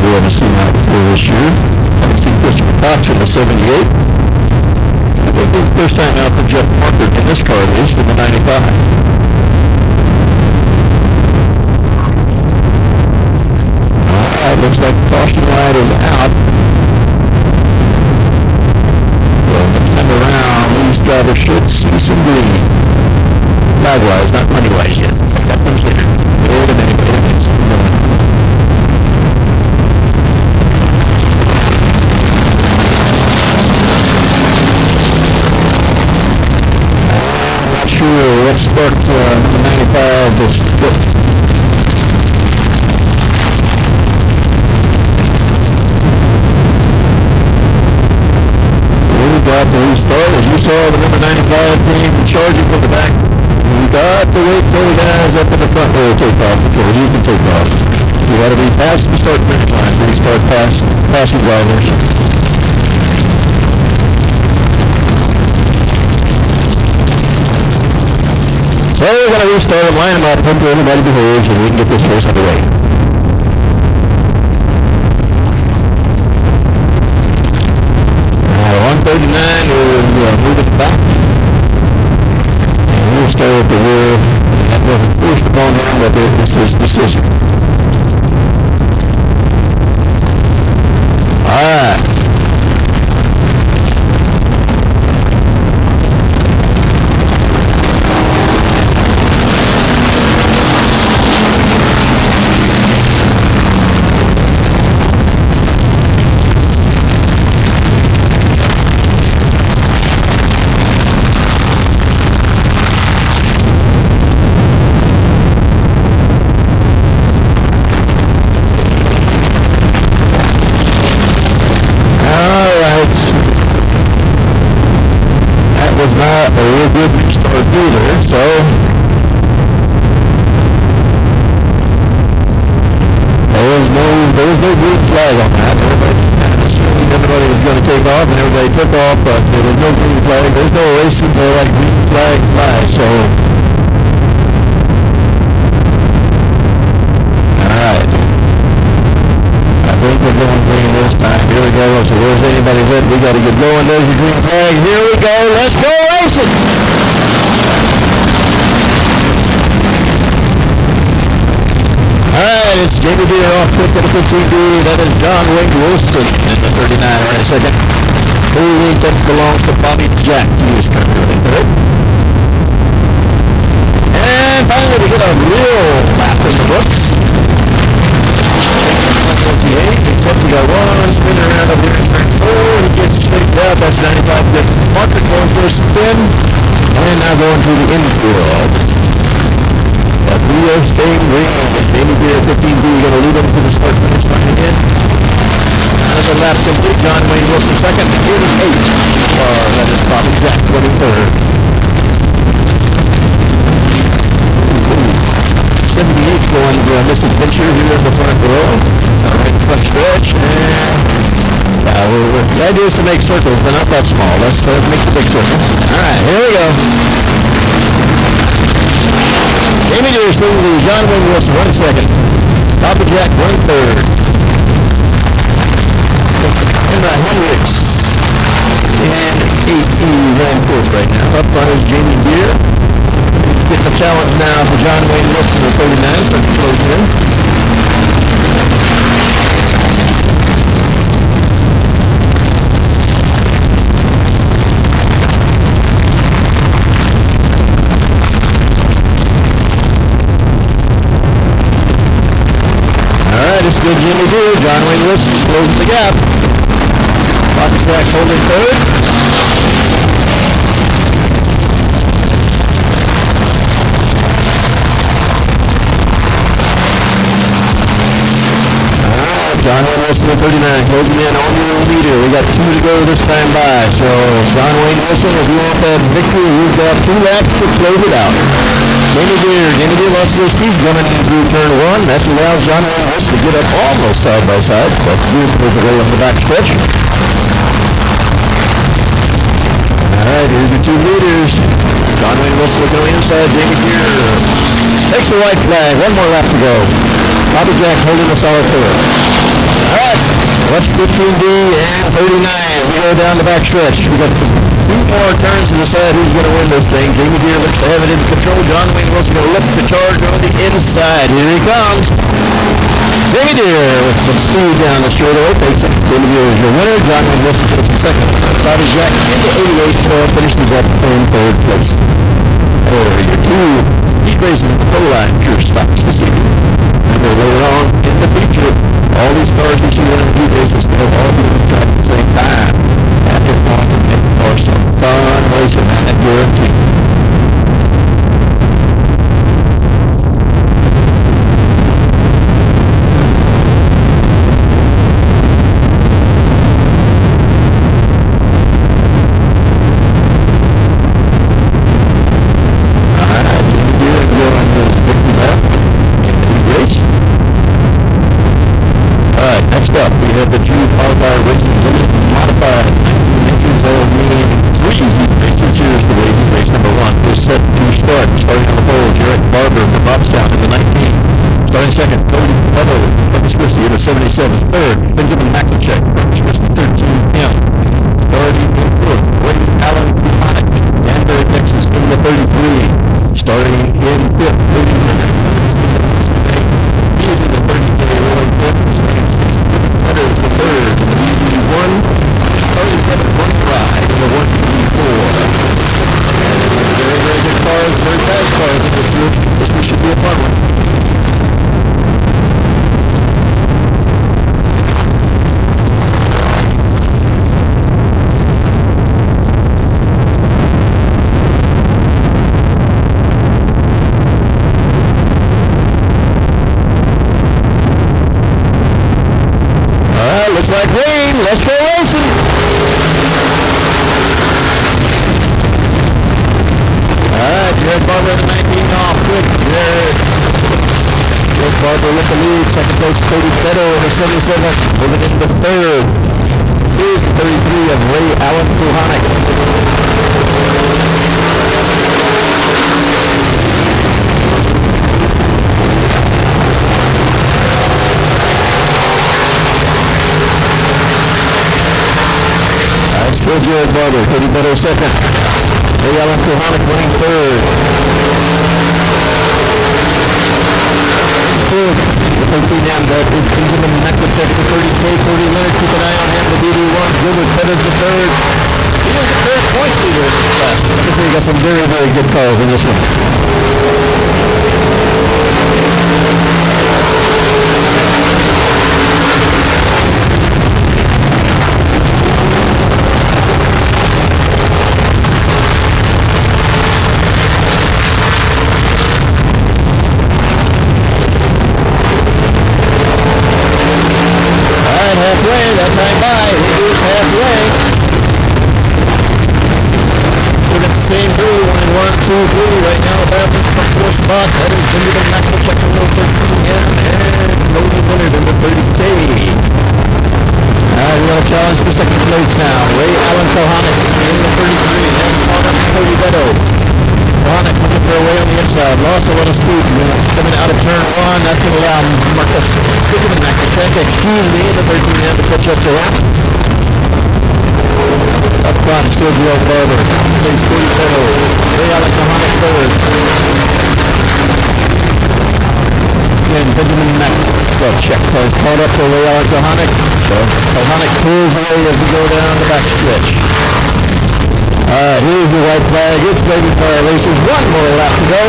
we haven't seen out before this year. I've seen Christopher Cox in the 78. I think it's the first time out for Jeff Parker in this car, at least, in the 95. Alright, looks like the caution light is out. Well, next time around, these drivers should see some green. Flag-wise, not money-wise yet. That comes later. More than anybody thinks. I'm not sure what sparked the 95 this trip. We got the restart. As you saw, the number 95 team charging from the back. You got to wait till the guys up in the front row take off before you can take off. You got to be past the start finish line before you start passing drivers. So we're going to restart and line them up until everybody behaves and we can get this race underway. Now 139 is moving back. We'll stay at the wheel. That wasn't forced upon him, but it's his decision. Alright. Not a real good restart either, so there was no green flag on that. Everybody assumed everybody was going to take off, and everybody took off, but there was no green flag. There's no racing until like green flag flies. So, all right. I think we're going green this time. Here we go. So where's anybody's head? We got to get going. There's your green flag. Here we go. Let's go racing. All right, it's Jamie Deere off quick at a 15B. That is John Wayne Wilson in the 39 right a second. Who we think belongs to Bobby Jack. He was currently running third. And finally, we get a real lap in the books. Except we got one spin around up here in turn 4. He gets straight out. That's 95. Good. Marker going for a spin. And now going to the infield. That Rio staying green. Jamie Deere 15B going to lead him to the start finish line again. Another lap complete. John Wayne Wilson second. Here is 8. That is Bobby Jack winning third. 78 going to Misadventure here in the front row. Right front stretch. And the idea is to make circles, but not that small. Let's make the big circles. All right, here we go. Jamie Deere is through. John Wayne Wilson running second. Bobby Jack running third. Henry Hendricks and 8E running fourth right now. Up front is Jamie Deere. Getting the challenge now for John Wayne Wilson at 39. Starting to close in. It's still Jamie Deere. John Wayne Wilson closing the gap. Bobby Jack's holding third. John Wayne Wilson at 39, closing in on your leader. We got 2 to go this time by. So John Wayne Wilson, if you want that victory, we've got 2 laps to close it out. Jamie Deere lost their speed coming into turn 1. That allows John Wayne Wilson to get up almost side by side. That's good perfectly on the back stretch. Alright, here's your 2 leaders. John Wayne Wilson looking on the inside. Jamie Deere takes the white flag. 1 more lap to go. Bobby Jack holding a solid third. Alright, watch 15D and 39 as we go down the back stretch. We got two more turns to decide who's going to win this thing. Jamie Deere looks to have it in control. John Wayne Wilson going to look to charge on the inside. Here he comes. Jamie Deere with some speed down the straightaway takes it. Jamie Deere is your winner. John Wayne Wilson goes in second. Bobby Jack into 88 finishes up in third place. Order your two heat races at the pole line. Pure stocks this evening. Remember, later on in the future, all these cars we see running heat races, they'll all be on the track at the same time. That is going to make for some fun racing, I guarantee. Next up, we have the Jude Hardwire Racing Limited Modified 19 inches old mean 3 heat races. Here's the way heat race number 1 is set to start. Starting on the pole, Jarrett Barber from Bobstown in the 19. Starting second, Cody Butler, Corpus Christi in the 77. Third, Benjamin McIntyre, Corpus Christi 13M. Starting in fourth, Ray Allen Kuhanek, Danbury, Texas in the 33. Starting in fifth, Cody Leonard, he is in the 30K rolling fifth. Is the third in the BB1, starting seventh, one ride in the 1BB4. And very, very good cars, very fast cars in this group. This one should be a fun one. Looks like rain. Let's go racing. Alright, Jared Barber in the 19 off. Good, Jared. Jared Barber with the lead. Second place, Cody Beto in the 77th. Moving into third. Here's the 33 of Ray Allen Kuhanek. Still Jared Barber, Cody Beto second. Ray Allen Kuhanek winning third. Fourth, the 13M, that is Benjamin McIntyre for 30K. Cody Leonard, keep an eye on him, the BB1. Gilbert Fetters the third. He is the third point leader in this class. Like I say, you got some very, very good cars in this one. Halfway, that time by, it is halfway. We're at the same crew, running 1, 2, 3 right now. Battling from fourth spot. That is Benjamin McIntyre in the 13M and Cody Leonard in the 30K. We're going to challenge for second place now. Ray Allen Kuhanek in the 33 and Cody Beto. Kuhanek looking for a way on the inside. Lost a lot of speed. Coming out of turn 1. That's going to allow Marcus Benjamin McIntyre, in the 13M to catch up to him. Up front, still Gerald Barber. Plays Cody Beto. Ray Allen Kuhanek third. Again, Benjamin McIntyre check. Caught up to Ray Allen Kuhanek. So Kuhanek pulls away as we go down the back stretch. Alright, here's the white flag. It's Baby Fire Racers. One more lap to go.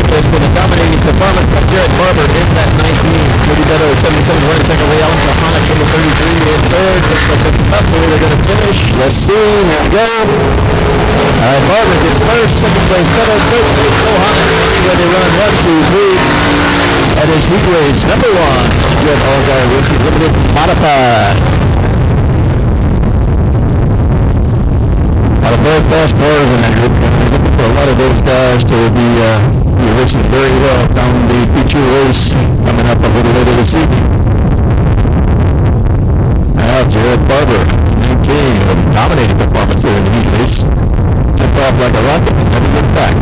It's been a dominating performance by Jared Barber in that 19. Cody Beto 77 running second. Ray Allen Kuhanek in the 33 in third. Looks like that's about the way they're going to finish. Let's see. Here we go. Alright, Barber gets first. Second place Beto. Third place Kuhanek. Where they run 1, 2, 3. That is heat race number 1. Jared Hardwire Racing Limited Modified. A lot of very fast cars in that group. We're looking for a lot of those guys to be racing very well down the feature race coming up a little later this evening. Now Jared Barber, 19, a dominating performance there in the heat race. Took off like a rocket and never looked back.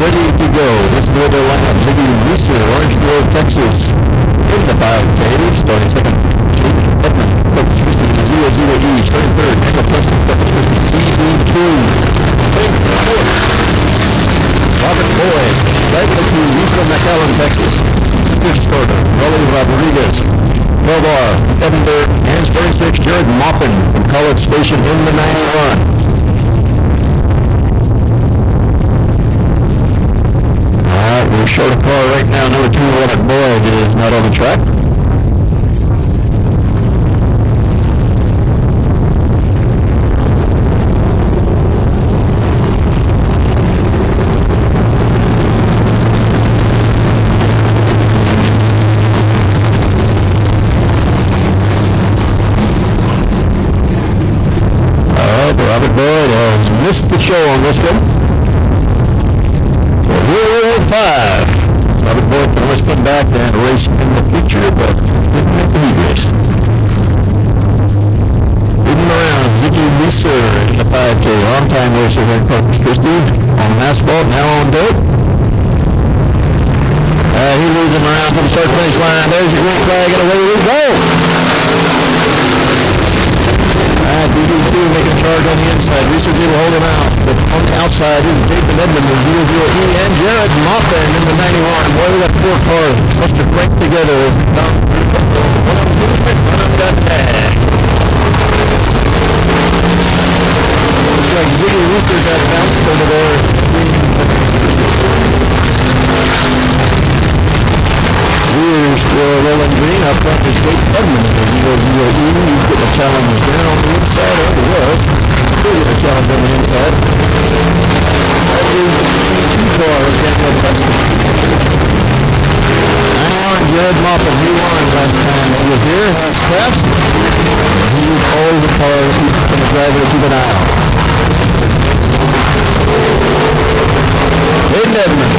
ready to go. This is where they'll line up. Ziggy Reeser, Orange Grove, Texas, in the 5K, starting second. Edmund, Corpus Christi, 00E, starting third. Daniel Preston, Corpus Christi, DB2. Robert Boyd, driving to Houston, McAllen, Texas. Fifth starter, Rolly Rodriguez. 12R, Edinburgh, and starting six, Jared Maupin from College Station in the 91. We're short of car right now. Number 2, Robert Boyd, is not on the track. Robert Boyd has missed the show on this one. 5. Robert Boyd can always come back and race in the future, but didn't make the heat race. Moving around, Ziggy Reeser in the 5K, on-time racer here in Corpus Christi, on asphalt, now on dirt. He leads him around to the start-finish line. There's your green flag, and away we go. DB2 making a charge on the inside. Reeser able to hold him out. But on the outside is Jacob Edmund with 00E and Jared Maupin in the 91. Boy, we got 4 cars must have ranked together. One of them got tagged. Looks like Ziggy Reeser got bounced over there. We're still rolling green. Up front is Jacob Edmund in the 00E. He's getting a challenge there on the inside of the wall. Still getting a challenge on the inside. That is the 2 car of Daniel Preston. Now Jared Maupin, he won last time he was here. Has steps. He was all the cars from the driver to the aisle. Jacob Edmund.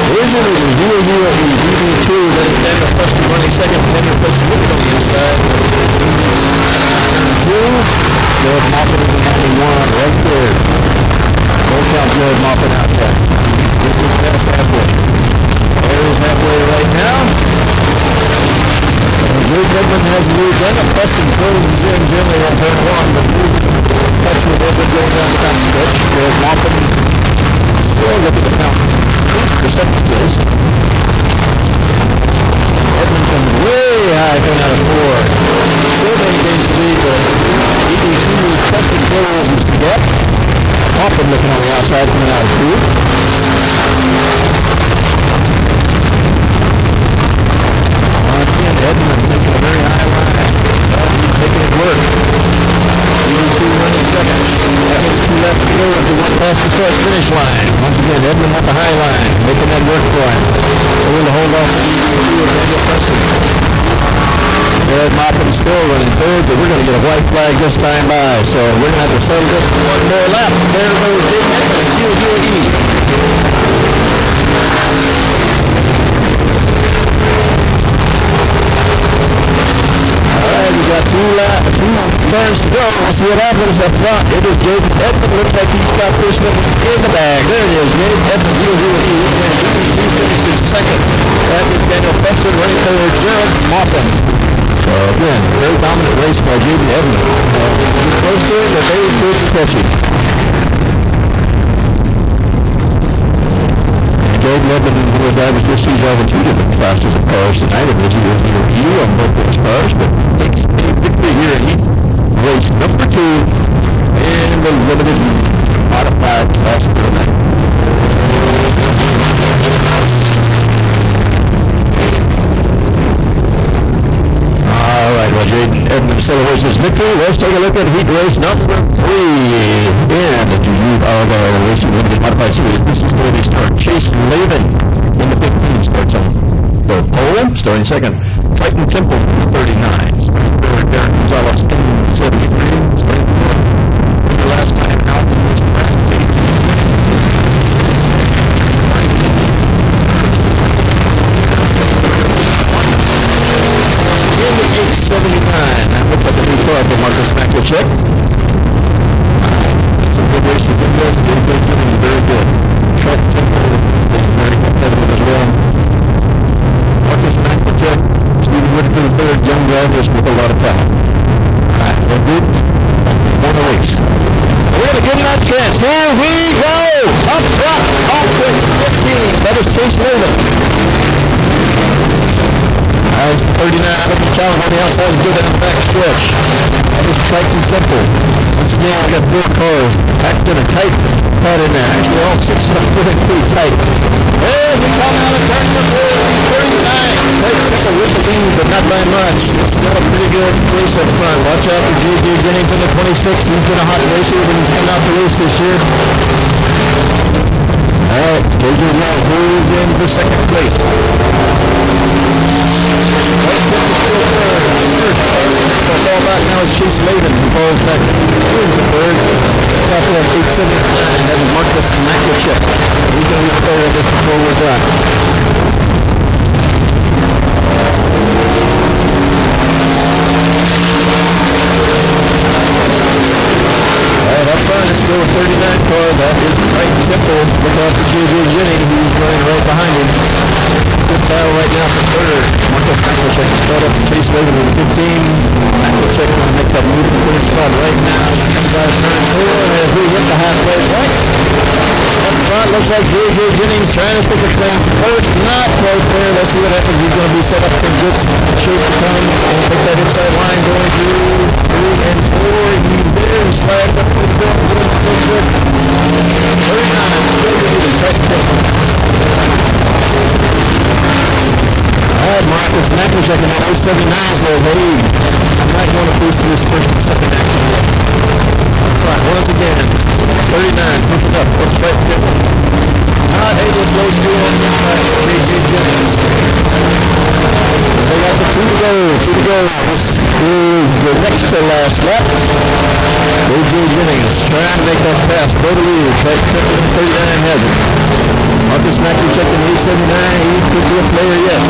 Here's your leader, 00E, DB2, then it's Daniel Preston running second, Daniel Preston looking on the inside. 2, Jared Maupin in the 91, right there. Don't count Jared Maupin out there. This is past halfway. There's halfway right now. Jacob Edmund has the lead. Daniel Preston closes in gently on turn 1, but touching the Edmund going down the back stretch. Jared Maupin still looking to count for second place. Edmondson way high coming out of 4. Still maintains the lead, but DB2 Preston closes the gap. Maupin looking on the outside coming out of 2. Again, Edmund taking a very high line. He's making it work. DB2 running second. That means 2 left to go as he went past the start-finish line. Once again, Edmund at the high line, making that work for him. Able to hold off the DB2 of Daniel Preston. Jared Maupin still running third, but we're going to get a white flag this time by, so we're going to have to settle this one more lap. There goes Jacob Edmund, 00E. Alright, we got 2 turns to go. We'll see what happens up front. It is Jacob Edmund. Looks like he's got this one in the bag. There it is, Jacob Edmund, 00E. This man finishes second. That is Daniel Preston running third, Jared Maupin. So again, very dominant race by Jacob Edmund. Close to it, but very good to catch it. Jacob Edmund and the drivers just see driving 2 different fastest cars tonight. It was 00E on both those cars, but takes a victory here in race number 2 in the limited modified class for the night. Alright, well, Jacob Edmund celebrates his victory. Let's take a look at heat race number 3 in the Dubuque Argyle Racing Limited Modified Series. This is where they start. Chase Lavin in the 15 starts on the pole, starting second. Triton Temple in the 39. Starting third, Derek Gonzalez in the 73. Starting fourth, for the last time out in this last race. In the 879, that looks like a new car for Marcus Macklecheck. Some good races in this, very good, very good. Triton Temple race. We're going to give him that chance. Here we go. Up top, off with 15. That is Chase Logan. That was 39 up the challenge on the outside and good down the back stretch. That was Triton Simple. Once again, we got 4 cars packed in a tight pad in there. Actually, all 6 of them really pretty tight. As we come out of turn number 39. Triton Simple with the lead, but not by much. It's still a pretty good race up front. Watch out for J.J. Jennings in the 26. He's been a hot racer when he's come out the race this year. All right, J.J. Jennings moves into second place. That's all about now is Chase Maven, who falls back into third. Top of 879, having Marcus Maklachek. He's going to be third of this before we're done. Alright, up front is still a 39 car. That is Triton Simple. Look out for J.J. Jennings, who's running right behind him. Good battle right now for third. Marcus Maklachek is start up to Chase Logan with 15. Maklachek going to make that move to third spot right now. Comes out of turn 4 as we hit the halfway point. Up front looks like J.J. Jennings trying to stick a claim first. Not quite there. Let's see what happens. He's going to be set up in good shape to come and take that inside line going through 3 and 4. He's there and slides up to the good. 39. Still good. Triton Simple. Alright, Marcus Maklachek in that 079 says, hey, I'm not going to boost this first and second action. Alright, once again, 39, pushing up, what's right to not able to close through on the inside, J.J. Jennings. They got the 2 to go. This is the next to last lap. J.J. Jennings trying to make that pass, go to lead, right, 39 has it. Marcus Maklachek in 879, he could be a player yet.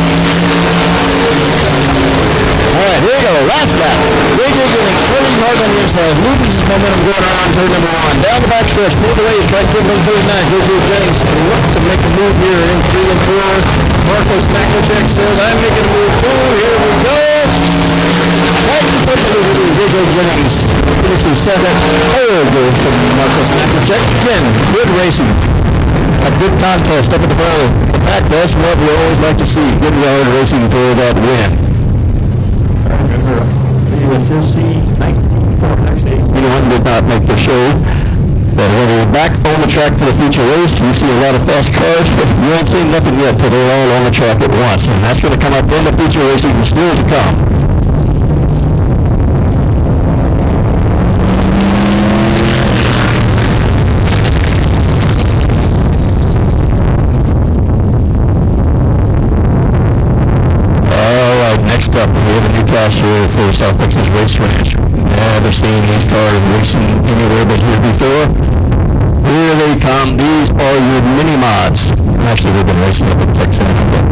Alright, here we go, last lap. J.J. Jennings turning hard on the inside, loses his momentum going around turn number 1. Down the back stretch, pulled away, strike 39. J.J. Jennings look to make a move here in 3 and 4. Marcus Maklachek says, I'm making a move too. Here we go. Right in front of J.J. Jennings finishes second. Third goes from Marcus Maklachek. Again, good racing. A good contest up at the front of the pack. That's what we always like to see. Good yard racing for that win. I remember USC 1984, actually. Anyone did not make the show. But when we're back on the track for the feature race, you see a lot of fast cars, but you won't see nothing yet till they're all on the track at once. And that's going to come up in the feature racing still to come. Up. We have a new class here for South Texas Race Ranch. Never seen these cars racing anywhere but here before. Here they come. These are your mini mods. Actually, they've been racing up in Texas, but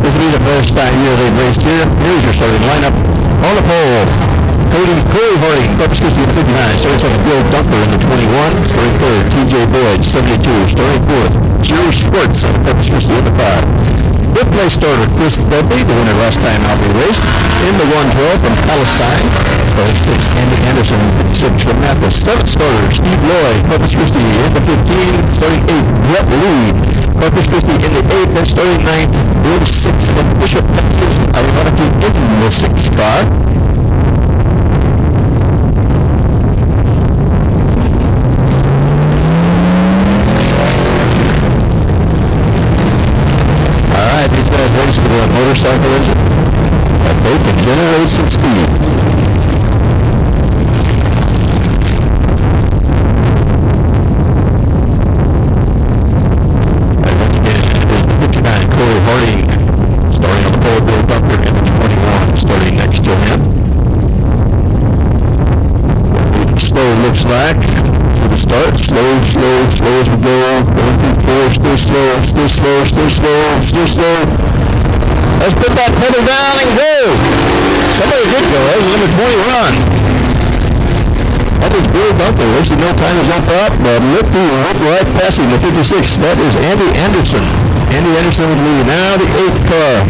this will be the first time year they've raced here. Here's your starting lineup. On the pole, Corey Harding, Corpus Christi in 59. Starting second, Bill Dunker in the 21. Starting third, TJ Boyd, 72. Starting fourth, Jerry Schwartz in Corpus Christi in the 5. Fifth place starter Chris Dudley, the winner last time out we raced, in the 112 from Palestine. Starting sixth, Andy Anderson, 56 from Memphis. Seventh starter Steve Lloyd, Corpus Christi in the 15. Starting eighth, Brett Lee, Corpus Christi in the 8th. And starting ninth, Bill 6 from Bishop, Texas, ironically in the 6th car. These guys race with a motorcycle engine, but they can generate some speed. Right, once again, it is the 59 Corey Harding, starting on the pole, Bill Dunker in the 21, starting next to him. Slow looks like. To the start, slow as we go. 1 through 4, still slow. Let's put that pedal down and go. Somebody did go. That was number 21. That was Bill Dunker. Wasted no time to jump up, but look who went right past him, the 56. That is Andy Anderson. Andy Anderson was leading. Now the 8th car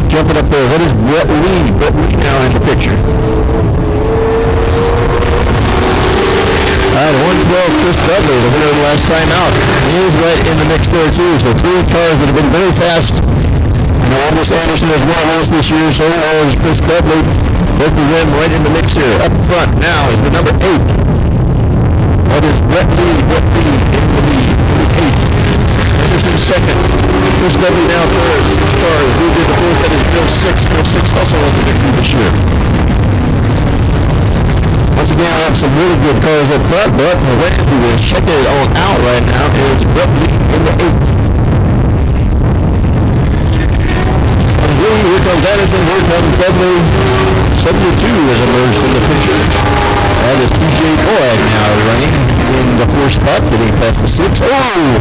jumping up there. That is Brett Lee. Brett Lee now in the picture. Chris Dudley, the winner the last time out. He is right in the mix there too. So three cars that have been very fast. And Aldous Anderson has won a horse this year, so is Chris Dudley. Both of them right in the mix here. Up front now is the number 8. That is Brett Lee. Brett Lee in the lead. 8. Anderson second. Chris Dudley now third. 6 cars. Who did the fourth? That is Bill 6. Bill 6 also won the victory this year. Once again, I have some really good cars up front, but the man who is checking it on out right now is Brett Lee in the 8th. And here comes Anderson, here comes Dudley. 72 has emerged from the picture. That is TJ Boyd now running in the 4th spot, getting past the 6. Oh!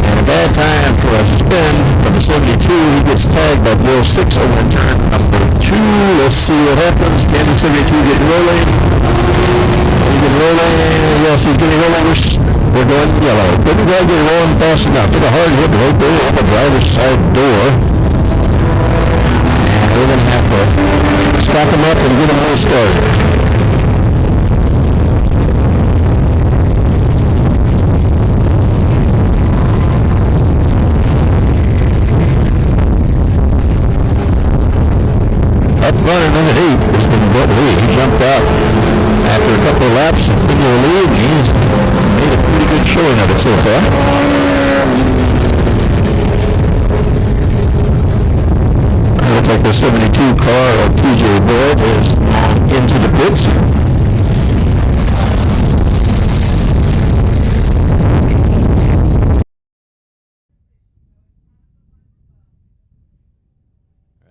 And a bad time for a spin from the 72. He gets tagged by Bill 6 over in turn number 2. Let's see what happens. Can the 72 get rolling? He's getting rolling. Yes, he's getting rolling. We're going yellow. Couldn't quite get rolling fast enough. Took a hard hit right there on the driver's side door. And we're going to have to stop him up and get him restarted. Runner number 8 has been Brett Lee. He jumped out after a couple of laps into the lead, and he's made a pretty good showing of it so far. It looks like the 72 car of TJ Boyd is into the pits.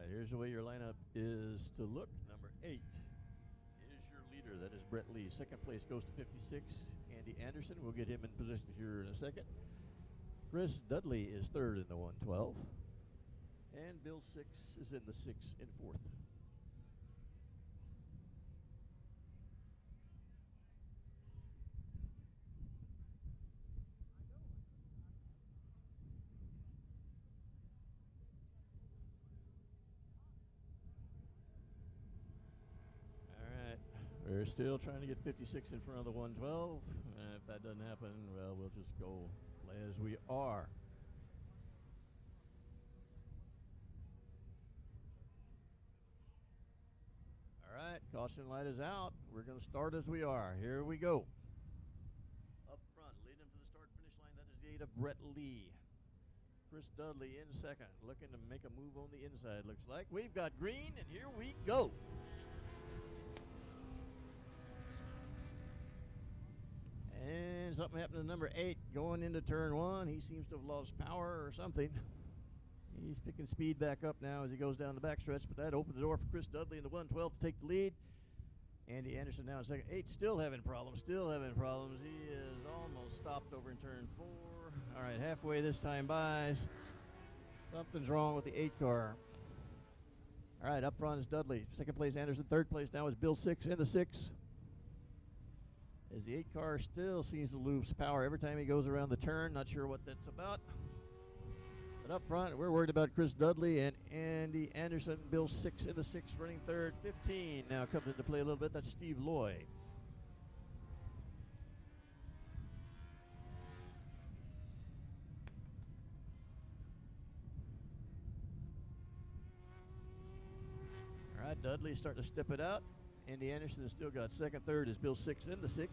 Here's the way your lineup is to look. Number 8 is your leader. That is Brett Lee. Second place goes to 56. Andy Anderson. We'll get him in position here in a second. Chris Dudley is third in the 112. And Bill 6 is in the 6 and 4th. We're still trying to get 56 in front of the 112. If that doesn't happen, well, we'll just go as we are. All right, caution light is out. We're going to start as we are. Here we go. Up front, leading him to the start-finish line, that is the 8 of Brett Lee. Chris Dudley in second, looking to make a move on the inside, looks like. We've got green, and here we go. And something happened to number 8 going into turn 1. He seems to have lost power or something. He's picking speed back up now as he goes down the backstretch, but that opened the door for Chris Dudley in the 112 to take the lead. Andy Anderson now in second. 8 still having problems. He is almost stopped over in turn 4. All right, halfway this time by. Something's wrong with the 8 car. All right, up front is Dudley. Second place Anderson. Third place now is Bill 6 in the 6. As the 8 car still seems to lose power every time he goes around the turn. Not sure what that's about. But up front, we're worried about Chris Dudley and Andy Anderson. Bill 6 in the 6, running third. 15 now comes into play a little bit. That's Steve Loy. All right, Dudley starting to step it out. Andy Anderson has still got second. Third is Bill 6 in the 6.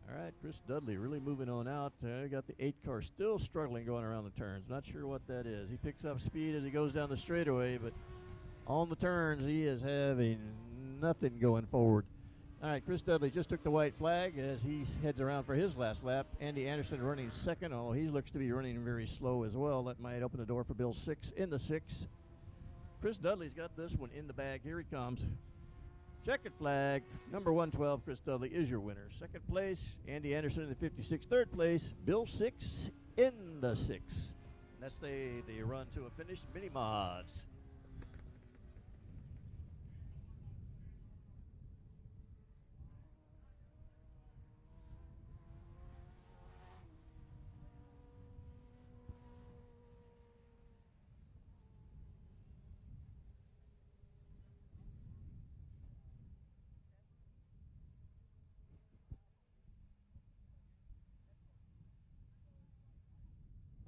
All right, Chris Dudley really moving on out. Got the 8 car still struggling going around the turns. Not sure what that is. He picks up speed as he goes down the straightaway, but on the turns he is having nothing going forward. All right, Chris Dudley just took the white flag as he heads around for his last lap. Andy Anderson running second. Oh, he looks to be running very slow as well. That might open the door for Bill 6 in the 6. Chris Dudley's got this one in the bag. Here he comes. Checkered flag, number 112, Chris Dudley is your winner. Second place, Andy Anderson in the 56. Third place, Bill 6 in the 6. And that's the run to a finish. Mini mods.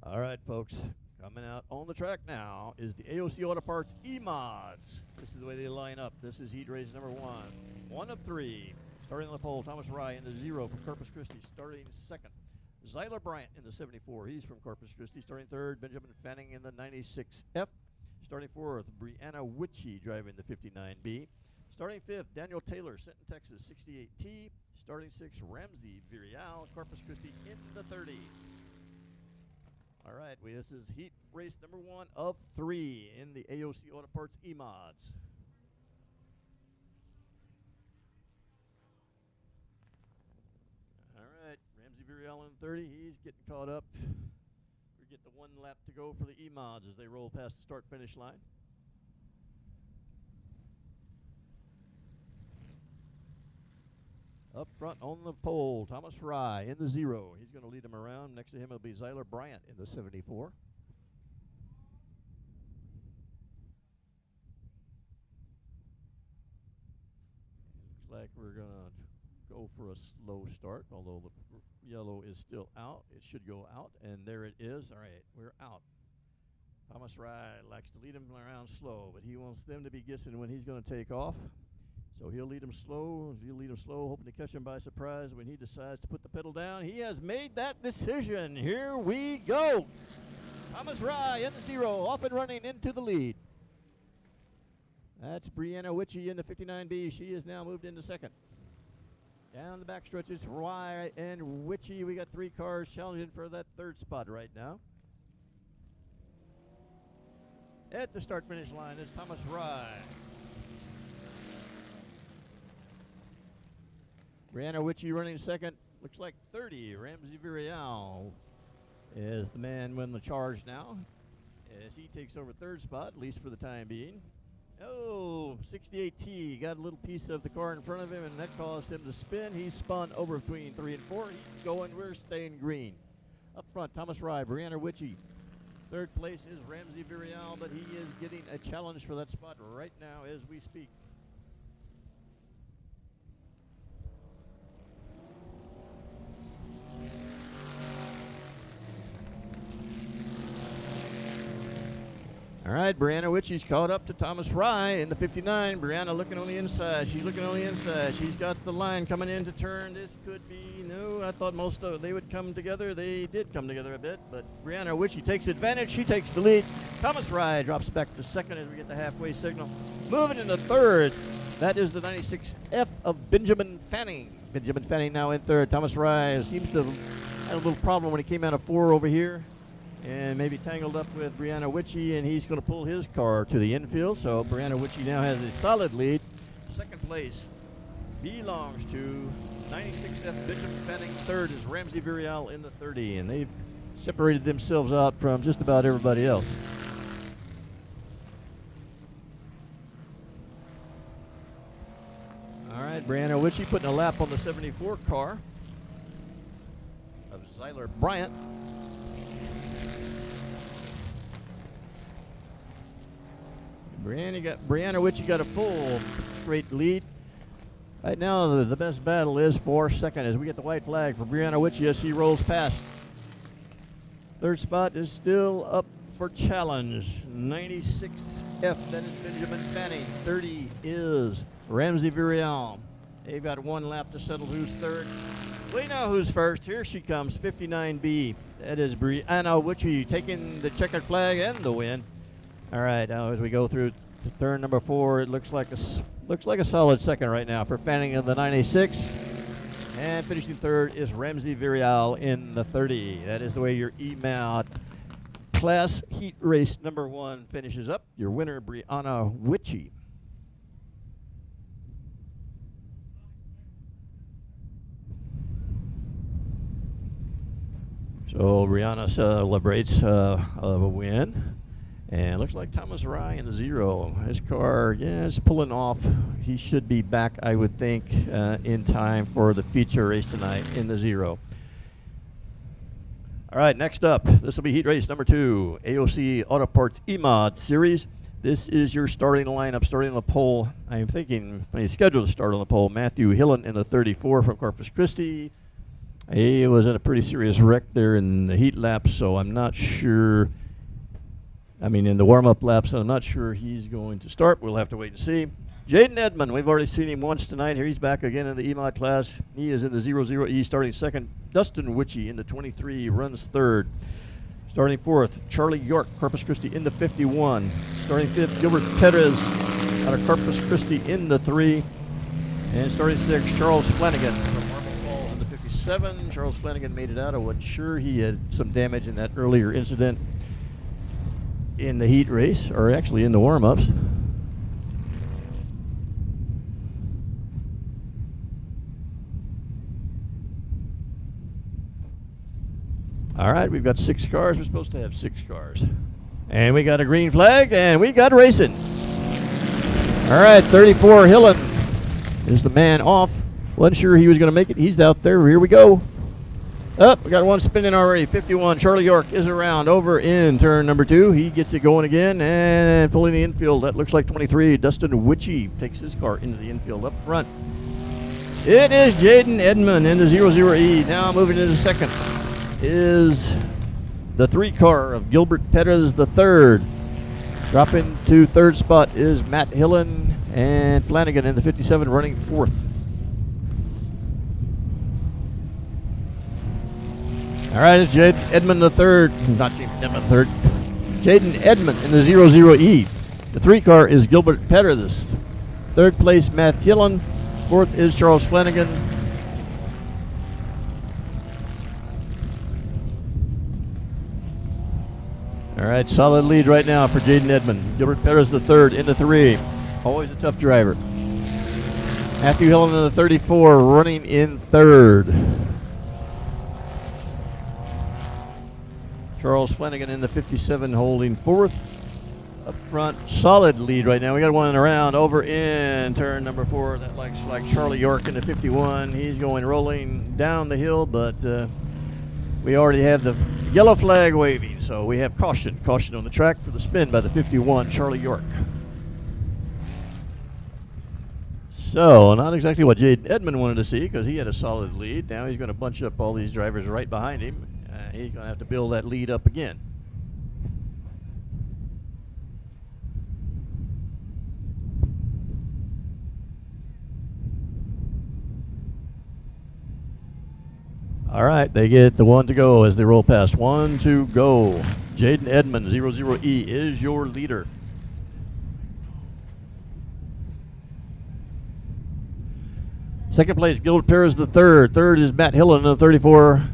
All right, folks. Coming out on the track now is the AOC Auto Parts E-Mods. This is the way they line up. This is heat race number 1. 1 of 3. Starting on the pole, Thomas Rye in the 0 from Corpus Christi, starting second. Zyler Bryant in the 74. He's from Corpus Christi, starting third. Benjamin Fanning in the 96F. Starting fourth, Brianna Witchy driving the 59B. Starting fifth, Daniel Taylor, Sinton, Texas, 68T. Starting sixth, Ramsey Virial, Corpus Christi in the 30. All right, this is heat race number 1 of 3 in the AOC Auto Parts E-Mods. All right, Ramsey Virial in 30. He's getting caught up. We get the 1 lap to go for the E-Mods as they roll past the start-finish line. Up front on the pole, Thomas Rye in the 0. He's going to lead him around. Next to him will be Zyler Bryant in the 74. Looks like we're going to go for a slow start, although the yellow is still out. It should go out, and there it is. All right, we're out. Thomas Rye likes to lead him around slow, but he wants them to be guessing when he's going to take off. So he'll lead him slow, hoping to catch him by surprise when he decides to put the pedal down. He has made that decision. Here we go. Thomas Rye in the 0, off and running into the lead. That's Brianna Witchy in the 59B. She has now moved into second. Down the back stretch, it's Rye and Witchy. We got 3 cars challenging for that 3rd spot right now. At the start-finish line is Thomas Rye. Brianna Witchy running second. Looks like 30. Ramsey Virial is the man winning the charge now, as he takes over 3rd spot, at least for the time being. Oh, 68T got a little piece of the car in front of him, and that caused him to spin. He spun over between 3 and 4. He's going, we're staying green. Up front, Thomas Rye, Brianna Witchy. 3rd place is Ramsey Virial, but he is getting a challenge for that spot right now as we speak. All right, Brianna Witchy's caught up to Thomas Rye in the 59. Brianna looking on the inside. She's looking on the inside. She's got the line coming in to turn. This could be, no, I thought most of they would come together. They did come together a bit, but Brianna Witchy takes advantage. She takes the lead. Thomas Rye drops back to second as we get the halfway signal. Moving into 3rd, that is the 96F of Benjamin Fanning. Benjamin Fanning now in 3rd. Thomas Rye seems to have had a little problem when he came out of 4 over here, and maybe tangled up with Brianna Witchy, and he's going to pull his car to the infield. So Brianna Witchy now has a solid lead. 2nd place belongs to 96F Benjamin Fanning. 3rd is Ramsey Virial in the 30, and they've separated themselves out from just about everybody else. All right, Brianna Witchy putting a lap on the 74 car of Zyler Bryant. Brianna Witchy got a full straight lead. Right now, the best battle is for 2nd as we get the white flag for Brianna Witchy as she rolls past. 3rd spot is still up for challenge. 96F, that is Benjamin Fanning. 30 is Ramsey Virial. They've got 1 lap to settle who's 3rd. We know who's 1st. Here she comes, 59B. That is Brianna Witchy taking the checkered flag and the win. All right, now as we go through to turn number 4, it looks like a solid 2nd right now for Fanning in the 96. And finishing 3rd is Ramsey Virial in the 30. That is the way your E-Mod Class Heat Race number 1 finishes up. Your winner, Brianna Witchy. So Brianna celebrates a win. And looks like Thomas Rye in the 0. His car, yeah, it's pulling off. He should be back, I would think, in time for the feature race tonight in the 0. All right, next up, this will be heat race number 2, AOC Auto Parts E-Mod Series. This is your starting lineup, starting on the pole. I'm thinking, when he's scheduled to start on the pole, Matthew Hillen in the 34 from Corpus Christi. He was in a pretty serious wreck there in the heat laps, so I'm not sure. I mean, in the warm-up laps, I'm not sure he's going to start. We'll have to wait and see. Jaden Edmond, we've already seen him once tonight. Here he's back again in the E-Mod class. He is in the 00E starting second. Dustin Witchy in the 23 runs third. Starting fourth, Charlie York, Corpus Christi in the 51. Starting fifth, Gilbert Perez out of Corpus Christi in the 3. And starting sixth, Charles Flanagan from Marble Falls in the 57. Charles Flanagan made it out. I was sure he had some damage in that earlier incident in the heat race, or actually in the warm-ups. All right, we've got 6 cars. We're supposed to have 6 cars. And we got a green flag, and we got racing. All right, 34 Hillen is the man off. Wasn't sure he was going to make it. He's out there. Here we go. We got one spinning already. 51, Charlie York is around over in turn number 2. He gets it going again and fully in the infield. That looks like 23. Dustin Witchy takes his car into the infield up front. It is Jaden Edmond in the 00E. Now moving into second is the 3 car of Gilbert Perez the third. Dropping to third spot is Matt Hillen and Flanagan in the 57 running fourth. All right, it's Jaden Edmond the third, not Jaden Edmond the third. Jaden Edmond in the 00E. The 3 car is Gilbert Perez. Third place, Matt Hillen. Fourth is Charles Flanagan. All right, solid lead right now for Jaden Edmond. Gilbert Perez the third into 3. Always a tough driver. Matthew Hillen in the 34 running in third. Charles Flanagan in the 57 holding fourth. Up front, solid lead right now. We got one around over in turn number 4. That looks like Charlie York in the 51. He's going rolling down the hill, but we already have the yellow flag waving, so we have caution. Caution on the track for the spin by the 51, Charlie York. So, not exactly what Jaden Edmond wanted to see, because he had a solid lead. Now he's going to bunch up all these drivers right behind him. He's going to have to build that lead up again. All right, they get the 1 to go as they roll past. 1 to go. Jaden Edmond, 00E, is your leader. Second place, Gilbert Perez the third. Third is Matt Hillen in the 34.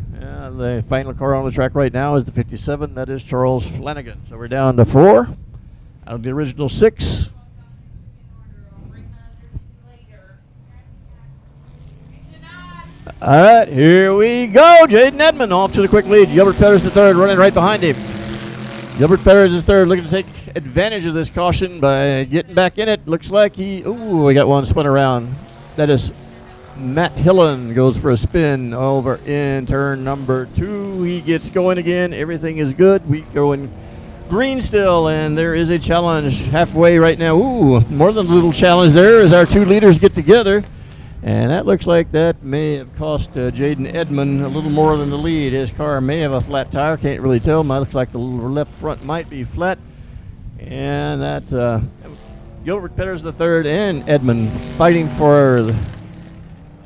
The final car on the track right now is the 57. That is Charles Flanagan. So we're down to 4 out of the original 6. All right, here we go. Jaden Edmond off to the quick lead. Gilbert Perez the third running right behind him. Gilbert Perez is third, looking to take advantage of this caution by getting back in it. Looks like we got one spun around. That is Matt Hillen goes for a spin over in turn number 2. He gets going again. Everything is good. We going green still, and there is a challenge halfway right now. More than a little challenge there as our 2 leaders get together. And that looks like that may have cost Jaden Edmond a little more than the lead. His car may have a flat tire. Can't really tell. Might look like the left front might be flat. And that Gilbert Perez the third and Edmond fighting for the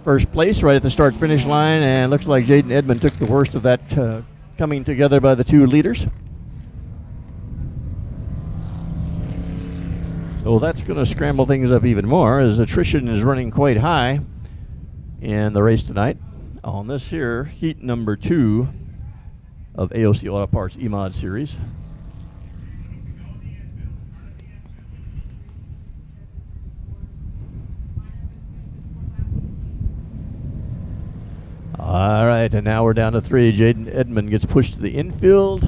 first place right at the start-finish line. And looks like Jaden Edmond took the worst of that coming together by the 2 leaders. So that's going to scramble things up even more as attrition is running quite high in the race tonight on this here heat number 2 of AOC Auto Parts E-Mod Series. All right, and now we're down to 3. Jaden Edmond gets pushed to the infield.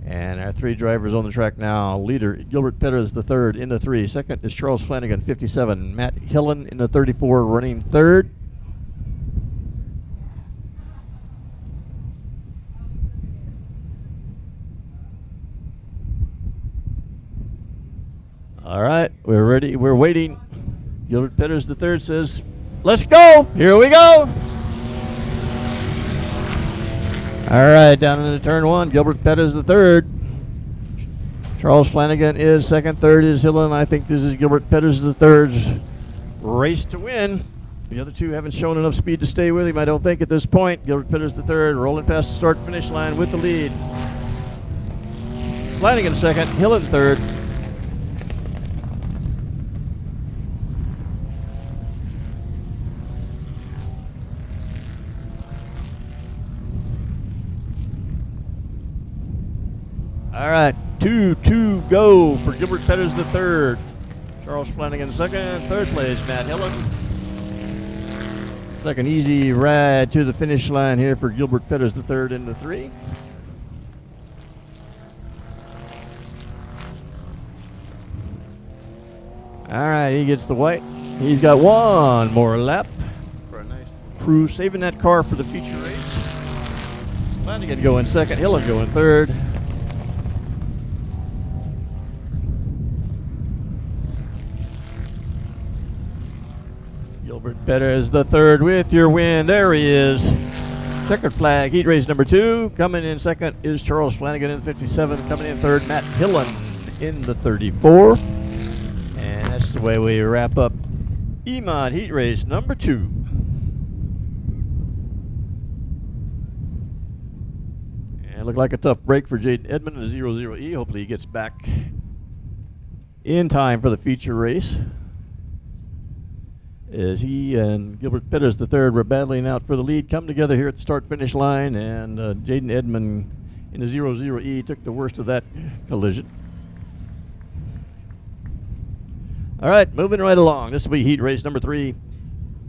And our 3 drivers on the track now. Leader, Gilbert Perez the third in the 3. Second is Charles Flanagan, 57. Matt Hillen in the 34 running third. All right, we're ready. We're waiting. Gilbert Perez the third says, let's go. Here we go. All right, down into turn one. Gilbert Pettis the third. Charles Flanagan is second. Third is Hillen. I think this is Gilbert Pettis the third's race to win. The other two haven't shown enough speed to stay with him, I don't think, at this point. Gilbert Pettis the third, rolling past the start-finish line with the lead. Flanagan second, Hillen third. All right, 2-2 go for Gilbert Pettis the third. Charles Flanagan second, third place Matt Hillen. Like an easy ride to the finish line here for Gilbert Pettis the third into three. All right, he gets the white. He's got one more lap for a nice cruise, saving that car for the feature race. Flanagan going second, Hillen going third. Gilbert Pettis the third with your win. There he is. Checkered flag, heat race number 2. Coming in second is Charles Flanagan in 57. Coming in third, Matt Hillen in the 34. And that's the way we wrap up EMOD heat race number 2. And it looked like a tough break for Jaden Edmond in the 00E. Hopefully he gets back in time for the feature race, as he and Gilbert Pettis the third were battling out for the lead. Come together here at the start-finish line, and Jaden Edmond in the 00E took the worst of that collision. All right, moving right along. This will be heat race number 3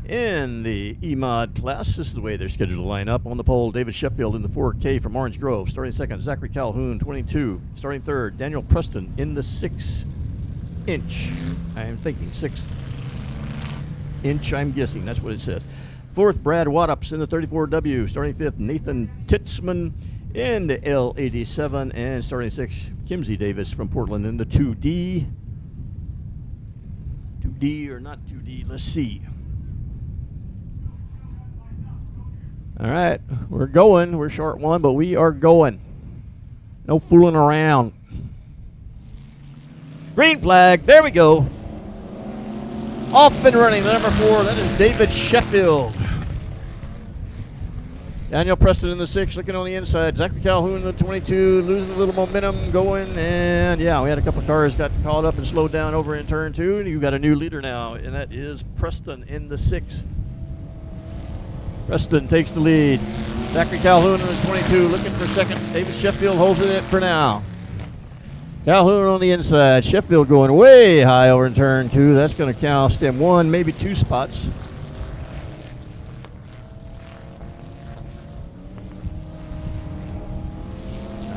in the EMOD class. This is the way they're scheduled to line up. On the pole, David Sheffield in the 4K from Orange Grove. Starting second, Zachary Calhoun, 22. Starting third, Daniel Preston in the 6-inch. I am thinking 6 inch, I'm guessing. That's what it says. Fourth, Brad Wattups in the 34W. Starting fifth, Nathan Titzman in the L87. And starting sixth, Kimsey Davis from Portland in the 2D. 2D or not 2D? Let's see. All right, we're going. We're short one, but we are going. No fooling around. Green flag. There we go. Off and running, the number 4, that is David Sheffield. Daniel Preston in the 6, looking on the inside. Zachary Calhoun in the 22, losing a little momentum going. And yeah, we had a couple of cars got caught up and slowed down over in turn 2. And you got a new leader now, and that is Preston in the 6. Preston takes the lead. Zachary Calhoun in the 22, looking for second. David Sheffield holds it for now. Calhoun on the inside. Sheffield going way high over in turn 2. That's going to cost him 1, maybe 2 spots.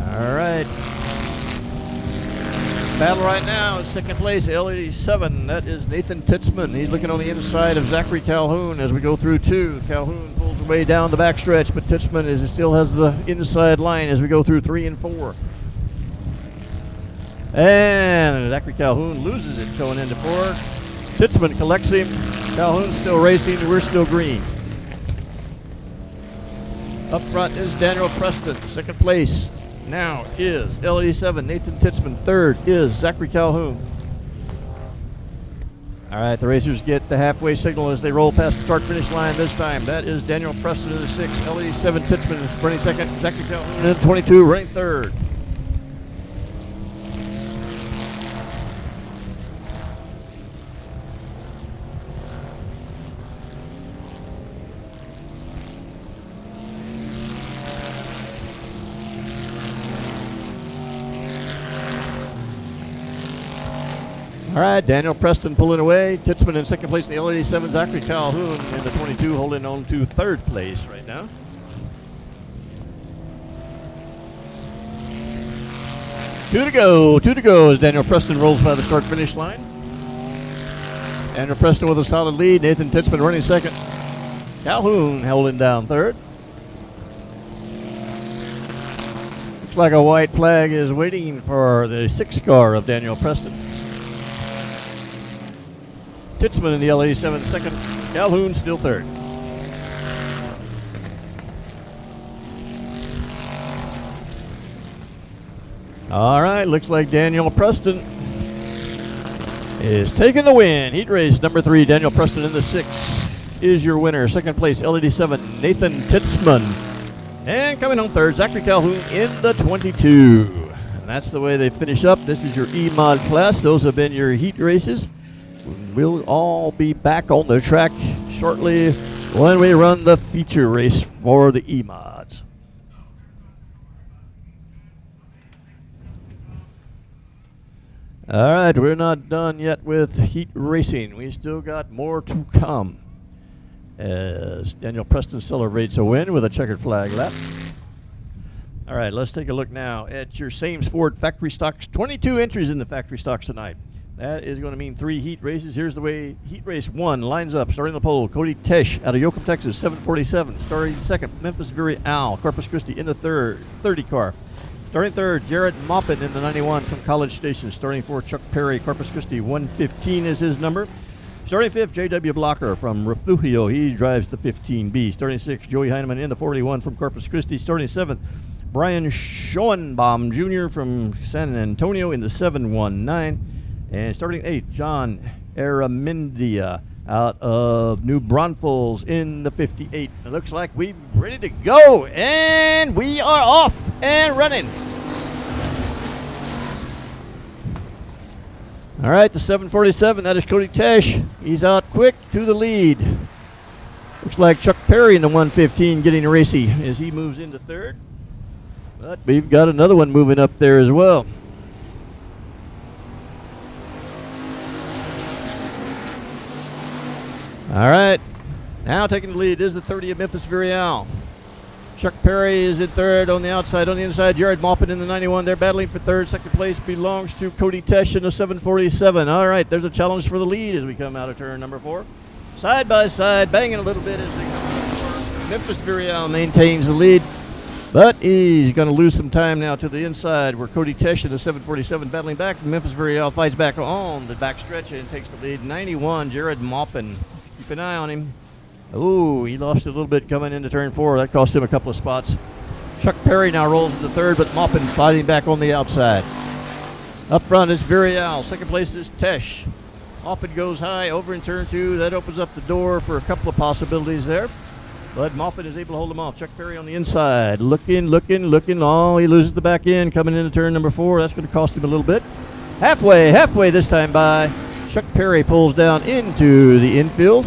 All right. Battle right now is second place, L87. That is Nathan Titzman. He's looking on the inside of Zachary Calhoun as we go through 2. Calhoun pulls away down the backstretch, but Titzman still has the inside line as we go through 3 and 4. And Zachary Calhoun loses it going into 4. Titzman collects him. Calhoun's still racing. We're still green. Up front is Daniel Preston. Second place now is L87 Nathan Titzman. Third is Zachary Calhoun. All right, the racers get the halfway signal as they roll past the start-finish line this time. That is Daniel Preston in the 6. L87 Titzman is running second. Zachary Calhoun in the 22 running third. All right, Daniel Preston pulling away. Titzman in second place in the L87. Zachary Calhoun in the 22 holding on to third place right now. Two to go as Daniel Preston rolls by the start-finish line. Daniel Preston with a solid lead. Nathan Titzman running second. Calhoun holding down third. Looks like a white flag is waiting for the 6 car of Daniel Preston. Titzman in the L87 second. Calhoun still third. All right, looks like Daniel Preston is taking the win. Heat race number 3, Daniel Preston in the 6 is your winner. Second place, LED7, Nathan Titzman. And coming home third, Zachary Calhoun in the 22. And that's the way they finish up. This is your E-Mod class. Those have been your heat races. We'll all be back on the track shortly when we run the feature race for the E-Mods. All right, we're not done yet with heat racing. We still got more to come as Daniel Preston celebrates a win with a checkered flag lap. All right, let's take a look now at your Sames Ford factory stocks. 22 entries in the factory stocks tonight. That is going to mean 3 heat races. Here's the way heat race 1 lines up. Starting the pole, Cody Tesh out of Yoakum, Texas, 747. Starting second, Memphis Very Al, Corpus Christi in the third, 30 car. Starting third, Jared Maupin in the 91 from College Station. Starting fourth, Chuck Perry, Corpus Christi, 115 is his number. Starting fifth, J.W. Blocker from Refugio. He drives the 15B. Starting sixth, Joey Heineman in the 41 from Corpus Christi. Starting seventh, Brian Schoenbaum Jr. from San Antonio in the 719. And starting eighth, John Aramindia out of New Braunfels in the 58. It looks like we're ready to go, and we are off and running. All right, the 747, that is Cody Tesh. He's out quick to the lead. Looks like Chuck Perry in the 115 getting racy as he moves into third. But we've got another one moving up there as well. All right, now taking the lead is the 30 of Memphis Very Al. Chuck Perry is in third on the outside. On the inside, Jared Maupin in the 91. They're battling for third. Second place belongs to Cody Tesh in the 747. All right, there's a challenge for the lead as we come out of turn number 4. Side by side, banging a little bit as they come. Memphis Very Al maintains the lead, but he's going to lose some time now to the inside where Cody Tesh in the 747 battling back. Memphis Very Al fights back on the back stretch and takes the lead. 91, Jared Maupin. Keep an eye on him. Oh, he lost a little bit coming into turn 4. That cost him a couple of spots. Chuck Perry now rolls into third, but Maupin fighting back on the outside. Up front is Very Al. Second place is Tesh. Maupin goes high over in turn 2. That opens up the door for a couple of possibilities there. But Maupin is able to hold him off. Chuck Perry on the inside. Looking. Oh, he loses the back end coming into turn number 4. That's going to cost him a little bit. Halfway this time by. Chuck Perry pulls down into the infield.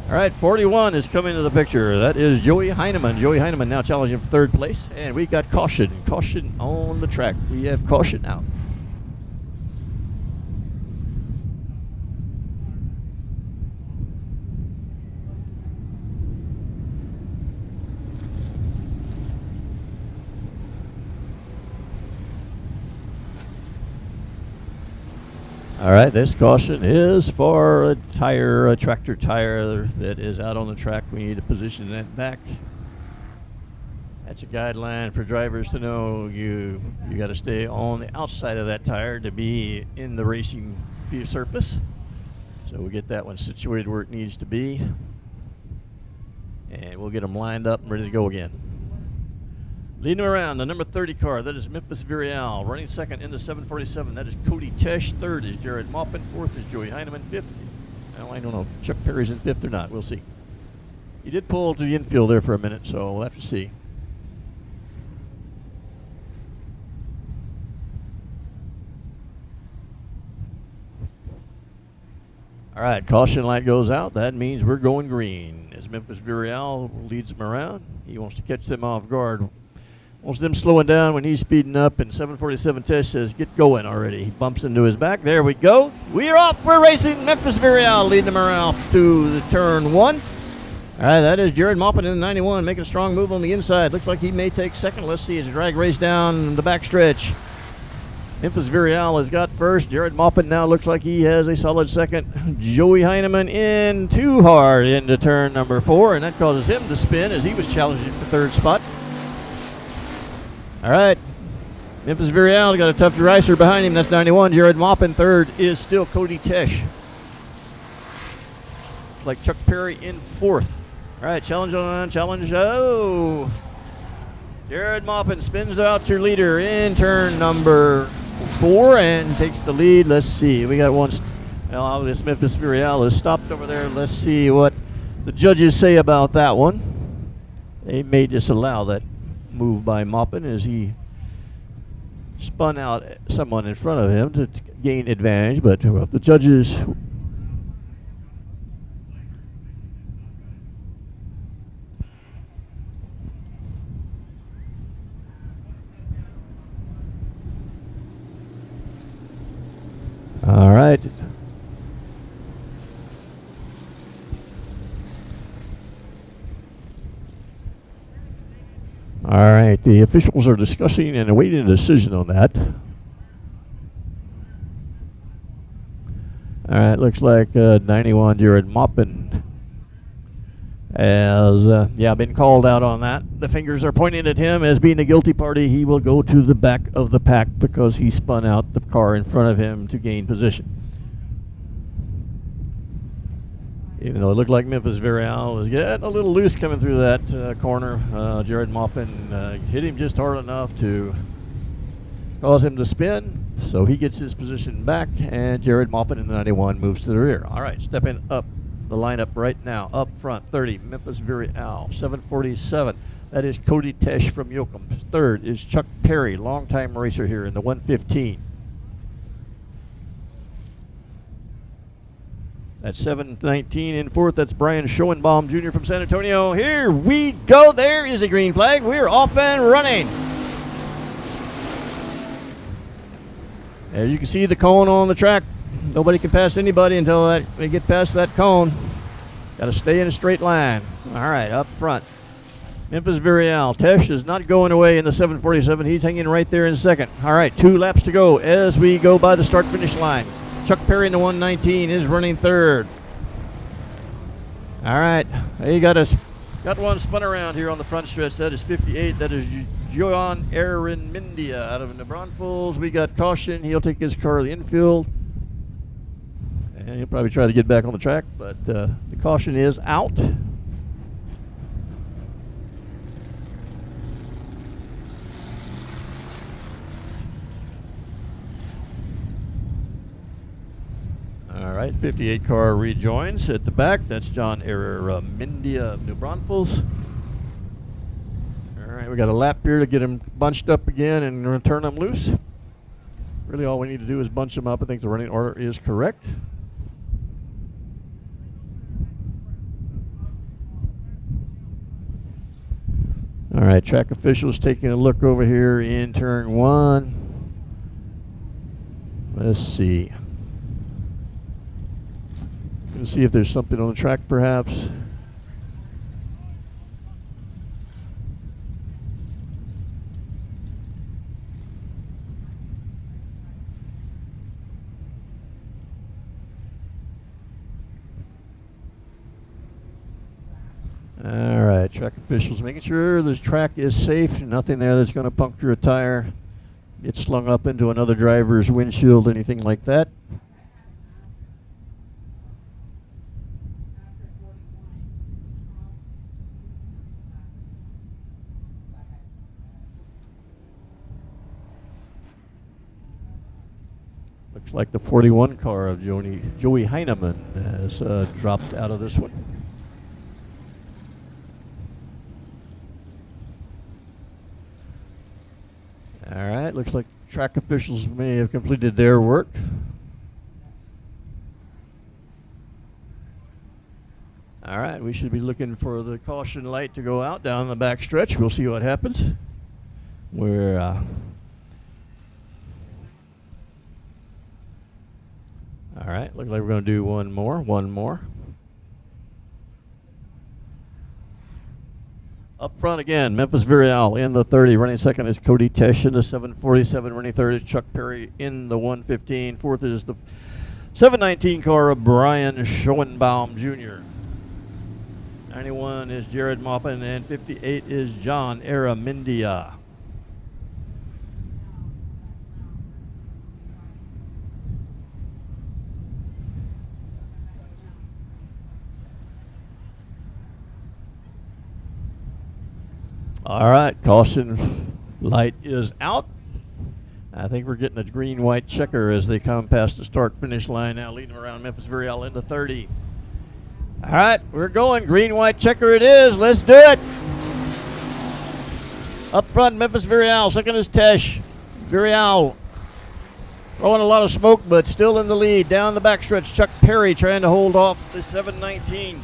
All right, 41 is coming to the picture. That is Joey Heineman. Joey Heineman now challenging for third place. And we got caution. Caution on the track. We have caution out. All right, this caution is for a tire, a tractor tire that is out on the track. We need to position that back. That's a guideline for drivers to know you got to stay on the outside of that tire to be in the racing surface. So we'll get that one situated where it needs to be. And we'll get them lined up and ready to go again. Leading them around, the number 30 car, that is Memphis Very Al. Running second in the 747, that is Cody Tesh. Third is Jared Maupin. Fourth is Joey Heineman. Fifth, I don't know if Chuck Perry's in fifth or not. We'll see. He did pull to the infield there for a minute, so we'll have to see. All right, caution light goes out. That means we're going green. As Memphis Very Al leads them around, he wants to catch them off guard. Wants them slowing down when he's speeding up, and 747 Tesh says, get going already. He bumps into his back. There we go. We're off. We're racing. Memphis Very Al leading them around to the turn 1. All right, that is Jared Maupin in the 91, making a strong move on the inside. Looks like he may take second. Let's see his drag race down the back stretch. Memphis Very Al has got first. Jared Maupin now looks like he has a solid second. Joey Heineman in too hard into turn number 4, and that causes him to spin as he was challenging for third spot. All right, Memphis Very Al got a tough racer behind him. That's 91. Jared Maupin. Third is still Cody Tesh. It's like Chuck Perry in fourth. All right, challenge on, challenge. Oh, Jared Maupin spins out your leader in turn number 4 and takes the lead. Let's see. We got one. Well, this Memphis Vireal is stopped over there. Let's see what the judges say about that one. They may disallow that move by Maupin as he spun out someone in front of him to gain advantage, but the judges. All right. All right, the officials are discussing and awaiting a decision on that. All right, looks like 91 Jared Maupin has been called out on that. The fingers are pointing at him as being the guilty party. He will go to the back of the pack because he spun out the car in front of him to gain position. Even though it looked like Memphis Vireal was getting a little loose coming through that corner, Jared Maupin hit him just hard enough to cause him to spin. So he gets his position back, and Jared Maupin in the 91 moves to the rear. All right, stepping up the lineup right now. Up front, 30, Memphis Vireal, 747. That is Cody Tesh from Yoakum. Third is Chuck Perry, longtime racer here in the 115. That's 719 in fourth. That's Brian Schoenbaum Jr. from San Antonio. Here we go. There is a green flag. We're off and running. As you can see, the cone on the track. Nobody can pass anybody until they get past that cone. Got to stay in a straight line. All right, up front. Memphis Vireal. Tesh is not going away in the 747. He's hanging right there in second. All right, 2 laps to go as we go by the start-finish line. Chuck Perry in the 119 is running third. All right, he got one spun around here on the front stretch. That is 58. That is Johan Mindia out of New Braunfels. We got caution. He'll take his car to the infield. And he'll probably try to get back on the track, but the caution is out. All right, 58 car rejoins at the back. That's John Mindia of New Braunfels. All right, we got a lap here to get him bunched up again and turn him loose. Really all we need to do is bunch him up. I think the running order is correct. All right, track officials taking a look over here in turn 1. Let's see. Gonna see if there's something on the track, perhaps. All right, track officials making sure the track is safe. Nothing there that's going to puncture a tire, get slung up into another driver's windshield, anything like that. Looks like the 41 car of Joey Heineman has dropped out of this one. All right, looks like track officials may have completed their work. All right, we should be looking for the caution light to go out down the back stretch. We'll see what happens. We're all right, looks like we're going to do one more. Up front again, Memphis Vireal in the 30. Running second is Cody Tesh in the 747. Running third is Chuck Perry in the 115. Fourth is the 719 car of Brian Schoenbaum Jr. 91 is Jared Maupin, and 58 is John Mindia. All right, caution light is out. I think we're getting a green-white checker as they come past the start-finish line now, leading around Memphis Vireal into 30. All right, we're going. Green-white checker it is. Let's do it. Up front, Memphis Vireal. Second is Tesh. Vireal throwing a lot of smoke, but still in the lead. Down the backstretch, Chuck Perry trying to hold off the 719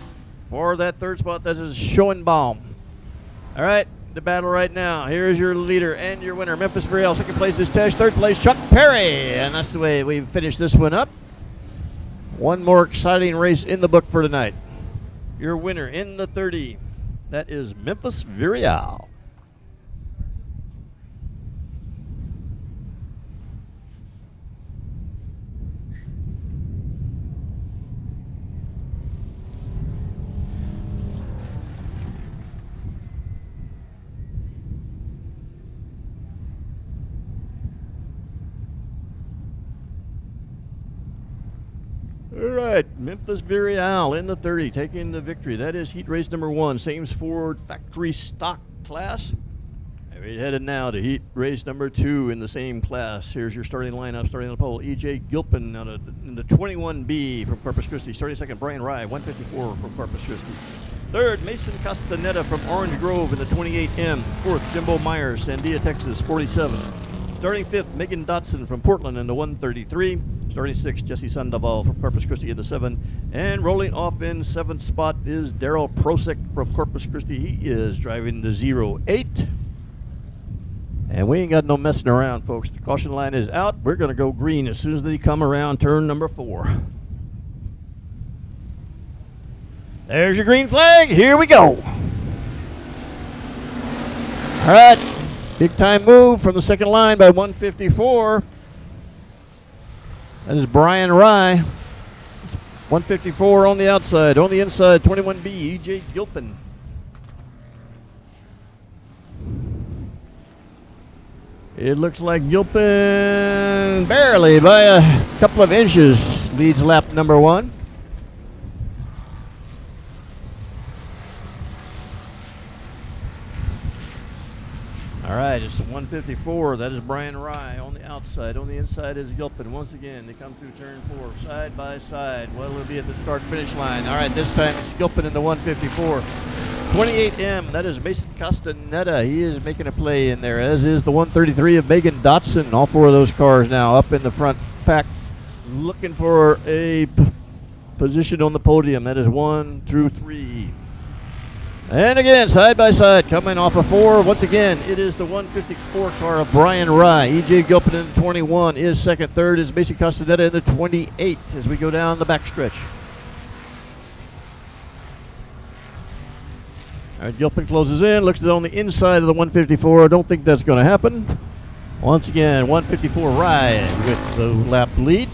for that third spot. That is Schoenbaum. All right, the battle right now. Here's your leader and your winner, Memphis Vireal. Second place is Tesh. Third place, Chuck Perry. And that's the way we finish this one up. One more exciting race in the book for tonight. Your winner in the 30, that is Memphis Vireal. All right, Memphis Vireal in the 30, taking the victory. That is heat race number 1, Sames Ford factory stock class. And we're headed now to heat race number 2 in the same class. Here's your starting lineup, starting on the pole. E.J. Gilpin out of in the 21B from Corpus Christi. Starting second, Brian Rye, 154 from Corpus Christi. Third, Mason Castaneda from Orange Grove in the 28M. Fourth, Jimbo Myers, Sandia, Texas, 47. Starting fifth, Megan Dotson from Portland in the 133. Starting sixth, Jesse Sandoval from Corpus Christi in the 7. And rolling off in 7th spot is Daryl Prosek from Corpus Christi. He is driving the 08. And we ain't got no messing around, folks. The caution line is out. We're going to go green as soon as they come around turn number 4. There's your green flag. Here we go. All right. Big time move from the second line by 154. That is Brian Rye. 154 on the outside. On the inside, 21B, E.J. Gilpin. It looks like Gilpin barely by a couple of inches leads lap number 1. All right, it's 154. That is Brian Rye on the outside. On the inside is Gilpin. Once again, they come through turn 4, side by side. Well, it'll be at the start-finish line. All right, this time it's Gilpin in the 154. 28M, that is Mason Castaneda. He is making a play in there, as is the 133 of Megan Dotson. All 4 of those cars now up in the front pack, looking for a position on the podium. That is 1 through 3. And again, side by side, coming off of 4. Once again, it is the 154 car of Brian Rye. E.J. Gilpin in the 21 is second. Third is Mason Castaneda in the 28 as we go down the backstretch. All right, Gilpin closes in, looks on the inside of the 154. I don't think that's going to happen. Once again, 154 Rye with the lap lead.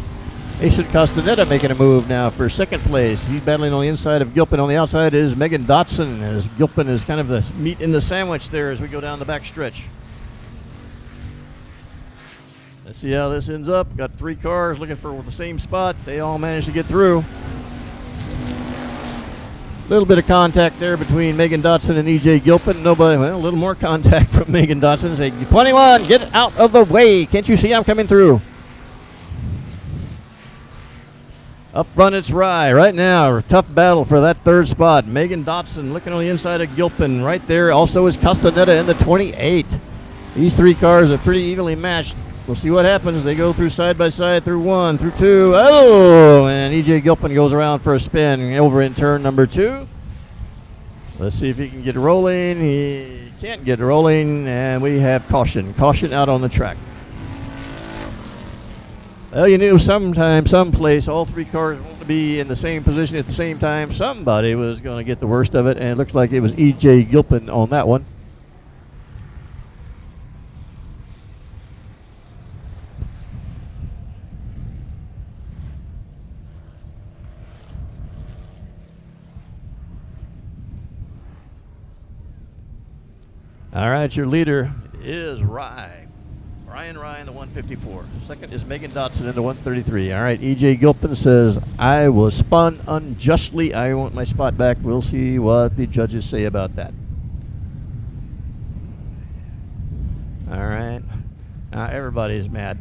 Mason Castaneda making a move now for second place. He's battling on the inside of Gilpin. On the outside is Megan Dotson, as Gilpin is kind of the meat in the sandwich there as we go down the back stretch. Let's see how this ends up. Got 3 cars looking for the same spot. They all managed to get through. A little bit of contact there between Megan Dotson and E.J. Gilpin. Nobody, well, a little more contact from Megan Dotson. Say, 21, get out of the way. Can't you see I'm coming through? Up front, it's Rye. Right now, a tough battle for that third spot. Megan Dotson looking on the inside of Gilpin. Right there also is Castaneda in the 28. These 3 cars are pretty evenly matched. We'll see what happens. They go through side by side, through 1, through 2. Oh, and E.J. Gilpin goes around for a spin over in turn number 2. Let's see if he can get rolling. He can't get rolling, and we have caution. Caution out on the track. Well, you knew sometime, someplace, all 3 cars want to be in the same position at the same time. Somebody was going to get the worst of it, and it looks like it was E.J. Gilpin on that one. All right, your leader is Rye. Brian Rye in the 154. Second is Megan Dotson in the 133. All right, E.J. Gilpin says, I was spun unjustly. I want my spot back. We'll see what the judges say about that. Everybody's mad.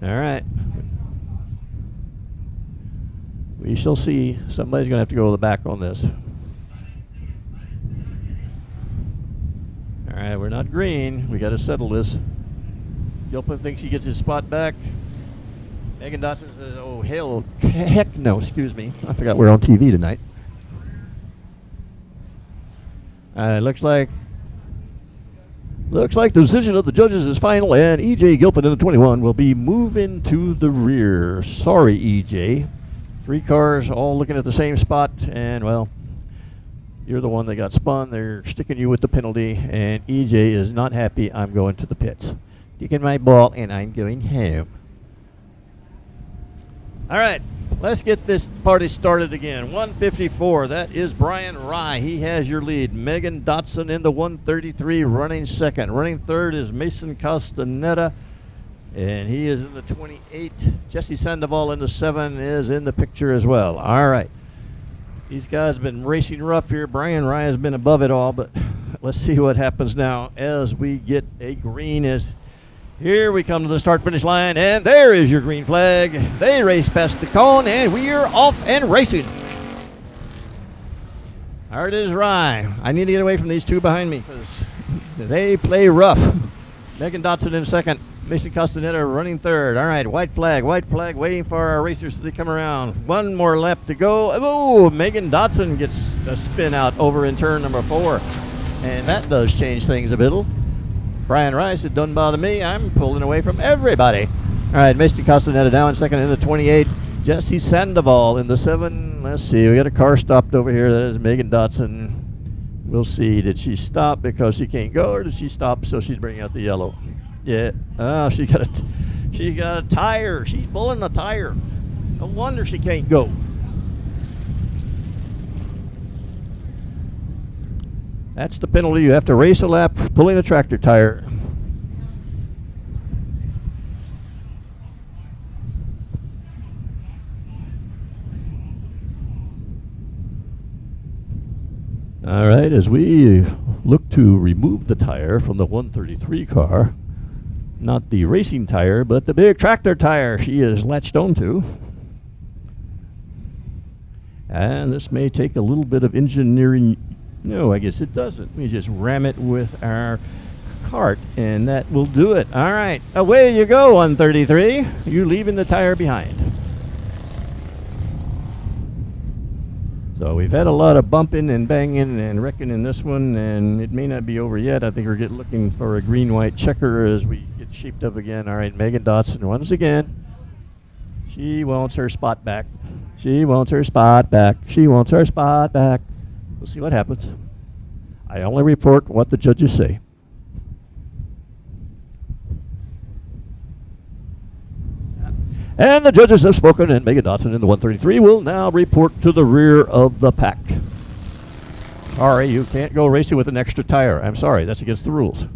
All right. We shall see. Somebody's going to have to go to the back on this. All right, we're not green. We got to settle this. Gilpin thinks he gets his spot back. Megan Dotson says, oh, hell, heck no, excuse me. I forgot we're on TV tonight. It looks like the decision of the judges is final, and E.J. Gilpin in the 21 will be moving to the rear. Sorry, E.J. 3 cars all looking at the same spot, and, well, you're the one that got spun. They're sticking you with the penalty, and E.J. is not happy. I'm going to the pits. Taking my ball, and I'm going home. All right, let's get this party started again. 154, that is Brian Rye. He has your lead. Megan Dotson in the 133 running second. Running third is Mason Castaneda, and he is in the 28. Jesse Sandoval in the 7 is in the picture as well. All right. These guys have been racing rough here. Brian Rye has been above it all, but let's see what happens now as we get a green. Here we come to the start-finish line, and there is your green flag. They race past the cone, and we are off and racing. There it is, Rye. I need to get away from these two behind me because they play rough. Megan Dotson in second. Mason Castaneda running third. All right, white flag, waiting for our racers to come around. One more lap to go. Oh, Megan Dotson gets a spin out over in turn number 4, and that does change things a bit. Brian Rice, it doesn't bother me. I'm pulling away from everybody. All right, Mason Castaneda down in second in the 28. Jesse Sandoval in the 7. Let's see, we got a car stopped over here. That is Megan Dotson. We'll see. Did she stop because she can't go, or did she stop so she's bringing out the yellow? Yeah. Oh, she got a tire. She's pulling a tire. No wonder she can't go. That's the penalty. You have to race a lap pulling a tractor tire. All right, as we look to remove the tire from the 133 car, not the racing tire, but the big tractor tire she is latched onto. And this may take a little bit of engineering. No, I guess it doesn't. We just ram it with our cart, and that will do it. All right, away you go, 133. You're leaving the tire behind. So we've had a lot of bumping and banging and wrecking in this one, and it may not be over yet. I think we're looking for a green-white checker as we get shaped up again. All right, Megan Dotson once again. She wants her spot back. She wants her spot back. She wants her spot back. We'll see what happens. I only report what the judges say. And the judges have spoken, and Megan Dotson in the 133 will now report to the rear of the pack. Sorry, you can't go racing with an extra tire. I'm sorry, that's against the rules.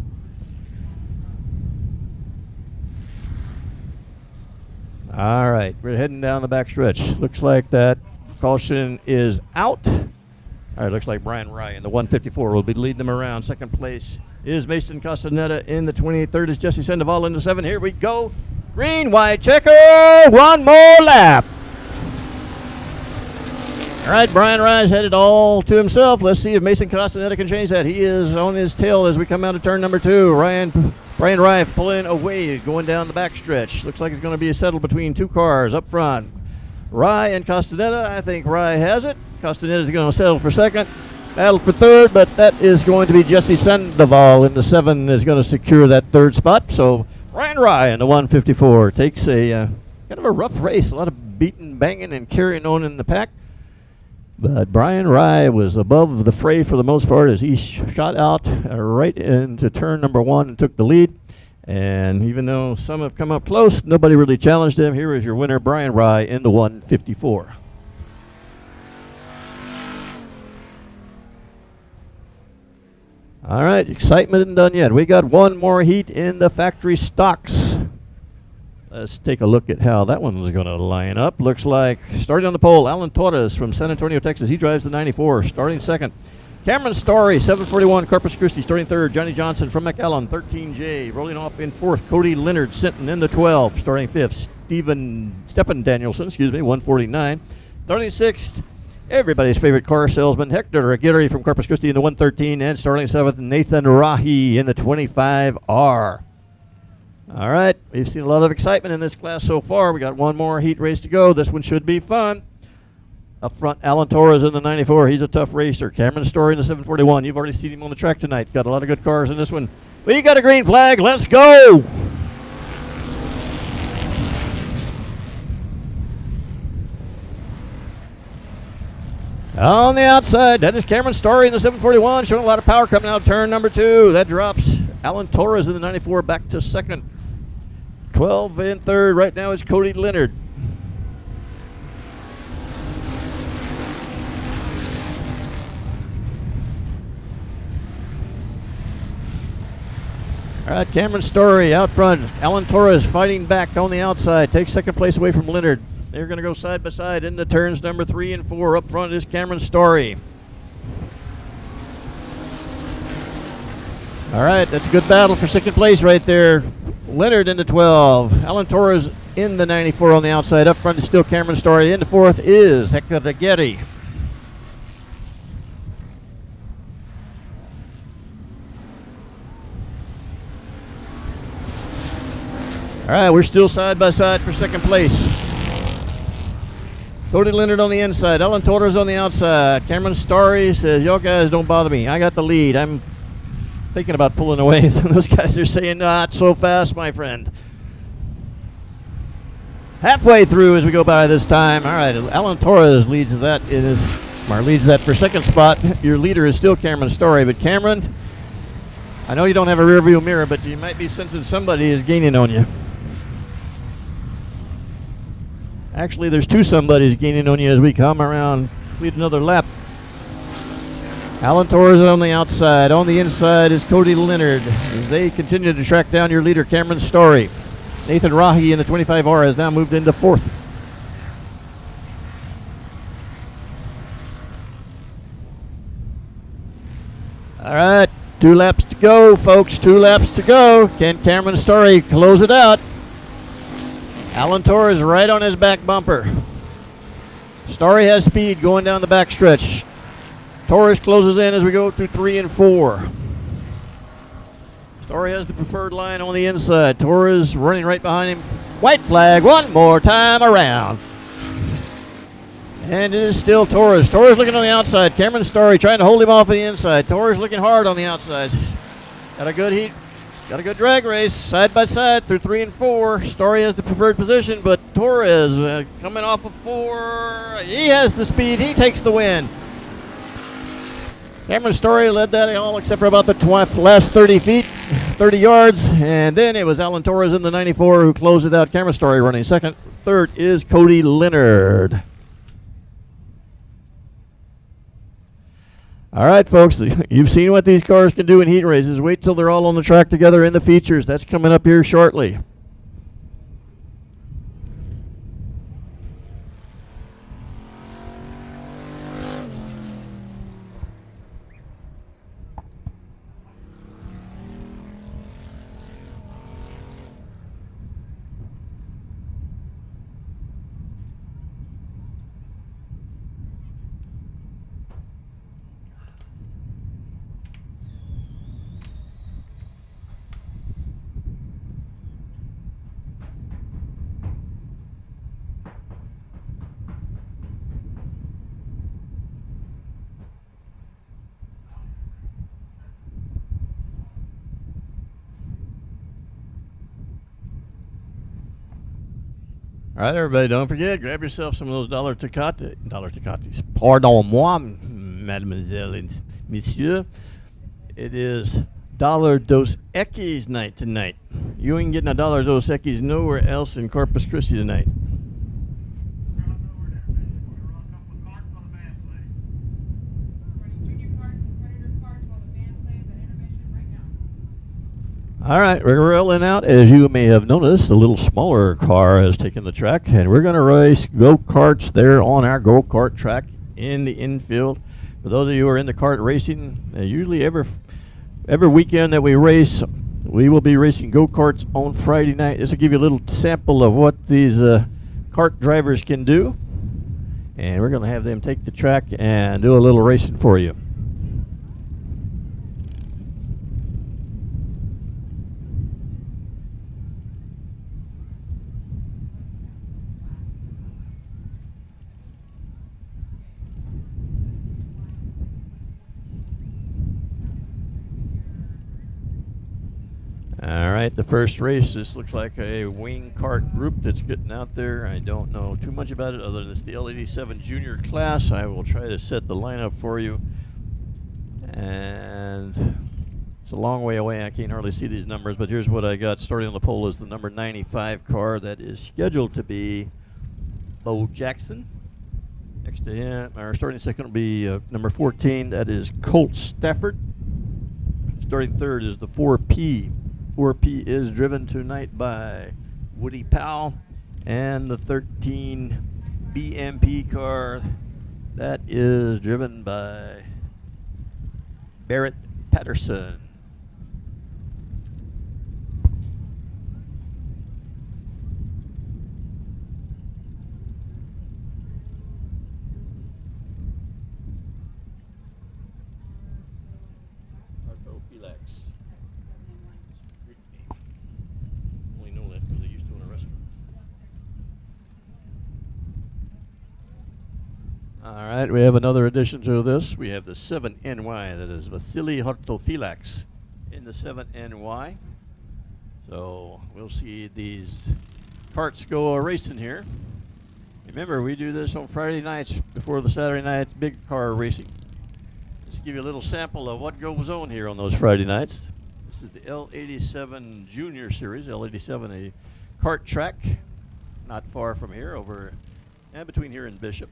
All right, we're heading down the back stretch. Looks like that caution is out. All right, looks like Brian Rye in the 154 will be leading them around. Second place is Mason Castaneda in the 28. Third is Jesse Sandoval in the 7. Here we go. Green, white, checker. One more lap. All right, Brian Rye's headed all to himself. Let's see if Mason Castaneda can change that. He is on his tail as we come out of turn number 2. Brian Rye pulling away, going down the back stretch. Looks like it's going to be a settle between 2 cars up front. Rye and Castaneda. I think Rye has it. Castaneda's going to settle for second. Battle for third, but that is going to be Jesse Sandoval in the 7 is going to secure that third spot. So Brian Rye in the 154 takes a kind of a rough race. A lot of beating, banging, and carrying on in the pack. But Brian Rye was above the fray for the most part as he shot out right into turn number 1 and took the lead. And even though some have come up close, nobody really challenged him. Here is your winner, Brian Rye in the 154. All right, excitement isn't done yet. We got one more heat in the factory stocks. Let's take a look at how that one's going to line up. Looks like, starting on the pole, Alan Torres from San Antonio, Texas. He drives the 94. Starting second, Cameron Story, 741 Corpus Christi, starting third. Johnny Johnson from McAllen, 13J. Rolling off in fourth, Cody Leonard, Sinton in the 12. Starting fifth, Steppen Danielson, 149. Starting sixth, everybody's favorite car salesman, Hector Aguirre from Corpus Christi in the 113. And starting seventh, Nathan Rahi in the 25R. All right, we've seen a lot of excitement in this class so far. We got one more heat race to go. This one should be fun. Up front, Alan Torres in the 94. He's a tough racer. Cameron Story in the 741. You've already seen him on the track tonight. Got a lot of good cars in this one. We got a green flag. Let's go! On the outside, that is Cameron Story in the 741, showing a lot of power coming out of turn number 2. That drops Alan Torres in the 94 back to second. 12 in third. Right now is Cody Leonard. All right, Cameron Story out front. Alan Torres fighting back on the outside. Takes second place away from Leonard. They're going to go side by side into turns number 3 and 4. Up front is Cameron Story. All right, that's a good battle for second place right there. Leonard in the 12. Alan Torres in the 94 on the outside. Up front is still Cameron Story. In the fourth is Hector Aguirre. All right, we're still side by side for second place. Cody Leonard on the inside, Alan Torres on the outside. Cameron Story says, y'all guys don't bother me. I got the lead. I'm thinking about pulling away. Those guys are saying, not so fast, my friend. Halfway through as we go by this time. All right, Alan Torres leads that for second spot. Your leader is still Cameron Story, but Cameron, I know you don't have a rear view mirror, but you might be sensing somebody is gaining on you. Actually, there's two somebodies gaining on you as we come around, lead another lap. Alan Torres on the outside. On the inside is Cody Leonard as they continue to track down your leader, Cameron Story. Nathan Rahi in the 25R has now moved into fourth. All right, 2 laps to go, folks. 2 laps to go. Can Cameron Story close it out? Alan Torres right on his back bumper. Story has speed going down the back stretch. Torres closes in as we go through 3 and 4. Story has the preferred line on the inside. Torres running right behind him. White flag one more time around. And it is still Torres. Torres looking on the outside. Cameron Story trying to hold him off on the inside. Torres looking hard on the outside. Got a good heat. Got a good drag race, side by side through 3 and 4. Story has the preferred position, but Torres coming off of 4. He has the speed. He takes the win. Cameron Story led that all except for about the last 30 yards. And then it was Alan Torres in the 94 who closed it out. Cameron Story running second. Third is Cody Leonard. All right, folks, you've seen what these cars can do in heat races. Wait till they're all on the track together in the features. That's coming up here shortly. All right, everybody, don't forget, grab yourself some of those dollar Tecatis. Pardon-moi, mademoiselle and monsieur. It is Dollar Dos Equis night tonight. You ain't getting a Dollar Dos Equis nowhere else in Corpus Christi tonight. All right, we're rolling out. As you may have noticed, a little smaller car has taken the track, and we're going to race go-karts there on our go-kart track in the infield. For those of you who are into kart racing, usually every weekend that we race, we will be racing go-karts on Friday night. This will give you a little sample of what these kart drivers can do. And we're going to have them take the track and do a little racing for you. All right, the first race, this looks like a wing kart group that's getting out there. I don't know too much about it other than it's the L87 junior class. I will try to set the lineup for you. And it's a long way away. I can't hardly see these numbers, but here's what I got. Starting on the pole is the number 95 car that is scheduled to be Bo Jackson. Next to him, or starting second will be number 14. That is Colt Stafford. Starting third is the 4P. 4P is driven tonight by Woody Powell, and the 13 BMP car, that is driven by Barrett Patterson. All right, we have another addition to this. We have the 7NY. That is Vasily Hartofilax in the 7NY. So we'll see these karts go racing here. Remember, we do this on Friday nights before the Saturday night big car racing. Just to give you a little sample of what goes on here on those Friday nights. This is the L87 Junior Series, L87, a kart track not far from here, over and between here and Bishop.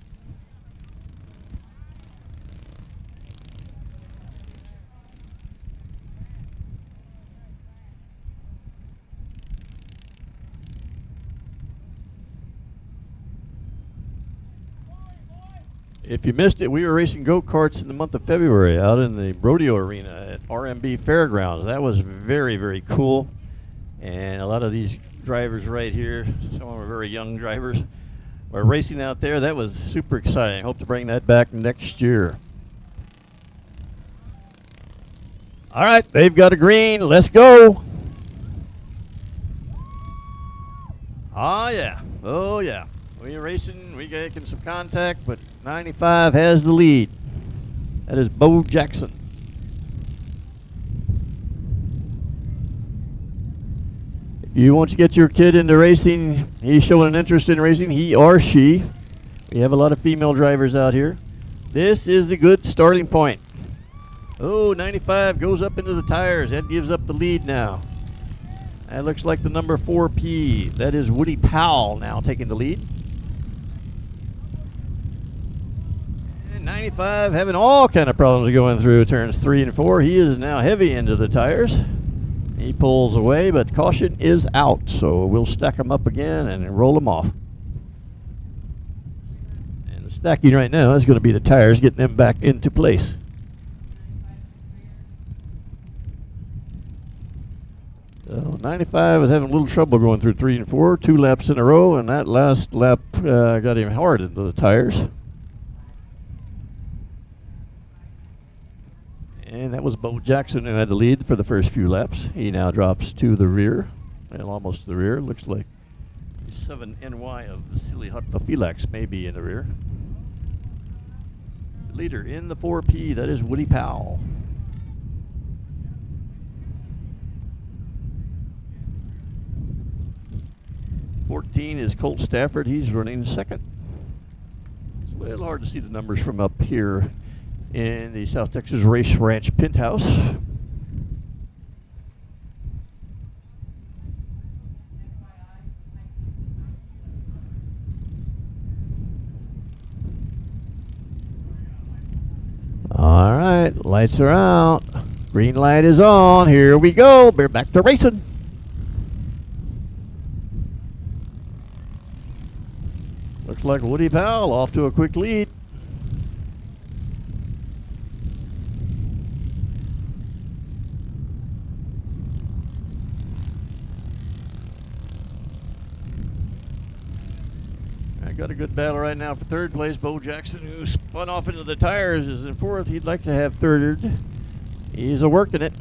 If you missed it, we were racing go-karts in the month of February out in the rodeo arena at RMB Fairgrounds. That was very, very cool. And a lot of these drivers right here, some of them are very young drivers, were racing out there. That was super exciting. Hope to bring that back next year. All right, they've got a green. Let's go. Oh, yeah. Oh, yeah. We're racing, we're making some contact, but 95 has the lead. That is Bo Jackson. If you want to get your kid into racing, he's showing an interest in racing, he or she. We have a lot of female drivers out here. This is a good starting point. Oh, 95 goes up into the tires. That gives up the lead now. That looks like the number 4P. That is Woody Powell now taking the lead. 95 having all kind of problems going through turns 3 and 4. He is now heavy into the tires. He pulls away, but caution is out, so we'll stack them up again and roll them off. And the stacking right now is going to be the tires, getting them back into place. So 95 is having a little trouble going through 3 and 4, 2 laps in a row, and that last lap got him hard into the tires. And that was Bo Jackson who had the lead for the first few laps. He now drops to the rear, well, almost to the rear. Looks like 7NY of Vasily Hartofilax may be in the rear. The leader in the 4P, that is Woody Powell. '14 is Colt Stafford. He's running second. It's a little hard to see the numbers from up here in the South Texas Race Ranch penthouse. All right, lights are out. Green light is on. Here we go. We're back to racing. Looks like Woody Powell off to a quick lead. got a good battle right now for third place. Bo Jackson, who spun off into the tires, is in fourth. He'd like to have third. He's a working it.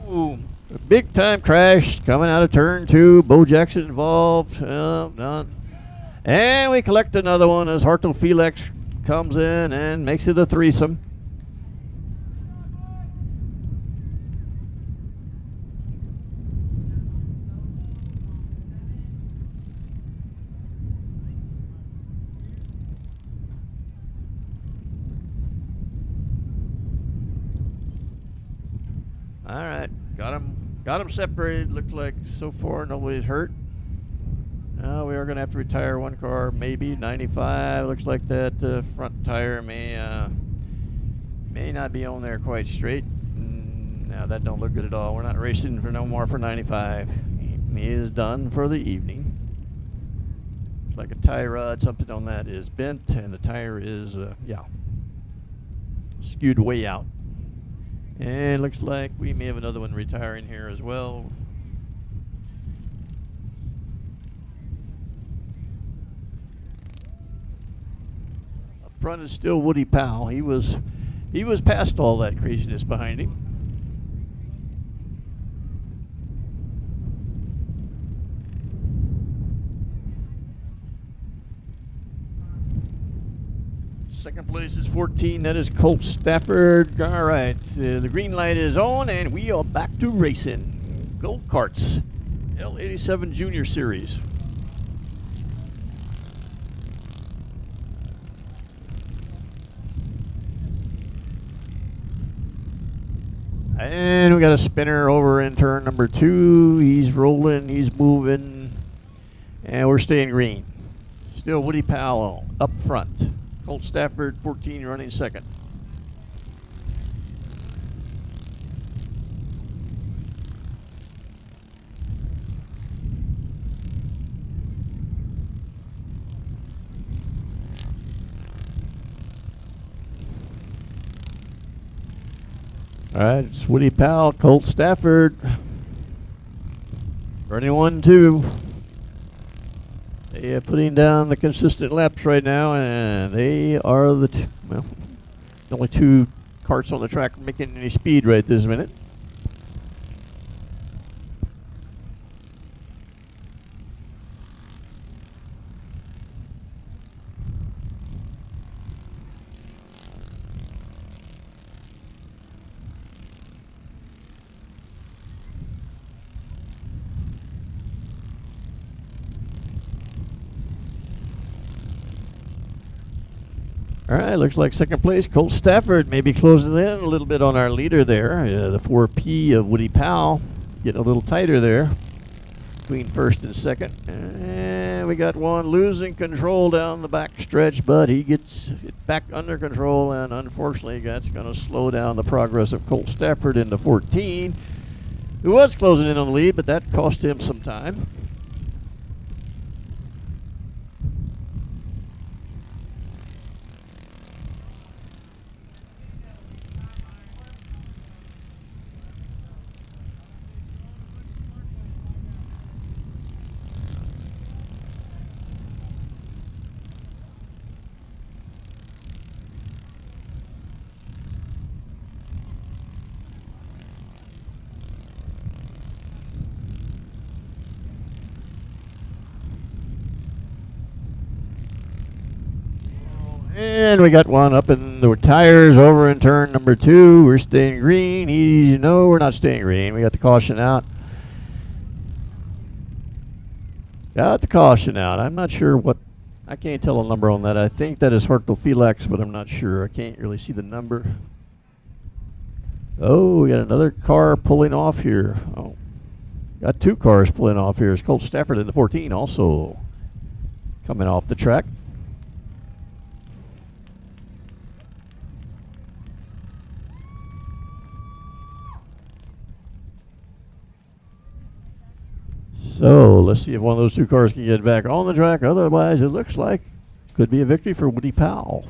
Ooh, a big time crash coming out of turn 2. Bo Jackson involved. Done. And we collect another one as Hartel Felix comes in and makes it a threesome. All right, got him separated. Looked like so far nobody's hurt. Now we are going to have to retire one car, maybe 95. Looks like that front tire may not be on there quite straight. No, that don't look good at all. We're not racing for no more for 95. He is done for the evening. Looks like a tie rod, something on that is bent, and the tire is skewed way out. And looks like we may have another one retiring here as well. Up front is still Woody Powell. He was past all that craziness behind him. Second place is 14. That is Colt Stafford. All right, the green light is on, and we are back to racing. Gold Karts, L87 Junior Series. And we got a spinner over in turn number 2. He's rolling, he's moving, and we're staying green. Still Woody Powell up front. Colt Stafford, 14, running second. All right, it's Woody Powell, Colt Stafford. Running 1-2. They are putting down the consistent laps right now, and they are the only 2 karts on the track making any speed right this minute. All right, looks like second place, Colt Stafford, maybe closing in a little bit on our leader there. The 4P of Woody Powell getting a little tighter there between first and second. And we got one losing control down the back stretch, but he gets it back under control, and unfortunately that's going to slow down the progress of Colt Stafford into 14, who was closing in on the lead, but that cost him some time. And we got one up in the tires over in turn number 2. We're staying green. No, we're not staying green. We got the caution out. Got the caution out. I'm not sure what. I can't tell a number on that. I think that is Hartel Felix, but I'm not sure. I can't really see the number. Oh, we got another car pulling off here. Oh, got 2 cars pulling off here. It's Colt Stafford in the 14 also coming off the track. So let's see if one of those two cars can get back on the track. Otherwise, it looks like could be a victory for Woody Powell.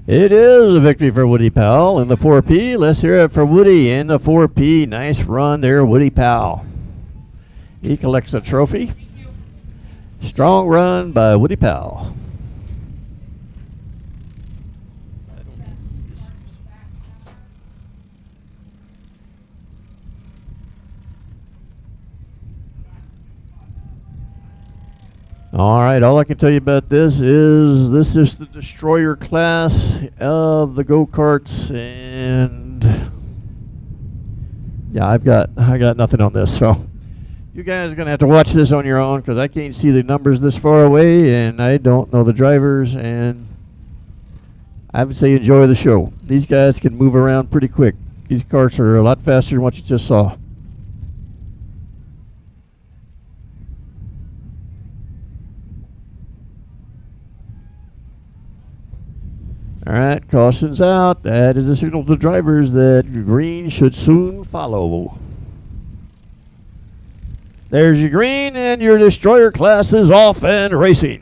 It is a victory for Woody Powell in the 4P. Let's hear it for Woody in the 4P. Nice run there, Woody Powell. He collects a trophy. Strong run by Woody Powell. All right, all I can tell you about this is the destroyer class of the go-karts, and yeah, I got nothing on this, so you guys are gonna have to watch this on your own because I can't see the numbers this far away, and I don't know the drivers, and I would say enjoy the show. These guys can move around pretty quick. These carts are a lot faster than what you just saw. All right, caution's out. That is a signal to drivers that green should soon follow. There's your green, and your destroyer class is off and racing.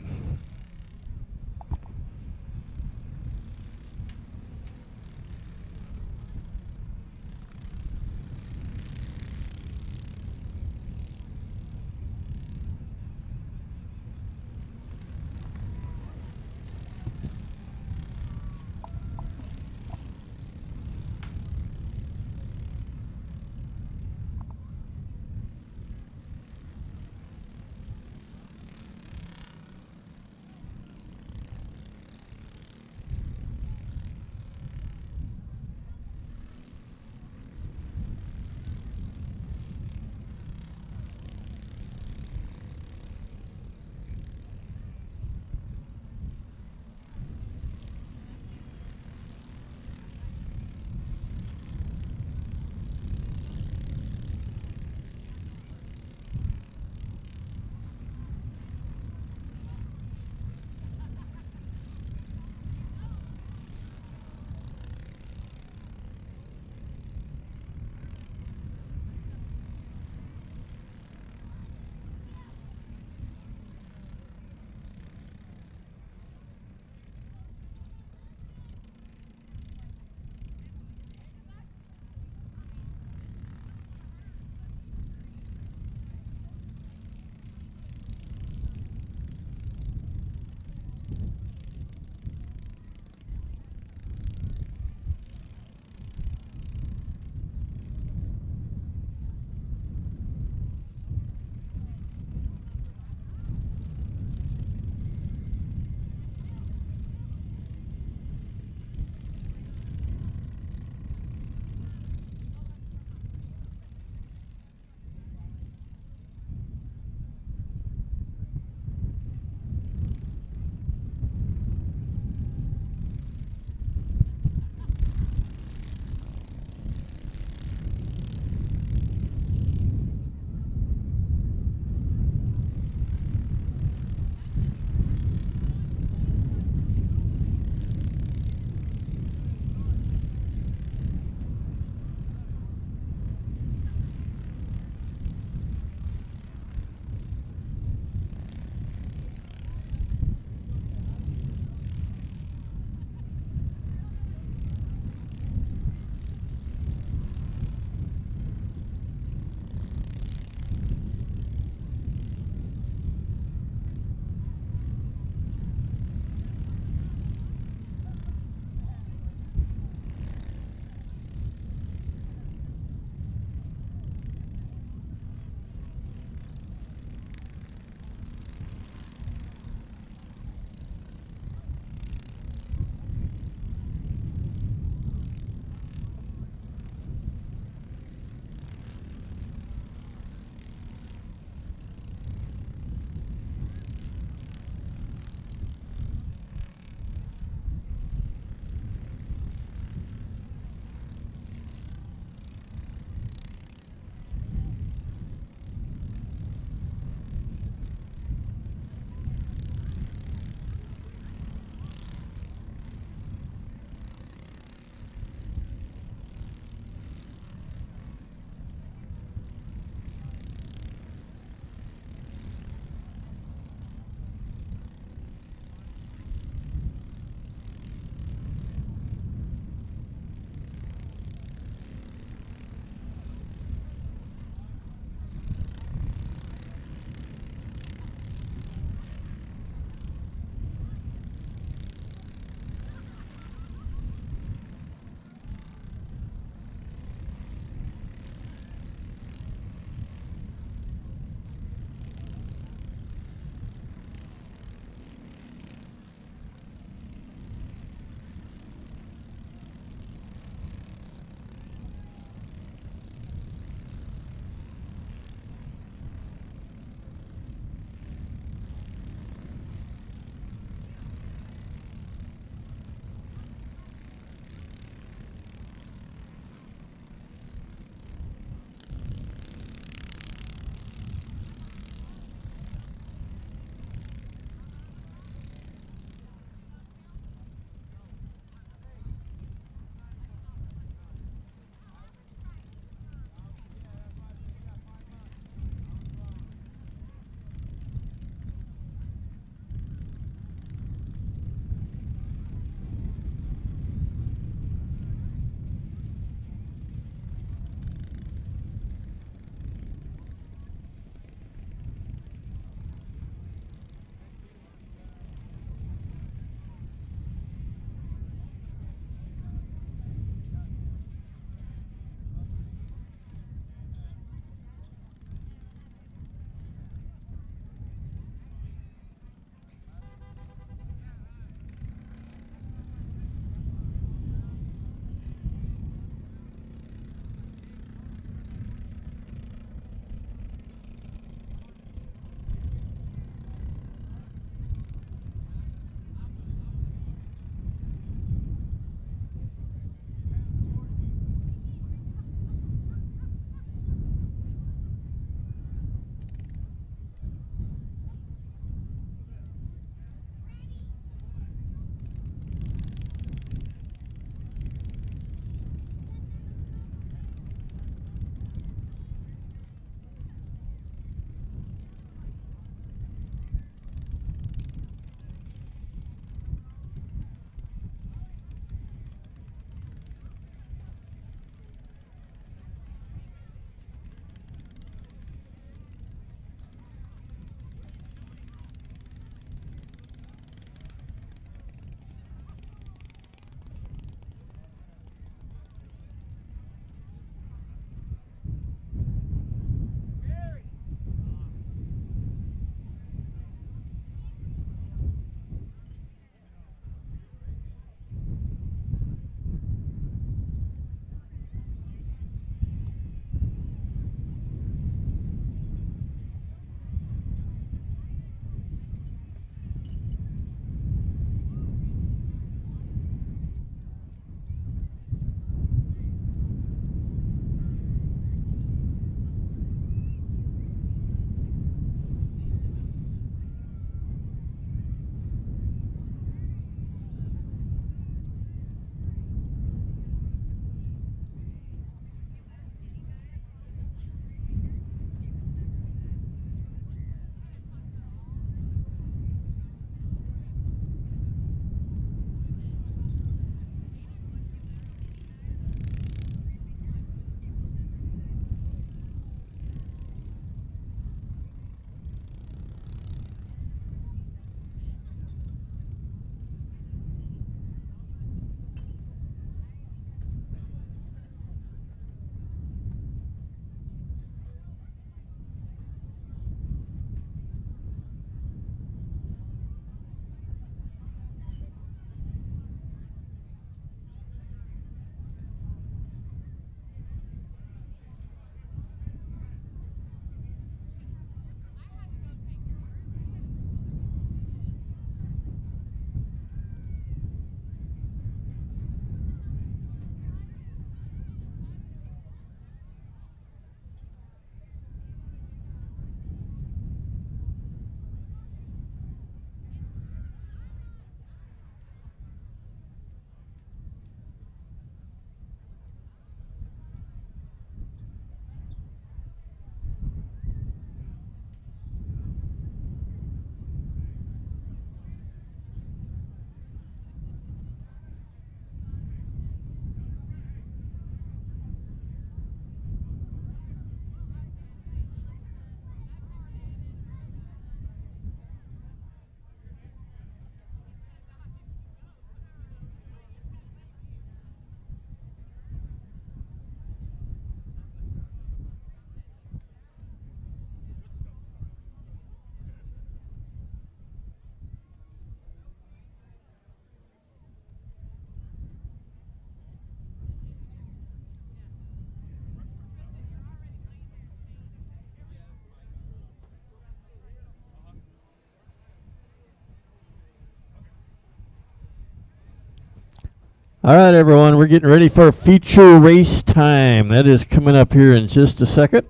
All right, everyone, we're getting ready for feature race time. That is coming up here in just a second.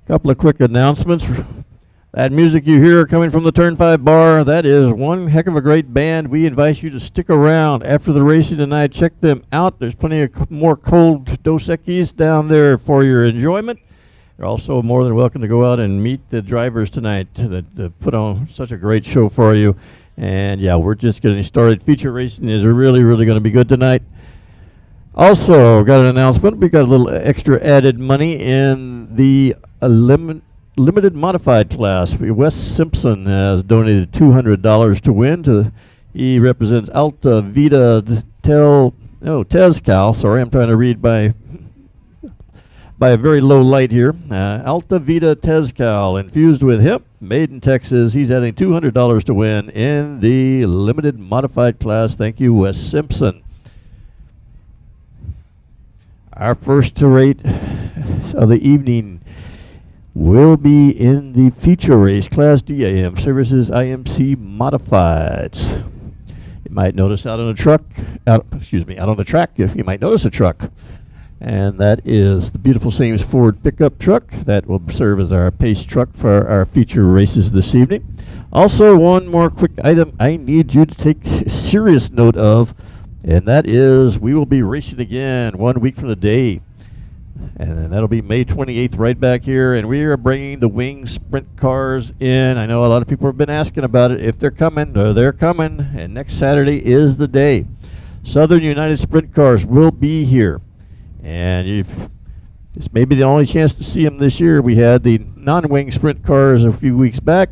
Couple of quick announcements. That music you hear coming from the Turn 5 bar, that is one heck of a great band. We invite you to stick around after the racing tonight. Check them out. There's plenty of more cold Dos Equis down there for your enjoyment. You're also more than welcome to go out and meet the drivers tonight that put on such a great show for you. And yeah, we're just getting started. Feature racing is really, really going to be good tonight. Also, got an announcement. We got a little extra added money in the limited modified class. Wes Simpson has donated $200 to win. He represents Alta Vida Tezcal. Sorry, I'm trying to read by a very low light here. Alta Vida Tezcal, infused with hemp, made in Texas. He's adding $200 to win in the limited modified class. Thank you, Wes Simpson. Our first rate of the evening will be in the feature race, Class DAM Services IMC Modifieds. You might notice out on the track, you might notice a truck. And that is the beautiful Sames Ford pickup truck that will serve as our pace truck for our feature races this evening. Also, one more quick item I need you to take serious note of, and that is we will be racing again 1 week from today. And that'll be May 28th right back here. And we are bringing the Wing Sprint cars in. I know a lot of people have been asking about it. If they're coming, they're coming. And next Saturday is the day. Southern United Sprint cars will be here. And this may be the only chance to see them this year. We had the non-wing sprint cars a few weeks back.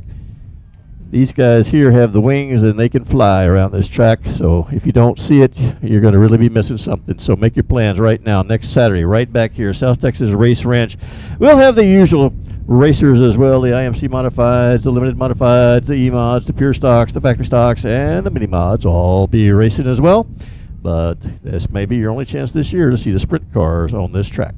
These guys here have the wings and they can fly around this track. So if you don't see it, you're going to really be missing something. So make your plans right now. Next Saturday, right back here, South Texas Race Ranch. We'll have the usual racers as well, the IMC Modifieds, the Limited Modifieds, the E-Mods, the Pure Stocks, the Factory Stocks, and the Mini Mods all be racing as well. But this may be your only chance this year to see the sprint cars on this track.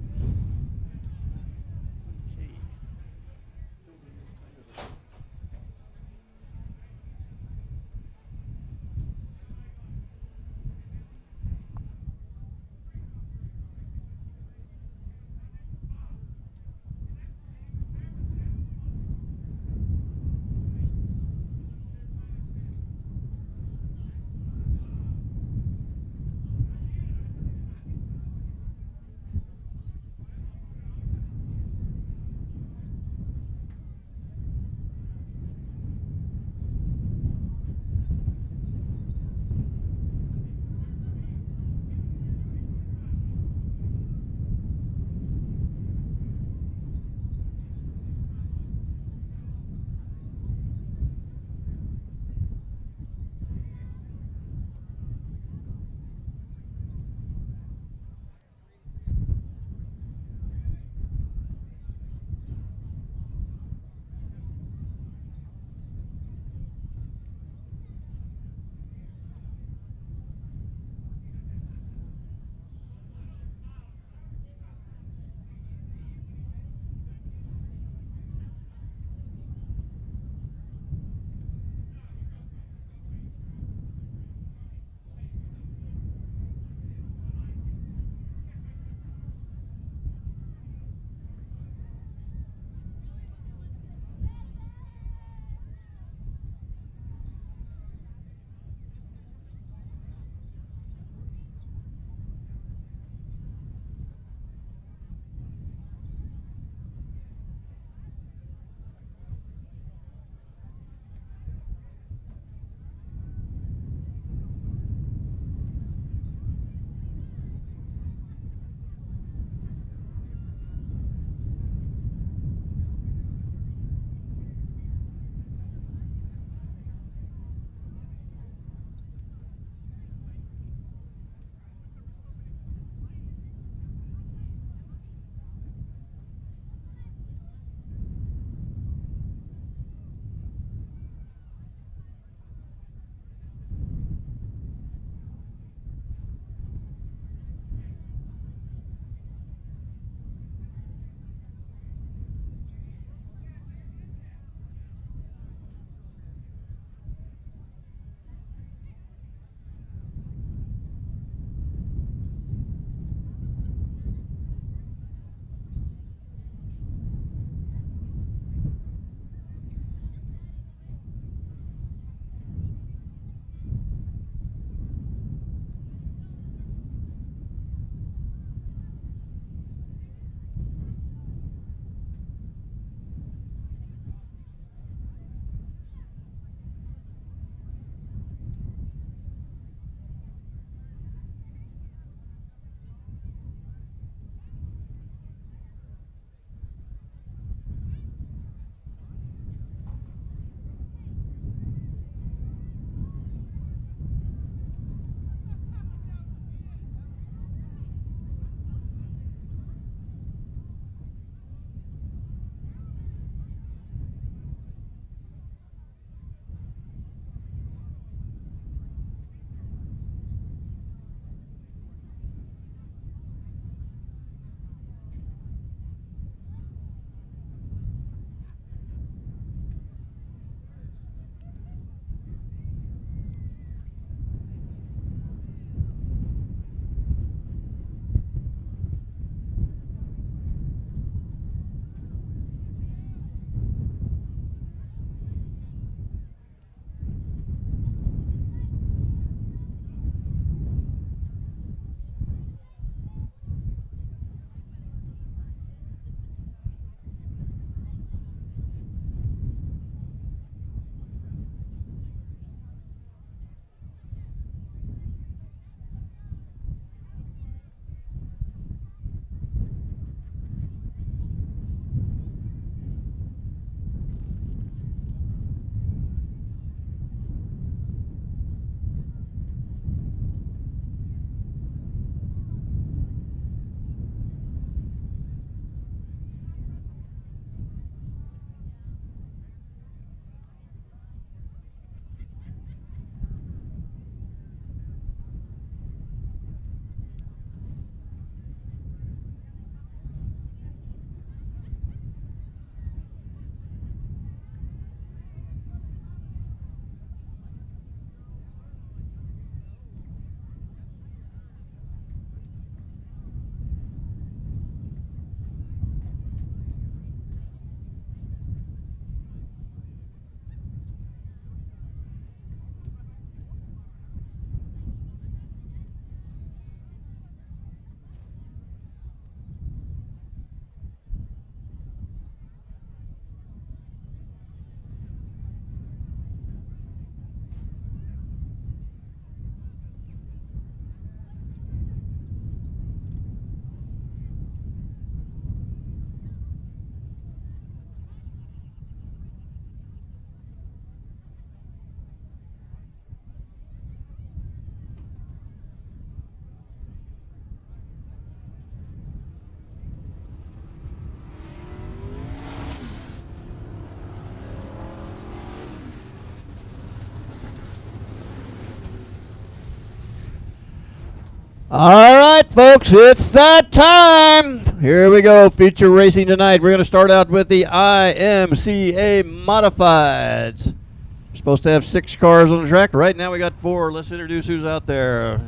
All right, folks, it's that time. Here we go. Feature racing tonight. We're going to start out with the IMCA Modifieds. We're supposed to have 6 cars on the track. Right now we got 4. Let's introduce who's out there.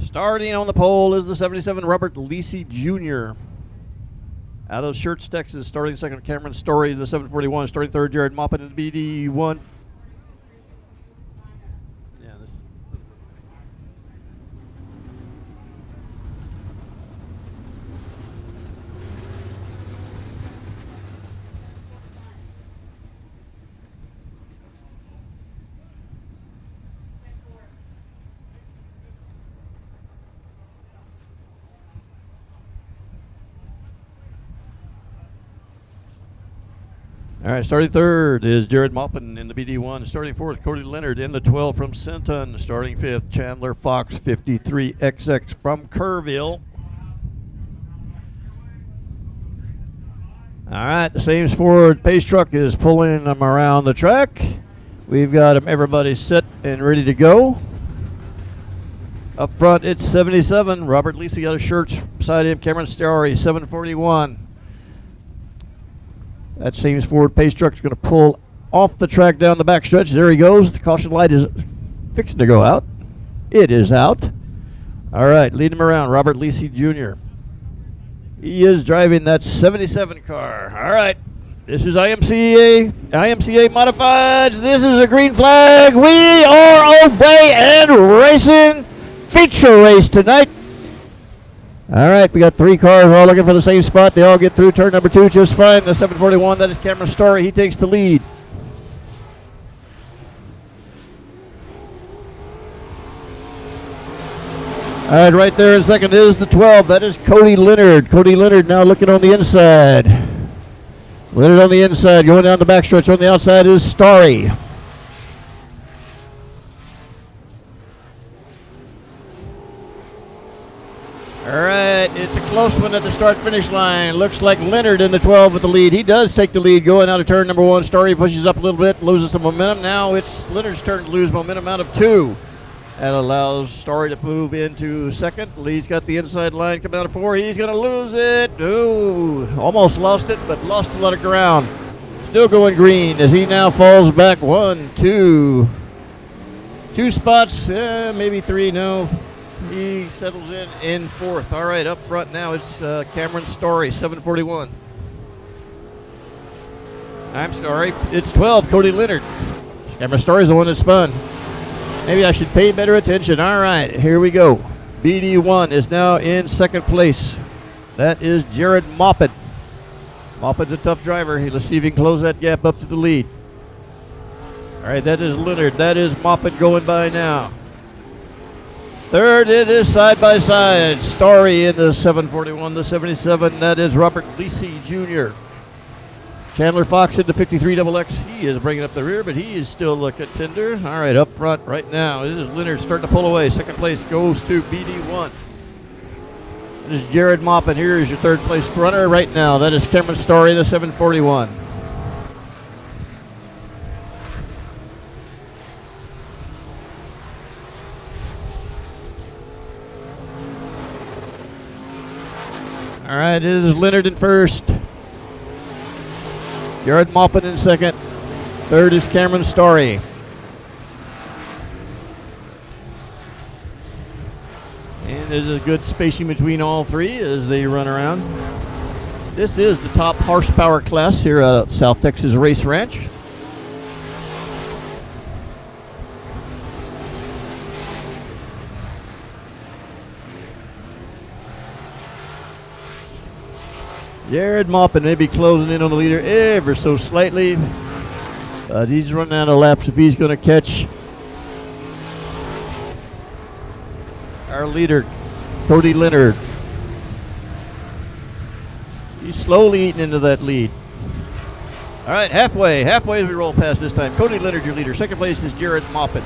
Starting on the pole is the 77 Robert Lisi Jr. Out of Schertz, Texas. Starting second, Cameron Story, the 741. Starting third, Jared Moppet in the BD1. All right, starting third is Jared Maupin in the BD1. Starting fourth, Cody Leonard in the 12 from Sinton. Starting fifth, Chandler Fox, 53XX from Kerrville. All right, the Sames Ford pace truck is pulling them around the track. We've got them, everybody set and ready to go. Up front, it's 77. Robert Lisi got a Schertz beside him. Cameron Story, 741. That Sames Ford pace truck is going to pull off the track down the back stretch. There he goes. The caution light is fixing to go out. It is out. All right, lead him around, Robert Lisi Jr. He is driving that 77 car. All right, this is IMCA Modifieds. This is a green flag. We are away and racing. Feature race tonight. All right, we got 3 cars all looking for the same spot. They all get through turn number 2 just fine. The 741, that is Cameron Story. He takes the lead. All right, right there in second is the 12. That is Cody Leonard. Cody Leonard now looking on the inside. Leonard on the inside, going down the backstretch. On the outside is Story. All right, it's a close one at the start-finish line. Looks like Leonard in the 12 with the lead. He does take the lead going out of turn number 1. Story pushes up a little bit, loses some momentum. Now it's Leonard's turn to lose momentum out of 2. That allows Story to move into second. Lee's got the inside line coming out of 4. He's going to lose it. Ooh, almost lost it, but lost a lot of ground. Still going green as he now falls back 1, 2. 2 spots, maybe 3, no. He settles in fourth. All right, up front now it's Cameron Story, 741. I'm sorry, it's 12, Cody Leonard. Cameron Story's the one that spun. Maybe I should pay better attention. All right, here we go. BD1 is now in second place. That is Jared Moppet. Moppet's a tough driver. Let's see if he can close that gap up to the lead. All right, that is Leonard. That is Moppet going by now. Third, it is side by side. Story in the 741, the 77. That is Robert Lisi Jr. Chandler Fox in the 53XX. He is bringing up the rear, but he is still a contender. All right, up front right now. It is Leonard starting to pull away. Second place goes to BD1. This is Jared Moppin. Here is your third place runner right now. That is Cameron Story in the 741. All right, it is Leonard in first. Jared Moppin in second. Third is Cameron Story. And there's a good spacing between all 3 as they run around. This is the top horsepower class here at South Texas Race Ranch. Jared Moppin may be closing in on the leader ever so slightly, but he's running out of laps if he's going to catch our leader, Cody Leonard. He's slowly eating into that lead. All right, halfway as we roll past this time. Cody Leonard, your leader. Second place is Jared Moppin.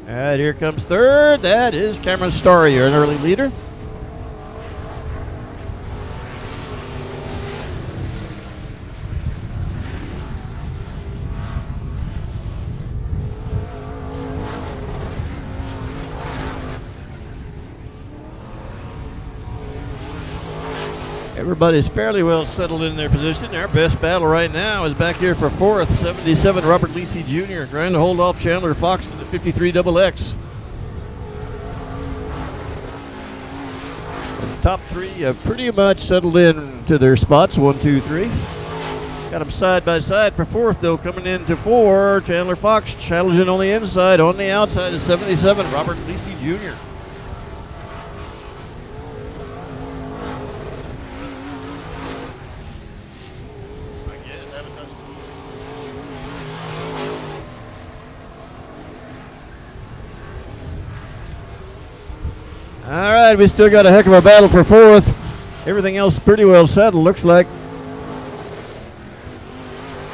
All right, here comes third. That is Cameron Story, an early leader. Everybody's fairly well settled in their position. Our best battle right now is back here for fourth. 77 Robert Lisi Jr. trying to hold off Chandler Fox in the 53 XX. The top three have pretty much settled in to their spots. 1, 2, 3. Got them side by side for fourth, though. Coming into 4, Chandler Fox challenging on the inside. On the outside is 77 Robert Lisi Jr. All right, we still got a heck of a battle for fourth. Everything else pretty well settled, looks like.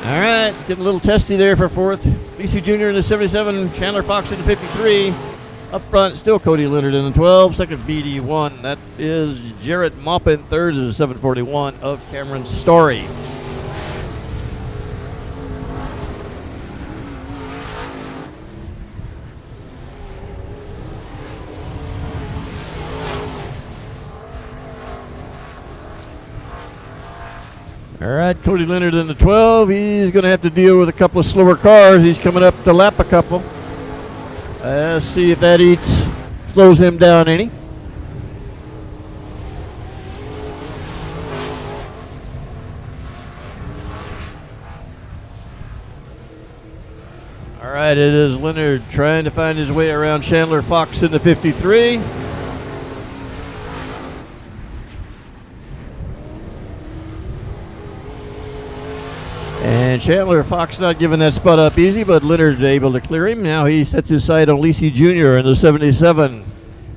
All right, it's getting a little testy there for fourth. Lisi Jr. in the 77, Chandler Fox in the 53. Up front, still Cody Leonard in the 12. Second, BD1. That is Jarrett Maupin. Third is the 741 of Cameron Story. All right, Cody Leonard in the 12. He's going to have to deal with a couple of slower cars. He's coming up to lap a couple. Let's see if that slows him down any. All right, it is Leonard trying to find his way around Chandler Fox in the 53. And Chandler Fox not giving that spot up easy, but Leonard able to clear him. Now he sets his sight on Lisi Jr. in the 77.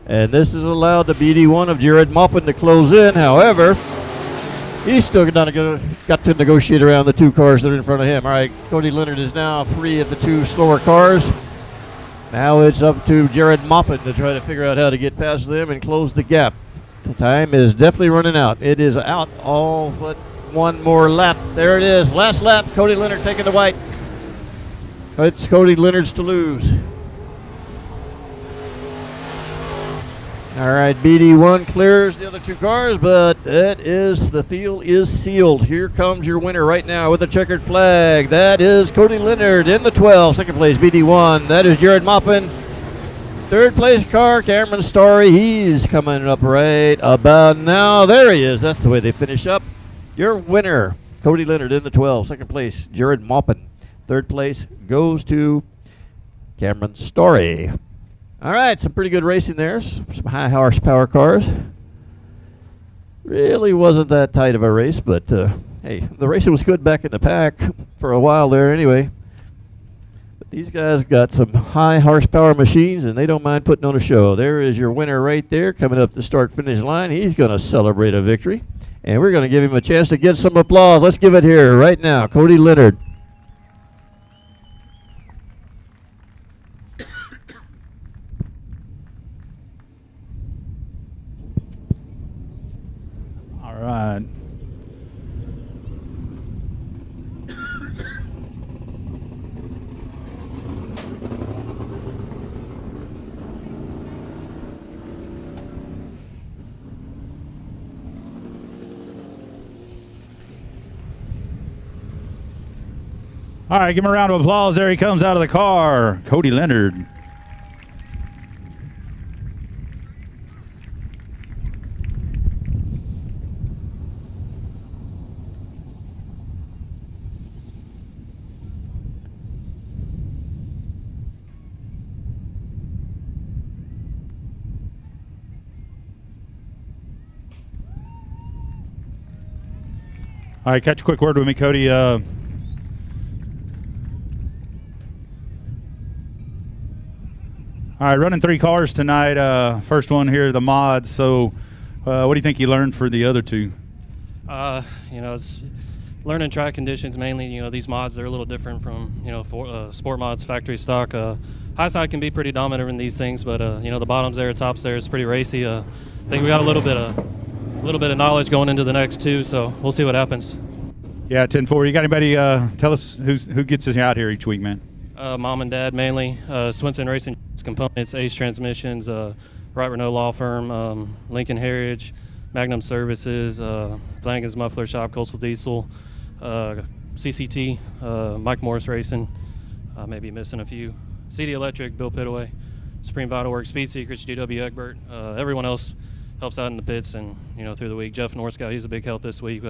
And this has allowed the BD1 of Jared Maupin to close in. However, he's still got to negotiate around the two cars that are in front of him. All right, Cody Leonard is now free of the two slower cars. Now it's up to Jared Maupin to try to figure out how to get past them and close the gap. The time is definitely running out. It is out all but one more lap. There it is. Last lap. Cody Leonard taking the white. It's Cody Leonard's to lose. All right, BD1 clears the other two cars, but the field is sealed. Here comes your winner right now with the checkered flag. That is Cody Leonard in the 12. Second place, BD1. That is Jared Maupin. Third place car, Cameron Story. He's coming up right about now. There he is. That's the way they finish up. Your winner, Cody Leonard in the 12. Second place, Jared Maupin. Third place goes to Cameron Story. All right, some pretty good racing there. Some high horsepower cars. Really wasn't that tight of a race, but hey, the racing was good back in the pack for a while there anyway. But these guys got some high horsepower machines, and they don't mind putting on a show. There is your winner right there coming up the start-finish line. He's going to celebrate a victory. And we're going to give him a chance to get some applause. Let's give it here right now. Cody Leonard. All right. All right, give him a round of applause. There he comes out of the car, Cody Leonard. All right, catch a quick word with me, Cody. All right, running 3 cars tonight. First one here, the mods. So what do you think you learned for the other two? It's learning track conditions mainly. These mods are a little different from, sport mods, factory stock. High side can be pretty dominant in these things, but, the bottoms there, tops there, it's pretty racy. I think we got a little bit of knowledge going into the next two, so we'll see what happens. Yeah, 10-4. You got anybody, tell us who gets us out here each week, man? Mom and dad mainly. Swenson Racing Components, Ace Transmissions, Wright Renault Law Firm, Lincoln Heritage, Magnum Services, Flanagan's Muffler Shop, Coastal Diesel, CCT, Mike Morris Racing, maybe missing a few. CD Electric, Bill Pittaway, Supreme Vital Works, Speed Secrets, GW Egbert. Everyone else helps out in the pits and through the week. Jeff Northscout, he's a big help this week.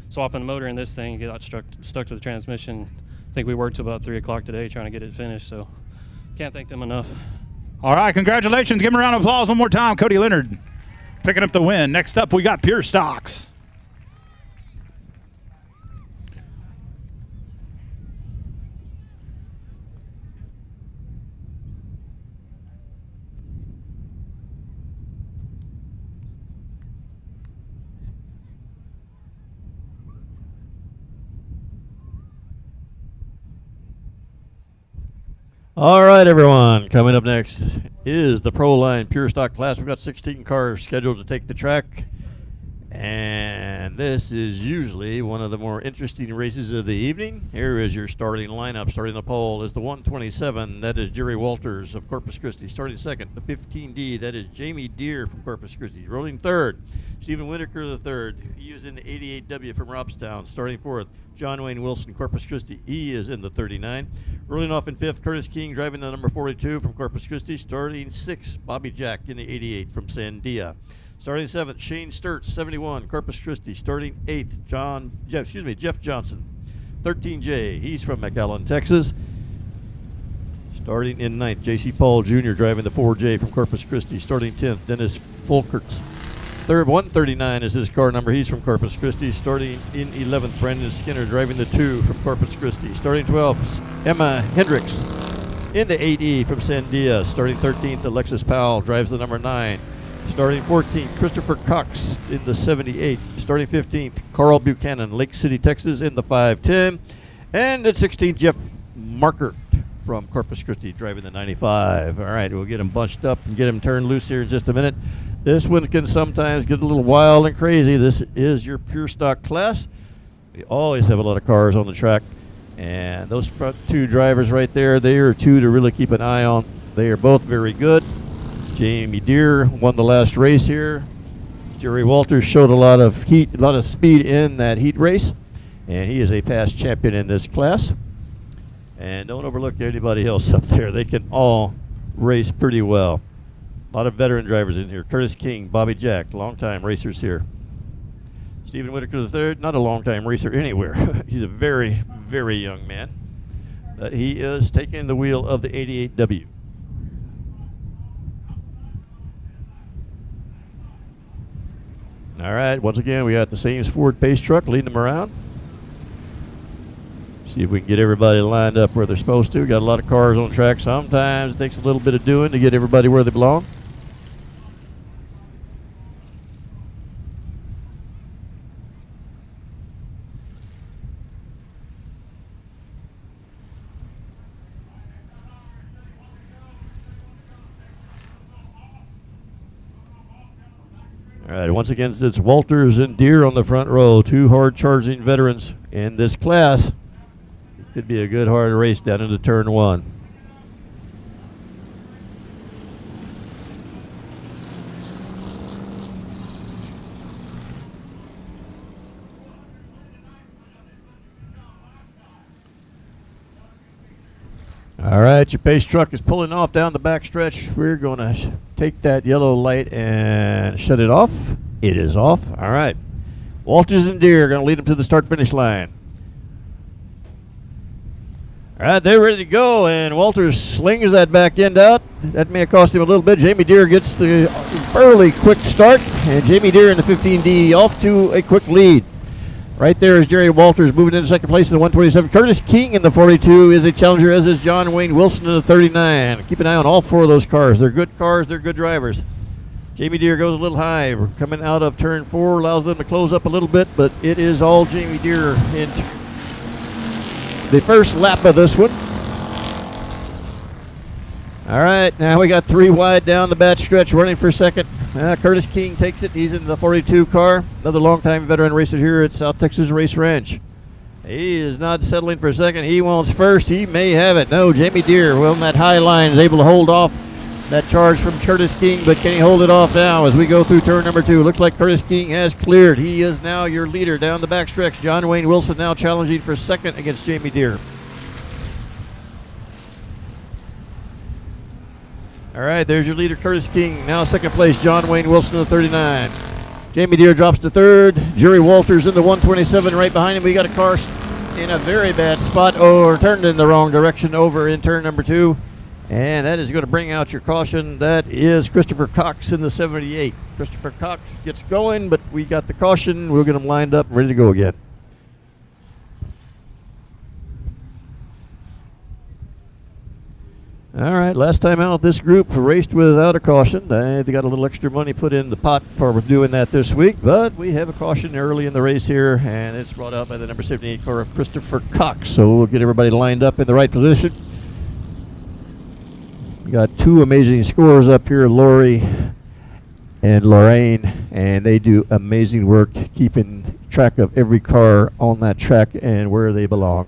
Swapping the motor in this thing, got stuck to the transmission. I think we worked till about 3 o'clock today trying to get it finished. So can't thank them enough. All right, congratulations. Give him a round of applause one more time. Cody Leonard picking up the win. Next up, we got Pure Stocks. All right, everyone. Coming up next is the Pro Line Pure Stock class. We've got 16 cars scheduled to take the track. And this is usually one of the more interesting races of the evening. Here is your starting lineup. Starting the pole is the 127. That is Jerry Walters of Corpus Christi. Starting second, the 15D. That is Jamie Deere from Corpus Christi. Rolling third, Stephen Whitaker the third. He is in the 88W from Robstown. Starting fourth, John Wayne Wilson, Corpus Christi. He is in the 39. Rolling off in fifth, Curtis King driving the number 42 from Corpus Christi. Starting sixth, Bobby Jack in the 88 from Sandia. Starting seventh, Shane Sturts, 71, Corpus Christi. Starting eighth, Jeff Johnson, 13J. He's from McAllen, Texas. Starting in ninth, J.C. Paul Jr. driving the 4J from Corpus Christi. Starting 10th, Dennis Folkerts. Third, 139 is his car number. He's from Corpus Christi. Starting in 11th, Brandon Skinner driving the 2 from Corpus Christi. Starting 12th, Emma Hendricks in the 8E from Sandia. Starting 13th, Alexis Powell drives the number 9. Starting 14th, Christopher Cox in the 78. Starting 15th, Carl Buchanan, Lake City, Texas in the 510. And at 16th, Jeff Markert from Corpus Christi driving the 95. All right, we'll get him bunched up and get him turned loose here in just a minute. This one can sometimes get a little wild and crazy. This is your Pure Stock class. We always have a lot of cars on the track. And those front two drivers right there, they are two to really keep an eye on. They are both very good. Jamie Deere won the last race here. Jerry Walters showed a lot of heat, a lot of speed in that heat race, and he is a past champion in this class. And don't overlook anybody else up there. They can all race pretty well. A lot of veteran drivers in here. Curtis King, Bobby Jack, longtime racers here. Stephen Whitaker III, not a longtime racer anywhere. He's a very, very young man. But he is taking the wheel of the 88W. All right, once again, we got the Sames Ford Pace truck leading them around. See if we can get everybody lined up where they're supposed to. Got a lot of cars on track. Sometimes it takes a little bit of doing to get everybody where they belong. All right, once again, it's Walters and Deere on the front row, two hard-charging veterans in this class. It could be a good hard race down into turn one. All right, your pace truck is pulling off down the back stretch. We're going to take that yellow light and shut it off. It is off. All right. Walters and Deere are going to lead them to the start-finish line. All right, they're ready to go, and Walters slings that back end out. That may have cost him a little bit. Jamie Deere gets the early quick start, and Jamie Deere in the 15D off to a quick lead. Right there is Jerry Walters moving into second place in the 127. Curtis King in the 42 is a challenger, as is John Wayne Wilson in the 39. Keep an eye on all four of those cars. They're good cars. They're good drivers. Jamie Deere goes a little high. We're coming out of turn 4, allows them to close up a little bit, but it is all Jamie Deere in the first lap of this one. All right, now we got 3 wide down the back stretch, running for second. Curtis King takes it. He's in the 42 car. Another longtime veteran racer here at South Texas Race Ranch. He is not settling for second. He wants first. He may have it. No, Jamie Deere, well, on that high line, is able to hold off That charge from Curtis King, but can he hold it off now as we go through turn number 2? Looks like Curtis King has cleared. He is now your leader down the backstretch. John Wayne Wilson now challenging for second against Jamie Deere. All right, there's your leader, Curtis King. Now second place, John Wayne Wilson in the 39. Jamie Deere drops to third. Jerry Walters in the 127 right behind him. We got a car in a very bad spot, or turned in the wrong direction over in turn number 2. And that is going to bring out your caution. That is Christopher Cox in the 78. Christopher Cox gets going, but we got the caution. We'll get him lined up and ready to go again. All right, last time out, this group raced without a caution. They got a little extra money put in the pot for doing that this week, but we have a caution early in the race here, and it's brought out by the number 78 car of Christopher Cox. So we'll get everybody lined up in the right position. We got two amazing scorers up here, Lori and Lorraine, and they do amazing work keeping track of every car on that track and where they belong.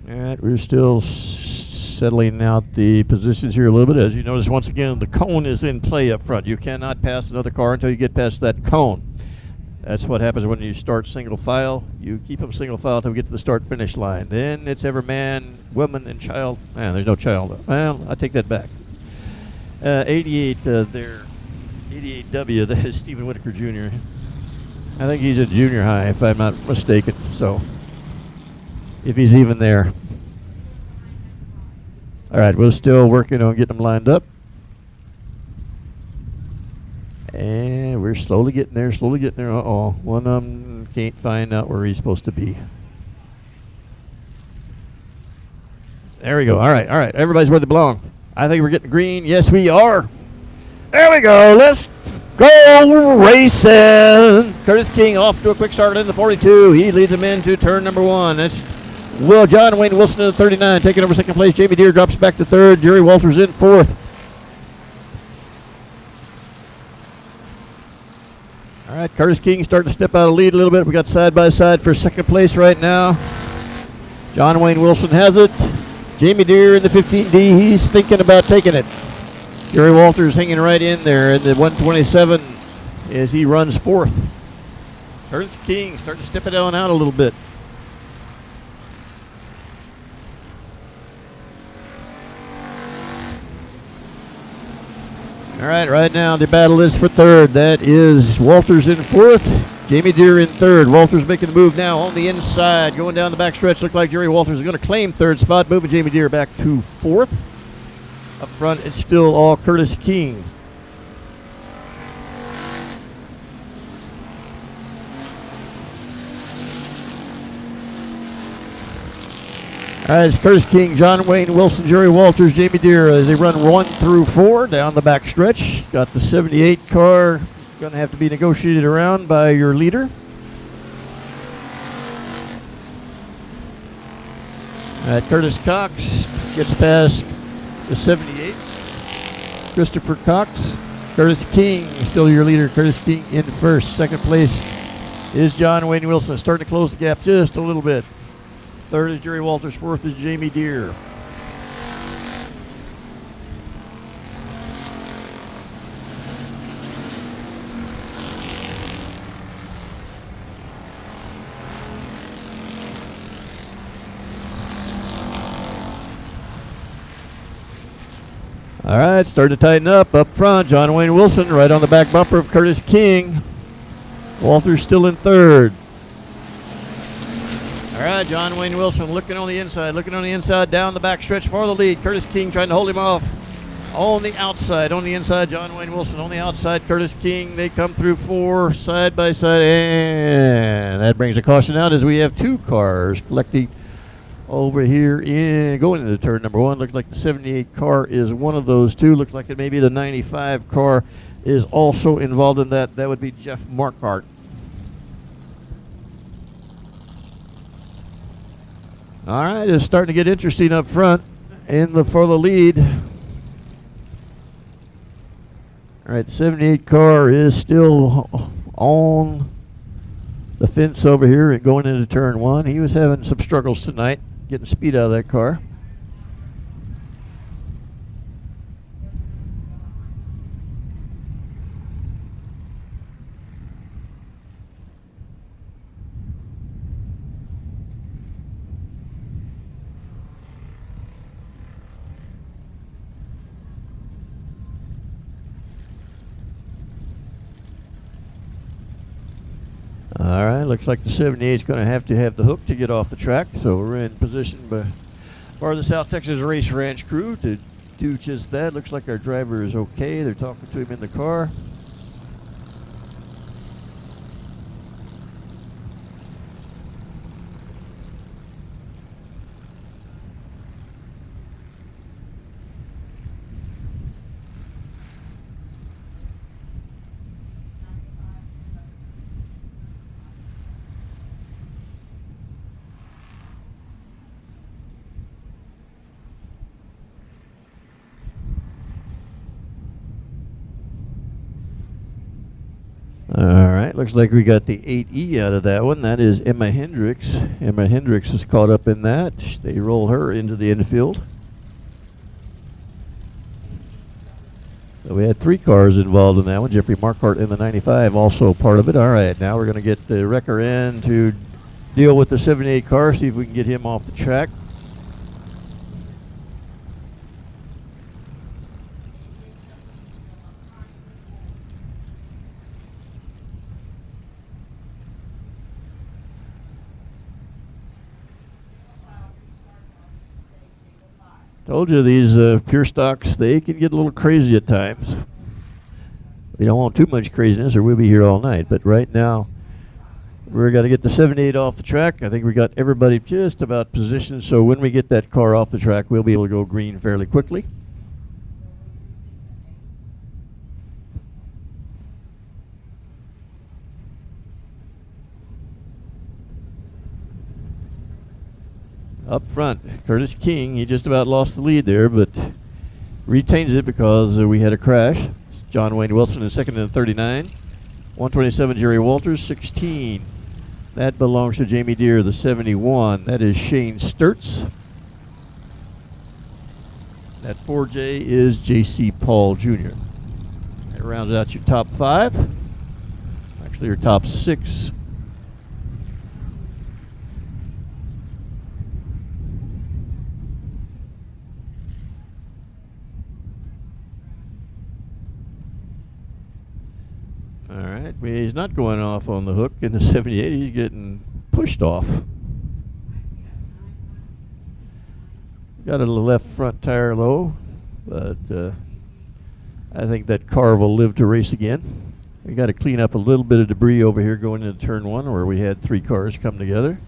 All right, we're still settling out the positions here a little bit. As you notice, once again, the cone is in play up front. You cannot pass another car until you get past that cone. That's what happens when you start single file. You keep them single file until we get to the start-finish line. Then it's every man, woman, and child. Man, there's no child. Well, I take that back. 88 there. 88W, that is Stephen Whitaker Jr. I think he's in junior high, if I'm not mistaken. So, if he's even there. All right, we're still working on getting them lined up. And we're slowly getting there, slowly getting there. Uh-oh, one of them can't find out where he's supposed to be. There we go. All right, everybody's where they belong. I think we're getting green. Yes, we are. There we go. Let's go racing. Curtis King off to a quick start in the 42. He leads them into turn number 1. That's John Wayne Wilson in the 39, taking over second place. Jamie Deere drops back to third. Jerry Walters in fourth. All right, Curtis King starting to step out of lead a little bit. We got side by side for second place right now. John Wayne Wilson has it. Jamie Deere in the 15D, he's thinking about taking it. Jerry Walters hanging right in there in the 127 as he runs fourth. Curtis King starting to step it on out a little bit. All right, right now the battle is for third. That is Walters in fourth, Jamie Deere in third. Walters making the move now on the inside, going down the back stretch. Look like Jerry Walters is going to claim third spot, moving Jamie Deere back to fourth. Up front, it's still all Curtis King. All right, it's Curtis King, John Wayne Wilson, Jerry Walters, Jamie Deere as they run 1 through 4 down the back stretch. Got the 78 car going to have to be negotiated around by your leader. All right, Curtis Cox gets past the 78. Christopher Cox. Curtis King, still your leader. Curtis King in first. Second place is John Wayne Wilson, starting to close the gap just a little bit. Third is Jerry Walters. Fourth is Jamie Deere. All right, starting to tighten up front. John Wayne Wilson right on the back bumper of Curtis King. Walters still in third. All right, John Wayne Wilson looking on the inside, down the back stretch for the lead. Curtis King trying to hold him off on the outside. On the inside, John Wayne Wilson. On the outside, Curtis King. They come through 4 side by side, and that brings a caution out as we have 2 cars collecting over here going into turn number 1. Looks like the 78 car is one of those 2. Looks like it may be the 95 car is also involved in that. That would be Jeff Markart. All right, it's starting to get interesting up front for the lead. All right, the 78 car is still on the fence over here and going into turn 1. He was having some struggles tonight, getting speed out of that car. All right, looks like the 78 is going to have the hook to get off the track. So we're in position by the South Texas Race Ranch crew to do just that. Looks like our driver is okay. They're talking to him in the car. All right, looks like we got the 8E out of that one. That is Emma Hendricks. Emma Hendricks is caught up in that. They roll her into the infield. So we had 3 cars involved in that one. Jeffrey Marquardt in the 95 also part of it. All right, now we're going to get the wrecker in to deal with the 78 car, see if we can get him off the track. Told you these pure stocks, they can get a little crazy at times. We don't want too much craziness or we'll be here all night. But right now, we're going to get the 78 off the track. I think we got everybody just about positioned. So when we get that car off the track, we'll be able to go green fairly quickly. Up front, Curtis King, he just about lost the lead there, but retains it because we had a crash. It's John Wayne Wilson in second and 39. 127, Jerry Walters, 16. That belongs to Jamie Deere, the 71. That is Shane Sturts. That 4J is J.C. Paul Jr. That rounds out your top 5. Actually, your top 6. All right, he's not going off on the hook in the 78. He's getting pushed off. Got a left front tire low, but I think that car will live to race again. We got to clean up a little bit of debris over here going into turn 1 where we had 3 cars come together.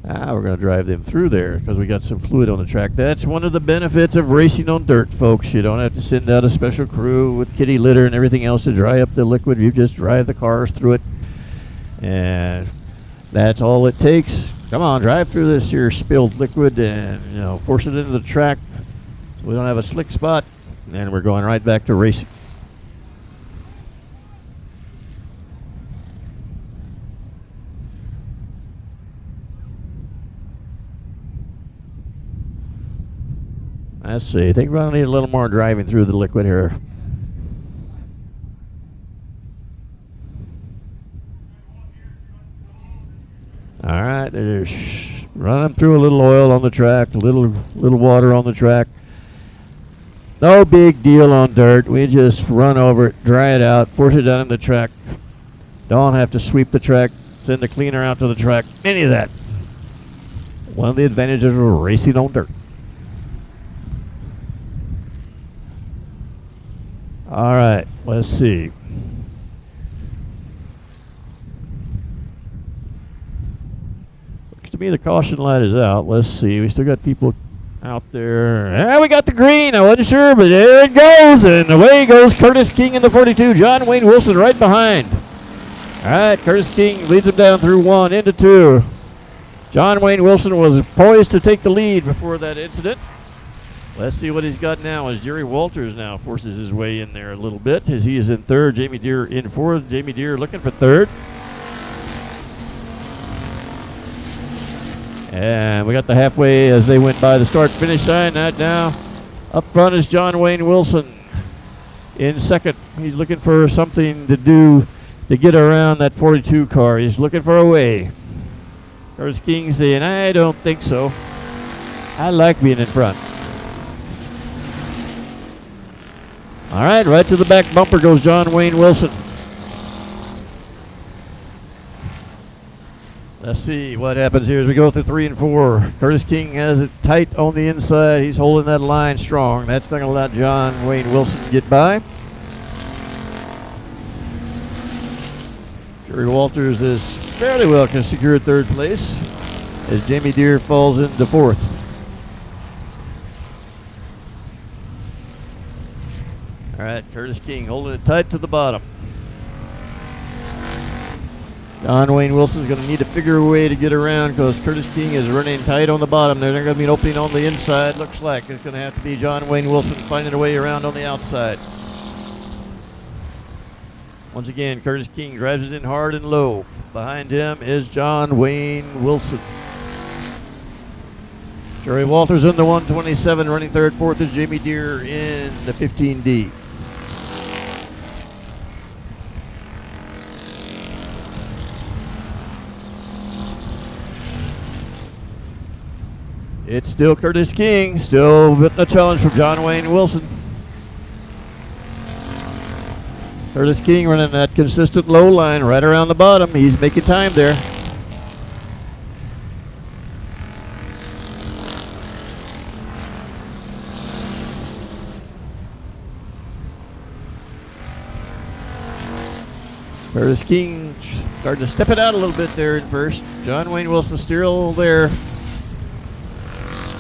We're going to drive them through there because we got some fluid on the track. That's one of the benefits of racing on dirt, folks. You don't have to send out a special crew with kitty litter and everything else to dry up the liquid. You just drive the cars through it, and that's all it takes. Come on, drive through this here spilled liquid and force it into the track. We don't have a slick spot, and we're going right back to racing. Let's see. I think we're going to need a little more driving through the liquid here. All right, there's running through a little oil on the track, a little water on the track. No big deal on dirt. We just run over it, dry it out, force it down in the track. Don't have to sweep the track, send the cleaner out to the track, any of that. One of the advantages of racing on dirt. All right, let's see. Looks to me the caution light is out. Let's see. We still got people out there. We got the green. I wasn't sure, but there it goes. And away goes Curtis King in the 42. John Wayne Wilson right behind. All right, Curtis King leads him down through 1 into 2. John Wayne Wilson was poised to take the lead before that incident. Let's see what he's got now as Jerry Walters now forces his way in there a little bit as he is in 3rd. Jamie Deere in 4th. Jamie Deere looking for 3rd. And we got the halfway as they went by the start-finish sign. Now up front is John Wayne Wilson in second. He's looking for something to do to get around that 42 car. He's looking for a way. Curtis King saying, I don't think so. I like being in front. All right to the back bumper goes John Wayne Wilson. Let's see what happens here as we go through 3 and 4. Curtis King has it tight on the inside. He's holding that line strong. That's not going to let John Wayne Wilson get by. Jerry Walters is fairly well secured third place as Jamie Deere falls into fourth. All right, Curtis King holding it tight to the bottom. John Wayne Wilson's going to need to figure a way to get around because Curtis King is running tight on the bottom. There's going to be an opening on the inside. Looks like it's going to have to be John Wayne Wilson finding a way around on the outside. Once again, Curtis King drives it in hard and low. Behind him is John Wayne Wilson. Jerry Walters in the 127, running third. Fourth is Jamie Deere in the 15D. It's still Curtis King, still with a challenge from John Wayne Wilson. Curtis King running that consistent low line right around the bottom. He's making time there. Curtis King starting to step it out a little bit there in first. John Wayne Wilson still there.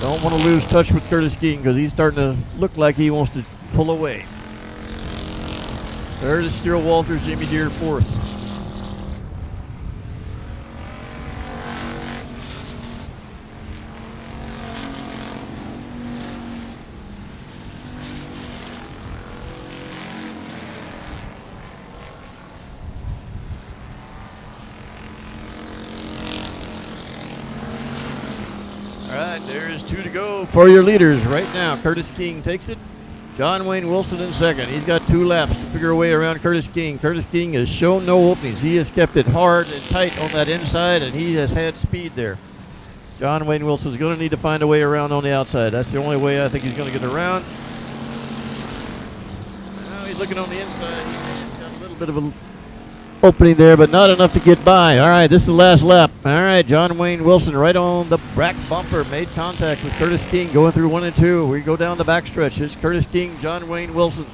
Don't want to lose touch with Curtis King because he's starting to look like he wants to pull away. Third is Steele Walters, Jamie Deere fourth. There's 2 to go for your leaders right now. Curtis King takes it. John Wayne Wilson in second. He's got 2 laps to figure a way around Curtis King. Curtis King has shown no openings. He has kept it hard and tight on that inside, and he has had speed there. John Wayne Wilson's going to need to find a way around on the outside. That's the only way I think he's going to get around. Now he's looking on the inside. He's got a little bit of a opening there, but not enough to get by. All right, this is the last lap. All right, John Wayne Wilson right on the back bumper made contact with Curtis King going through 1 and 2. We go down the backstretch. It's Curtis King, John Wayne Wilson.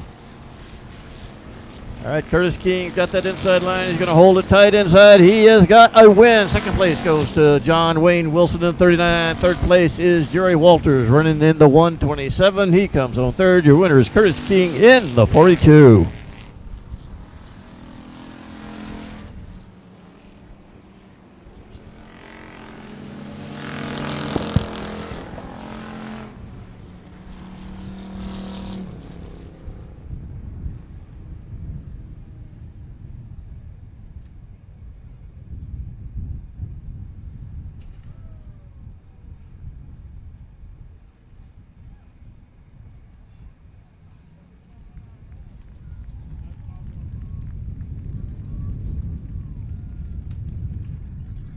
All right, Curtis King got that inside line. He's going to hold it tight inside. He has got a win. Second place goes to John Wayne Wilson in 39. Third place is Jerry Walters running in the 127. He comes on third. Your winner is Curtis King in the 42.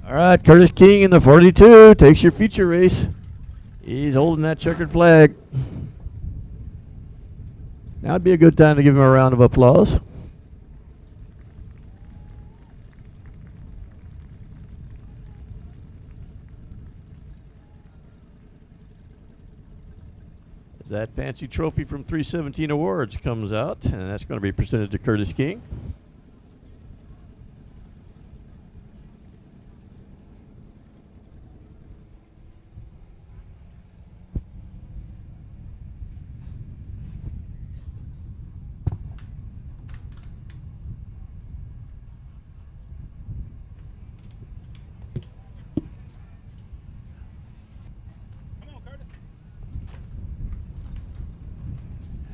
All right, Curtis King in the 42 takes your feature race. He's holding that checkered flag. Now would be a good time to give him a round of applause. That fancy trophy from 317 Awards comes out, and that's going to be presented to Curtis King.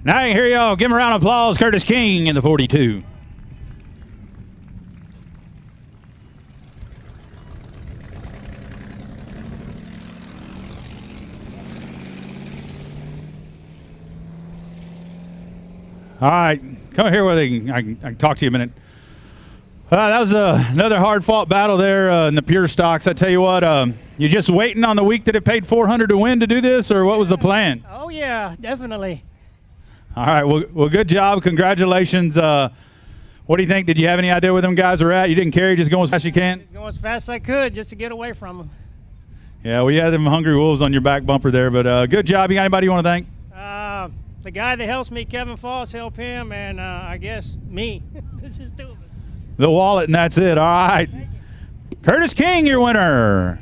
Now I can hear y'all. Give him a round of applause. Curtis King in the 42. All right, come here with me. I can talk to you a minute. That was another hard-fought battle there in the pure stocks. I tell you what, you just waiting on the week that it paid $400 to win to do this, or what was the plan? Oh, yeah, definitely. All right, well, good job. Congratulations. What do you think? Did you have any idea where them guys were at? You didn't care, just going as fast as you can? Just going as fast as I could just to get away from them. Yeah, we had them hungry wolves on your back bumper there, but good job. You got anybody you want to thank? The guy that helps me, Kevin Foss, help him, and I guess me. This is two of us. The wallet, and that's it. All right. Curtis King, your winner.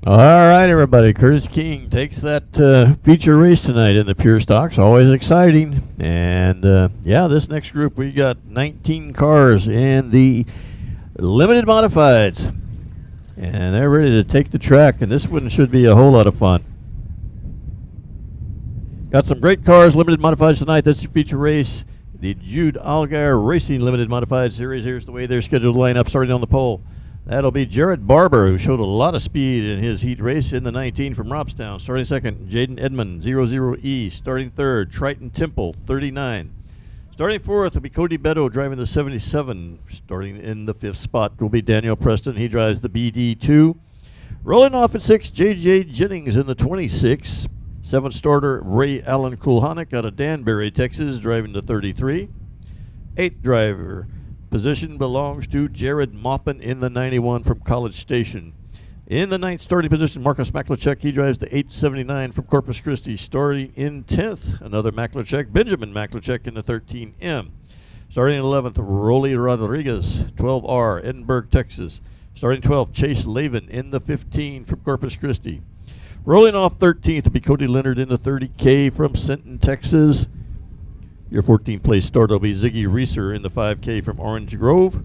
All right, everybody. Curtis King takes that feature race tonight in the Pure Stocks. Always exciting. And, yeah, this next group, we got 19 cars in the Limited Modifieds. And they're ready to take the track, and this one should be a whole lot of fun. Got some great cars, Limited Modifieds tonight. That's your feature race. The Jude Allgaier Racing Limited Modified Series. Here's the way they're scheduled to line up, starting on the pole. That'll be Jared Barber, who showed a lot of speed in his heat race in the 19 from Robstown. Starting second, Jaden Edmond, 00E. Starting third, Triton Temple, 39. Starting fourth will be Cody Beto driving the 77. Starting in the fifth spot will be Daniel Preston. He drives the BD2. Rolling off at six, JJ Jennings in the 26. Seventh starter, Ray Allen Kulhanek out of Danbury, Texas, driving the 33. Eighth driver position belongs to Jared Maupin in the 91 from College Station. In the ninth starting position, Marcus Maklicek. He drives the 879 from Corpus Christi. Starting in 10th, another Maklicek, Benjamin Maklicek in the 13M. Starting in 11th, Rolly Rodriguez, 12R, Edinburgh, Texas. Starting 12th, Chase Lavin in the 15 from Corpus Christi. Rolling off 13th will be Cody Leonard in the 30K from Sinton, Texas. Your 14th place starter will be Ziggy Reeser in the 5K from Orange Grove.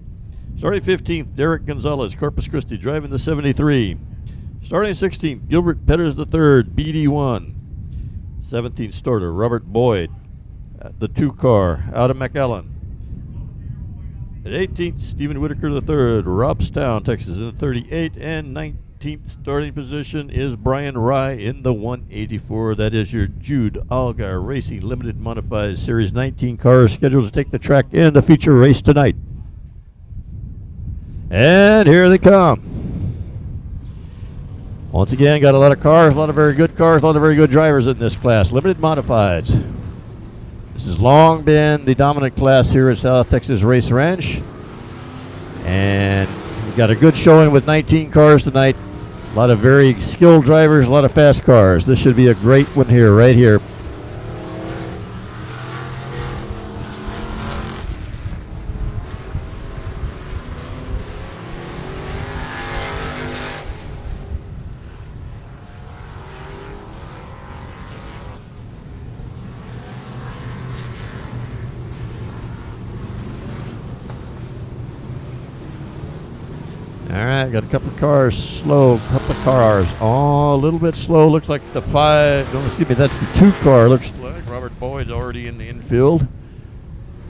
Starting 15th, Derek Gonzalez, Corpus Christi, driving the 73. Starting 16th, Gilbert Petters III, BD1. 17th starter, Robert Boyd, the 2-car, out of McAllen. At 18th, Stephen Whitaker III, Robstown, Texas, in the 38. And 19th starting position is Brian Rye in the 184. That is your Jude Allgaier Racing Limited Modified Series 19 cars scheduled to take the track in the feature race tonight. And here they come. Once again, got a lot of cars, a lot of very good cars, a lot of very good drivers in this class. Limited Modifieds. This has long been the dominant class here at South Texas Race Ranch. And we've got a good showing with 19 cars tonight. A lot of very skilled drivers, a lot of fast cars. This should be a great one here, right here. All right, got a couple of cars slow, couple of cars a little bit slow. Looks like the that's the 2-car. Looks like Robert Boyd's already in the infield.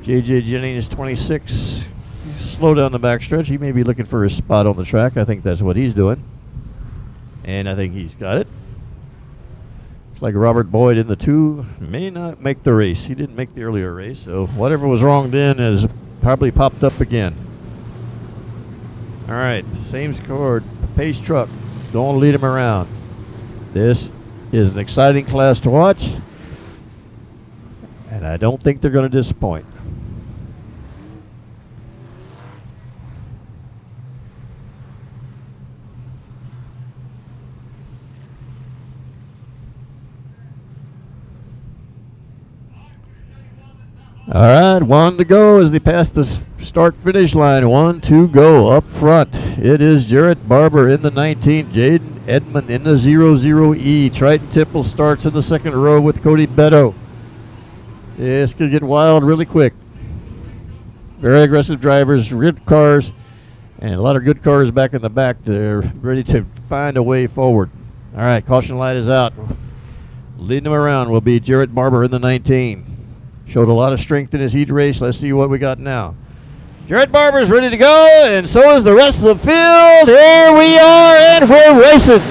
JJ Jennings, 26. He's slow down the backstretch. He may be looking for his spot on the track. I think that's what he's doing. And I think he's got it. Looks like Robert Boyd in the 2 may not make the race. He didn't make the earlier race, so whatever was wrong then has probably popped up again. All right, same score, pace truck. Don't lead him around. This is an exciting class to watch, and I don't think they're going to disappoint. All right, 1 to go as they pass the start finish line. 1, 2, go. Up front, it is Jarrett Barber in the 19. Jaden Edmond in the 00E. Triton Tipple starts in the second row with Cody Beto. This could get wild really quick. Very aggressive drivers, good cars, and a lot of good cars back in the back. They're ready to find a way forward. All right, caution light is out. Leading them around will be Jarrett Barber in the 19. Showed a lot of strength in his heat race. Let's see what we got now. Jarrett Barber's ready to go, and so is the rest of the field. Here we are, and we're racing.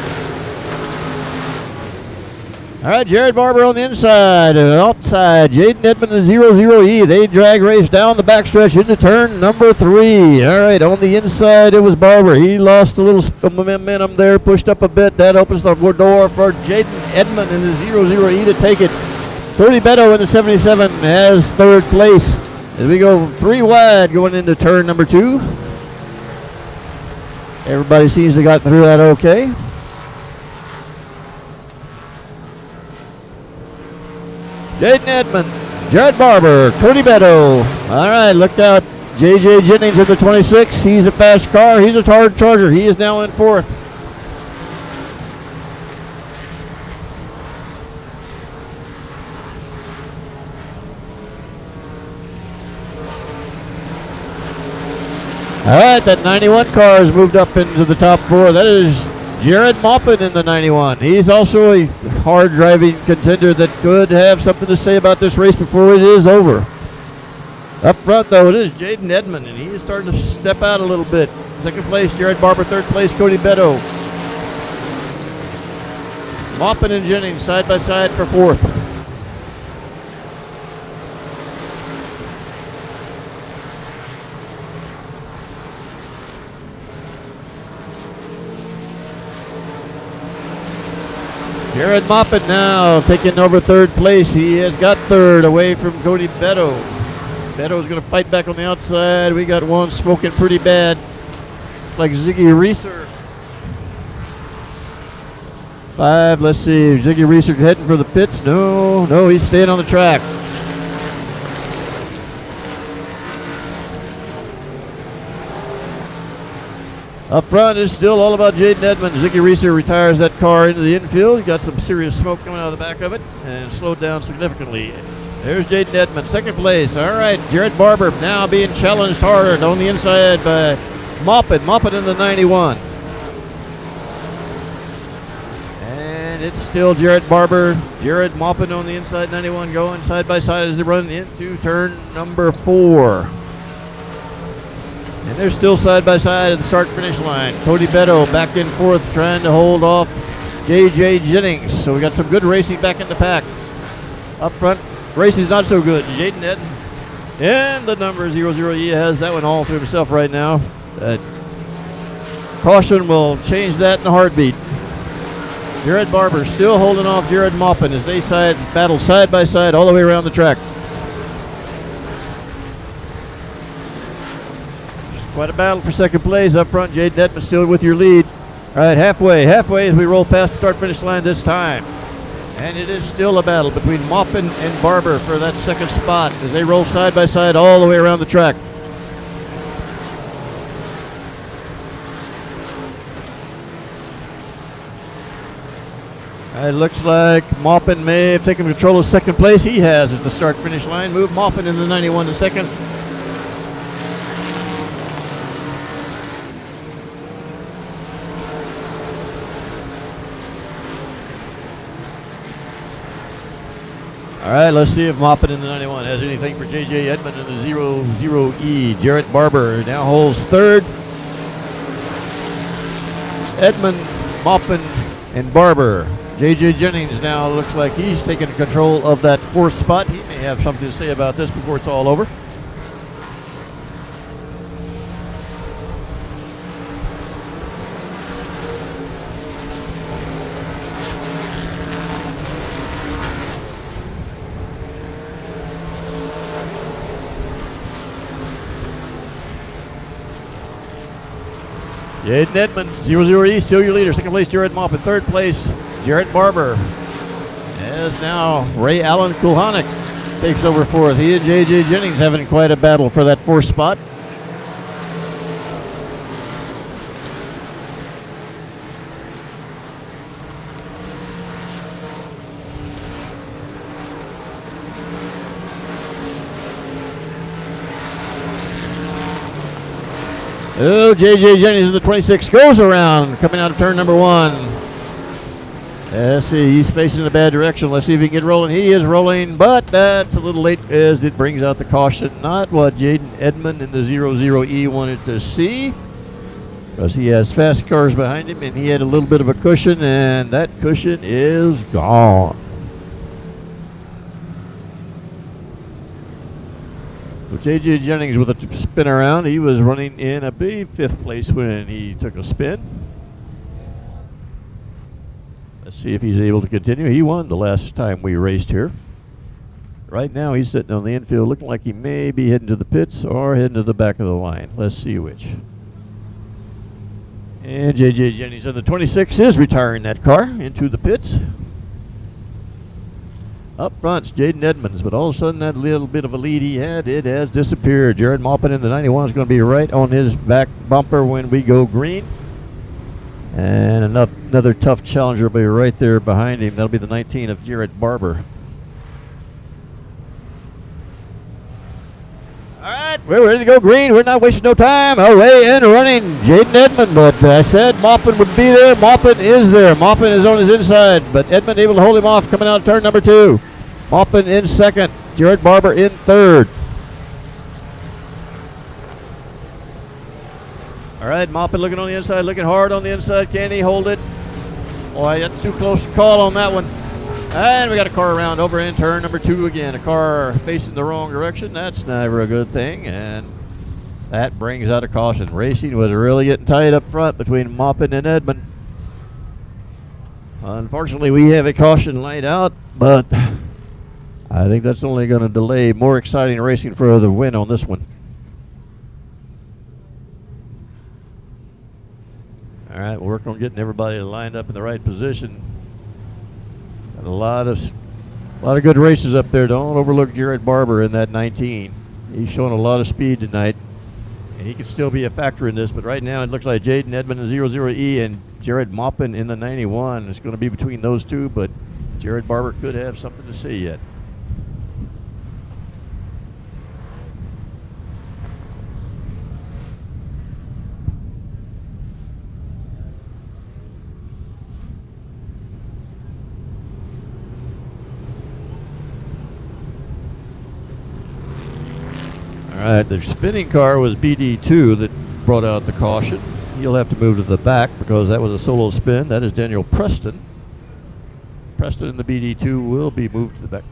All right, Jarrett Barber on the inside, outside, Jaden Edmond, the 00E. They drag race down the backstretch into turn number 3. All right, on the inside, it was Barber. He lost a little momentum there, pushed up a bit. That opens the door for Jaden Edmond in the 00E to take it. Cody Beto in the 77 has third place. As we go 3 wide going into turn number 2. Everybody seems to got through that okay. Jaden Edmond, Jarrett Barber, Cody Beto. All right, look out. J.J. Jennings in the 26. He's a fast car. He's a hard charger. He is now in 4th. All right, that 91 car has moved up into the top 4. That is Jared Maupin in the 91. He's also a hard driving contender that could have something to say about this race before it is over. Up front, though, it is Jaden Edmond, and he is starting to step out a little bit. Second place, Jarrett Barber. Third place, Cody Beto. Maupin and Jennings side by side for 4th. Jared Maupin now taking over 3rd place. He has got 3rd away from Cody Beto. Beto's going to fight back on the outside. We got one smoking pretty bad, like Ziggy Reeser. 5, let's see, Ziggy Reeser heading for the pits. No, he's staying on the track. Up front is still all about Jaden Edmond. Ziggy Reeser retires that car into the infield. Got some serious smoke coming out of the back of it and slowed down significantly. There's Jaden Edmond, 2nd place. All right, Jarrett Barber now being challenged hard on the inside by Maupin. Maupin in the 91. And it's still Jarrett Barber, Jared Maupin on the inside 91 going side by side as they run into turn number 4. And they're still side by side at the start-finish line. Cody Beto back in 4th, trying to hold off J.J. Jennings. So we got some good racing back in the pack. Up front, racing's not so good. Jaden Edmond and the number 00E has that one all to himself right now. Caution will change that in a heartbeat. Jared Barber still holding off Jared Maupin as they battle side by side all the way around the track. Quite a battle for 2nd place. Up front, Jaden Edmond still with your lead. All right, halfway as we roll past the start-finish line this time. And it is still a battle between Maupin and Barber for that 2nd spot as they roll side by side all the way around the track. It looks like Maupin may have taken control of 2nd place. He has at the start-finish line. Move Maupin in the 91 to 2nd. All right, let's see if Maupin in the 91 has anything for J.J. Edmond in the 00E. Jarrett Barber now holds 3rd. It's Edmond, Maupin, and Barber. J.J. Jennings now looks like he's taking control of that 4th spot. He may have something to say about this before it's all over. Jaden Edmond, 00E, still your leader. 2nd place, Jared Maupin. 3rd place, Jarrett Barber. As now Ray Allen Kulhanek takes over 4th. He and J.J. Jennings having quite a battle for that 4th spot. Oh, J.J. Jennings in the 26 goes around, coming out of turn number 1. Let's see, he's facing a bad direction. Let's see if he can get rolling. He is rolling, but that's a little late as it brings out the caution. Not what Jaden Edmond in the 00E wanted to see, because he has fast cars behind him, and he had a little bit of a cushion, and that cushion is gone. So J.J. Jennings with a spin around. He was running in, I believe, 5th place when he took a spin. Let's see if he's able to continue. He won the last time we raced here. Right now he's sitting on the infield looking like he may be heading to the pits or heading to the back of the line. Let's see which. And J.J. Jennings on the 26 is retiring that car into the pits. Up front's Jaden Edmonds, but all of a sudden that little bit of a lead he had, it has disappeared. Jared Maupin in the 91 is going to be right on his back bumper when we go green. And another tough challenger will be right there behind him. That'll be the 19 of Jared Barber. All right, we're ready to go green. We're not wasting no time. Away and running, Jaden Edmond. But I said Maupin would be there. Maupin is there. Maupin is on his inside, but Edmond able to hold him off coming out of turn number 2. Maupin in second. Jared Barber in third. All right, Maupin looking on the inside, looking hard on the inside. Can he hold it? Boy, that's too close to call on that one. And we got a car around over in turn number 2 again. A car facing the wrong direction. That's never a good thing. And that brings out a caution. Racing was really getting tight up front between Maupin and Edmond. Unfortunately, we have a caution laid out, but I think that's only going to delay more exciting racing for the win on this one. All right, we'll work on getting everybody lined up in the right position. Got a lot of good races up there. Don't overlook Jared Barber in that 19. He's showing a lot of speed tonight, and he could still be a factor in this. But right now, it looks like Jaden Edmond in 00E and Jared Maupin in the 91. It's going to be between those two, but Jared Barber could have something to say yet. All right, the spinning car was BD2 that brought out the caution. He'll have to move to the back because that was a solo spin. That is Daniel Preston. Preston in the BD2 will be moved to the back.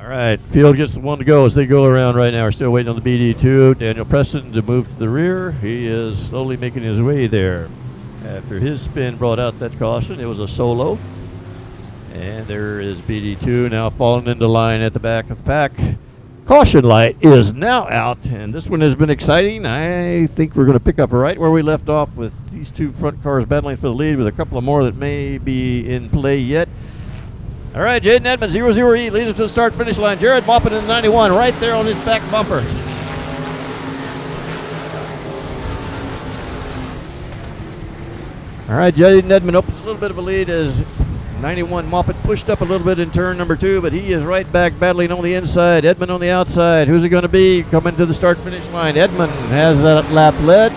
All right, field gets the one to go as they go around right now. We're still waiting on the BD2. Daniel Preston to move to the rear. He is slowly making his way there. After his spin brought out that caution, it was a solo. And there is BD2 now falling into line at the back of the pack. Caution light is now out, and this one has been exciting. I think we're going to pick up right where we left off with these two front cars battling for the lead with a couple of more that may be in play yet. All right, Jaden Edmond, 00E, leads us to the start-finish line. Jared Maupin in the 91, right there on his back bumper. All right, Jaden Edmond opens a little bit of a lead as 91 Maupin pushed up a little bit in turn number 2, but he is right back battling on the inside. Edmond on the outside. Who's it going to be coming to the start-finish line? Edmond has that lap led.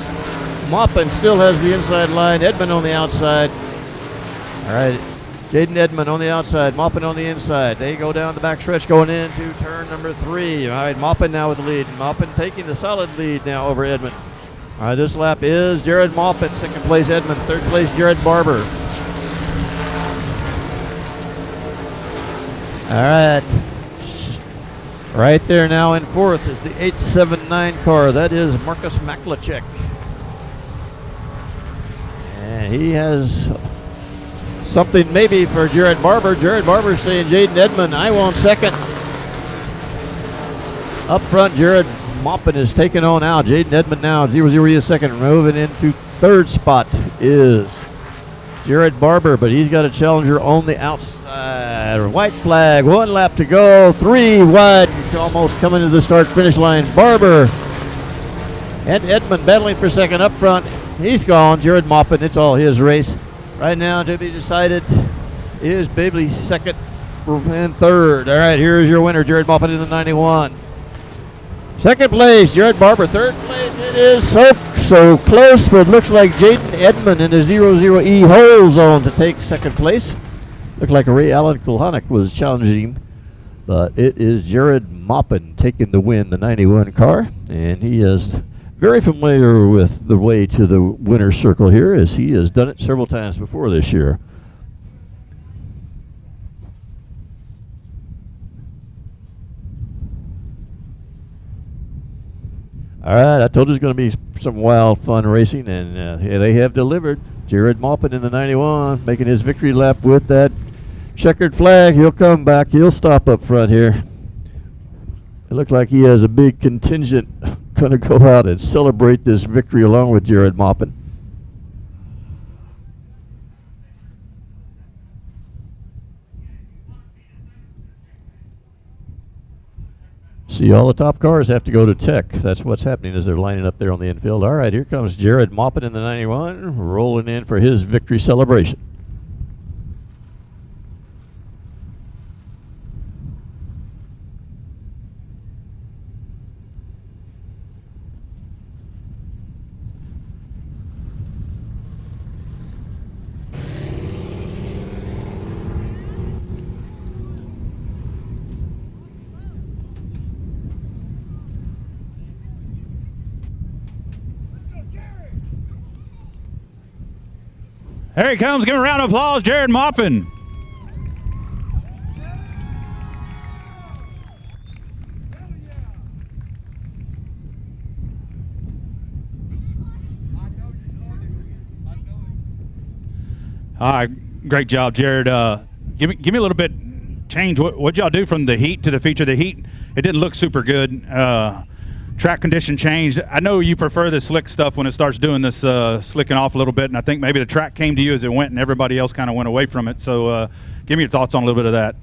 Maupin still has the inside line. Edmond on the outside. All right. Jaden Edmond on the outside, Maupin on the inside. They go down the back stretch going into turn number 3. All right, Maupin now with the lead. Maupin taking the solid lead now over Edmond. All right, this lap is Jared Maupin, second place Edmond, third place Jared Barber. All right, right there now in fourth is the 879 car. That is Marcus Maklachek. And he has something maybe for Jared Barber. Jared Barber saying, Jaden Edmond, I want second. Up front, Jared Maupin is taking on out. Jaden Edmond now, 00E is second. Moving into third spot is Jared Barber, but he's got a challenger on the outside. White flag, 1 lap to go. 3 wide, almost coming to the start-finish line. Barber and Edmond battling for second up front. He's gone. Jared Maupin, it's all his race. Right now, to be decided is Babley second and third. All right, here is your winner, Jared Moffat in the 91. Second place, Jared Barber. Third place, it is so close, but looks like Jaden Edmond in the 00E hole zone to take second place. Looked like Ray Allen Kulhanek was challenging him, but it is Jared Maupin taking the win, the 91 car, and he is very familiar with the way to the winner's circle here, as he has done it several times before this year. All right, I told you it's going to be some wild fun racing, and yeah, they have delivered. Jared Maupin in the 91, making his victory lap with that checkered flag. He'll come back. He'll stop up front here. It looks like he has a big contingent going to go out and celebrate this victory along with Jared Maupin. See, all the top cars have to go to Tech. That's what's happening as they're lining up there on the infield. All right, here comes Jared Maupin in the 91, rolling in for his victory celebration. There he comes. Give him a round of applause, Jared Maupin. All right, great job, Jared. Give me a little bit change. What'd y'all do from the heat to the feature? The heat, it didn't look super good. Track condition changed. I know you prefer the slick stuff when it starts doing this slicking off a little bit, and I think maybe the track came to you as it went and everybody else kind of went away from it. So give me your thoughts on a little bit of that.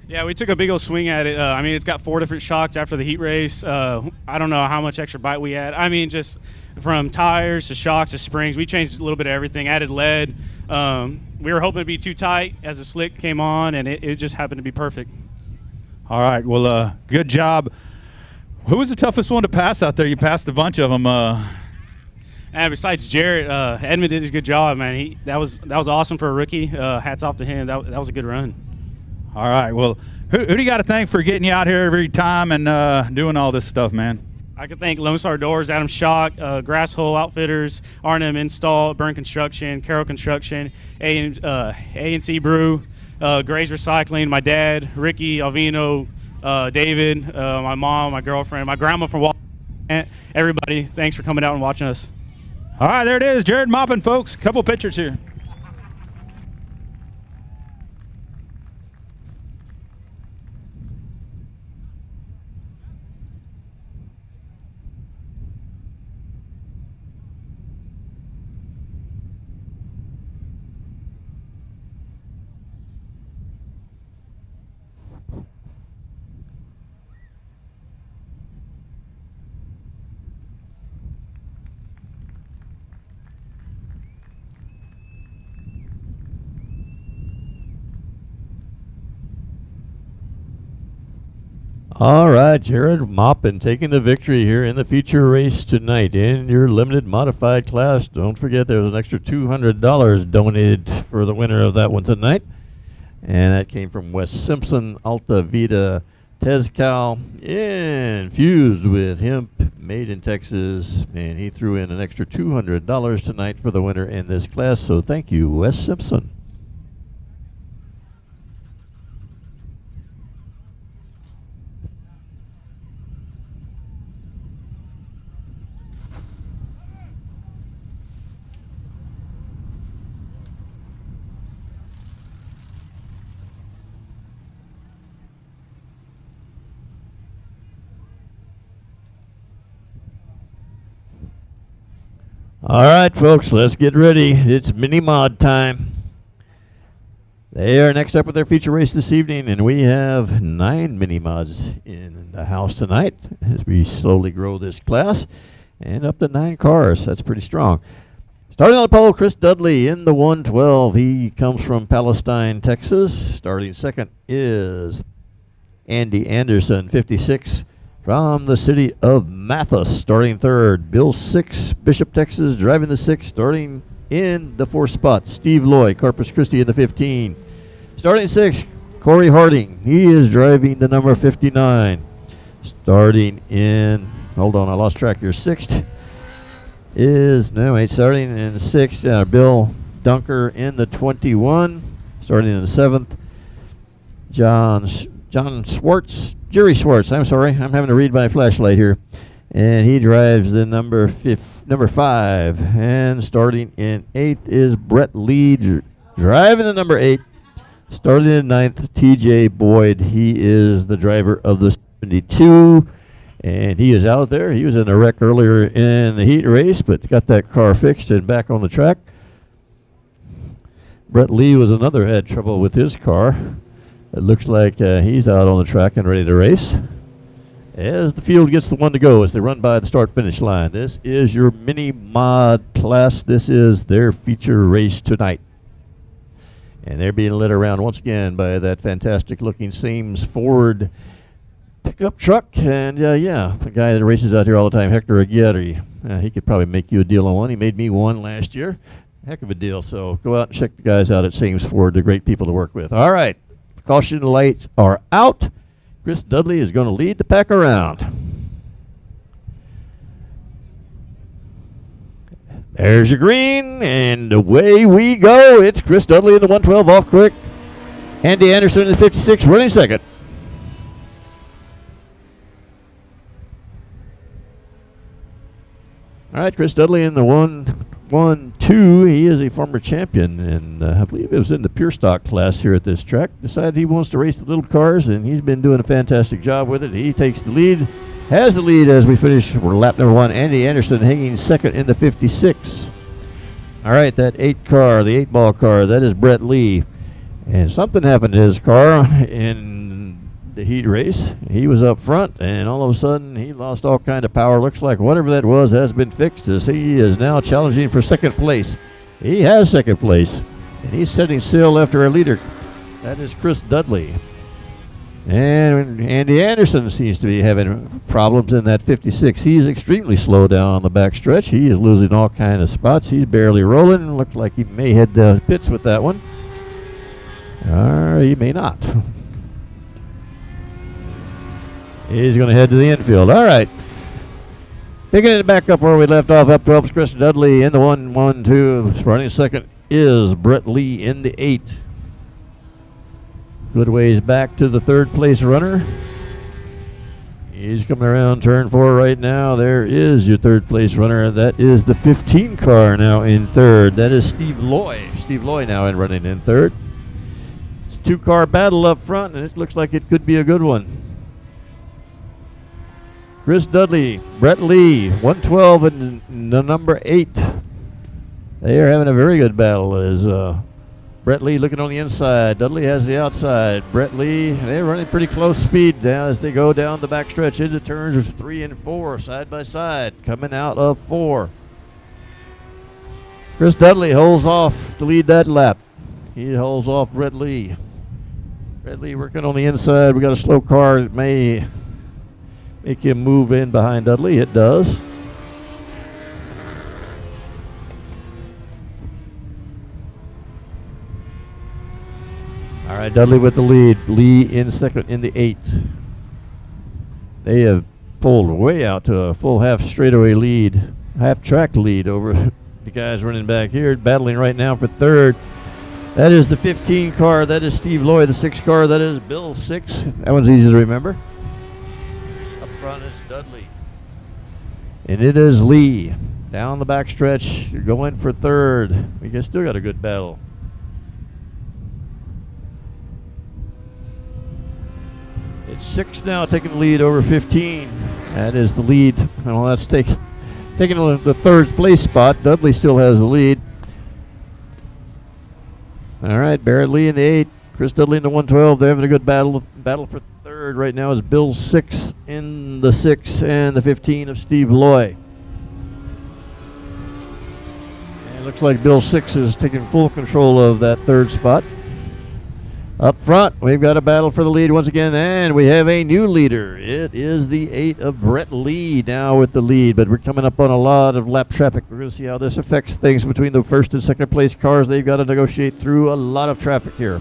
Yeah, we took a big old swing at it. I mean, it's got 4 different shocks after the heat race. I don't know how much extra bite we had. I mean, just from tires to shocks to springs, we changed a little bit of everything, added lead. We were hoping to be too tight as the slick came on, and it just happened to be perfect. All right, well, good job. Who was the toughest one to pass out there? You passed a bunch of them. And besides Jarrett, Edmund did a good job, man. That was awesome for a rookie. Hats off to him. That was a good run. All right. Well, who do you got to thank for getting you out here every time and doing all this stuff, man? I could thank Lone Star Doors, Adam Schock, Grass Hole Outfitters, R&M Install, Burn Construction, Carroll Construction, A&C Brew, Gray's Recycling, my dad, Ricky Alvino, David, my mom, my girlfriend, my grandma from Washington. Everybody, thanks for coming out and watching us. All right, there it is. Jared Maupin, folks. A couple pictures here. All right, Jared Maupin taking the victory here in the feature race tonight in your limited modified class. Don't forget there's an extra $200 donated for the winner of that one tonight. And that came from Wes Simpson, Alta Vida Tezcal, infused with hemp, made in Texas. And he threw in an extra $200 tonight for the winner in this class. So thank you, Wes Simpson. All right, folks, let's get ready. It's mini mod time. They are next up with their feature race this evening, and we have 9 mini mods in the house tonight as we slowly grow this class, and up to 9 cars. That's pretty strong. Starting on the pole, Chris Dudley in the 112. He comes from Palestine, Texas. Starting second is Andy Anderson, 56, from the city of Mathis. Starting third, Bill 6, Bishop, Texas, driving the 6. Starting in the 4th spot, Steve Loy, Corpus Christi in the 15. Starting 6, Corey Harding. He is driving the number 59. Starting in, hold on, I lost track here, 6th is, no wait, starting in 6th, Bill Dunker in the 21. Starting in the 7th, John Schwartz, Jerry Schwartz, I'm sorry, I'm having to read my flashlight here. And he drives the number 5. And starting in 8th is Brett Lee, driving the number 8. Starting in 9th, TJ Boyd. He is the driver of the 72. And he is out there. He was in a wreck earlier in the heat race, but got that car fixed and back on the track. Brett Lee was another had trouble with his car. It looks like he's out on the track and ready to race. As the field gets the one to go as they run by the start-finish line. This is your mini mod class. This is their feature race tonight. And they're being led around once again by that fantastic-looking Seams Ford pickup truck. And yeah, the guy that races out here all the time, Hector Aguirre. He could probably make you a deal on one. He made me one last year. Heck of a deal. So go out and check the guys out at Seams Ford. They're great people to work with. All right. Caution lights are out. Chris Dudley is going to lead the pack around. There's your green, and away we go. It's Chris Dudley in the 112 off quick. Andy Anderson in the 56 running second. All right, Chris Dudley in the 1-1-2. He is a former champion, and I believe it was in the pure stock class here at this track. Decided he wants to race the little cars, and he's been doing a fantastic job with it. He takes the lead, has the lead as we finish. We're lap number 1. Andy Anderson hanging second in the 56. All right, that 8 car, the 8-ball car, that is Brett Lee. And something happened to his car in the heat race. He was up front, and all of a sudden he lost all kind of power. Looks like whatever that was has been fixed, as he is now challenging for second place. He has second place, and he's setting sail after our leader. That is Chris Dudley. And Andy Anderson seems to be having problems in that 56. He's extremely slow down on the back stretch. He is losing all kind of spots. He's barely rolling. Looks like he may head the pits with that one. Or he may not. He's going to head to the infield. All right. Picking it back up where we left off, up 12 is Chris Dudley in the 1-1-2. Running second is Brett Lee in the 8. Good ways back to the third place runner. He's coming around turn 4 right now. There is your third place runner. That is the 15 car now in third. That is Steve Loy. Steve Loy now running in third. It's a 2-car battle up front, and it looks like it could be a good one. Chris Dudley, Brett Lee, 112 and the number 8. They are having a very good battle as Brett Lee looking on the inside. Dudley has the outside. Brett Lee, they're running pretty close speed now as they go down the backstretch into turns 3 and 4, side by side, coming out of 4. Chris Dudley holds off to lead that lap. He holds off Brett Lee. Brett Lee working on the inside. We got a slow car that may make him move in behind Dudley. It does. All right, Dudley with the lead. Lee in second in the 8. They have pulled way out to a full half straightaway lead, half track lead over the guys running back here, battling right now for third. That is the 15 car. That is Steve Loy. The 6 car. That is Bill 6. That one's easy to remember. Up front is Dudley. And it is Lee. Down the backstretch. You're going for third. We still got a good battle. It's 6 now, taking the lead over 15. That is the lead. Well, that's taking the third place spot. Dudley still has the lead. All right, Barrett Lee in the 8. Chris Dudley in the 112. They're having a good battle. Battle for third right now is Bill 6 in the 6 and the 15 of Steve Loy. It looks like Bill Six is taking full control of that third spot. Up front, we've got a battle for the lead once again, and we have a new leader. It is the 8 of Brett Lee now with the lead, but we're coming up on a lot of lap traffic. We're going to see how this affects things between the first and second place cars. They've got to negotiate through a lot of traffic here.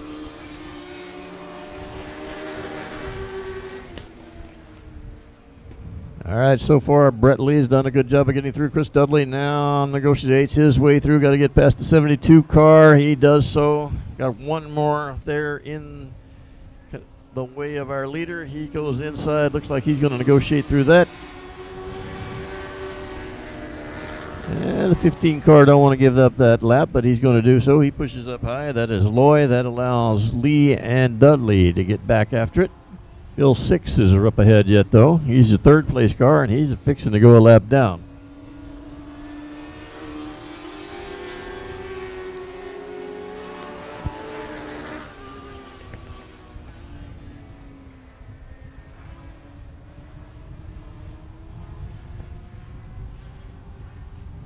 All right, so far Brett Lee's done a good job of getting through. Chris Dudley now negotiates his way through. Got to get past the 72 car. He does so. Got one more there in the way of our leader. He goes inside. Looks like he's going to negotiate through that. And the 15 car don't want to give up that lap, but he's going to do so. He pushes up high. That is Loy. That allows Lee and Dudley to get back after it. Bill Six is up ahead yet, though. He's a third place car, and he's fixing to go a lap down.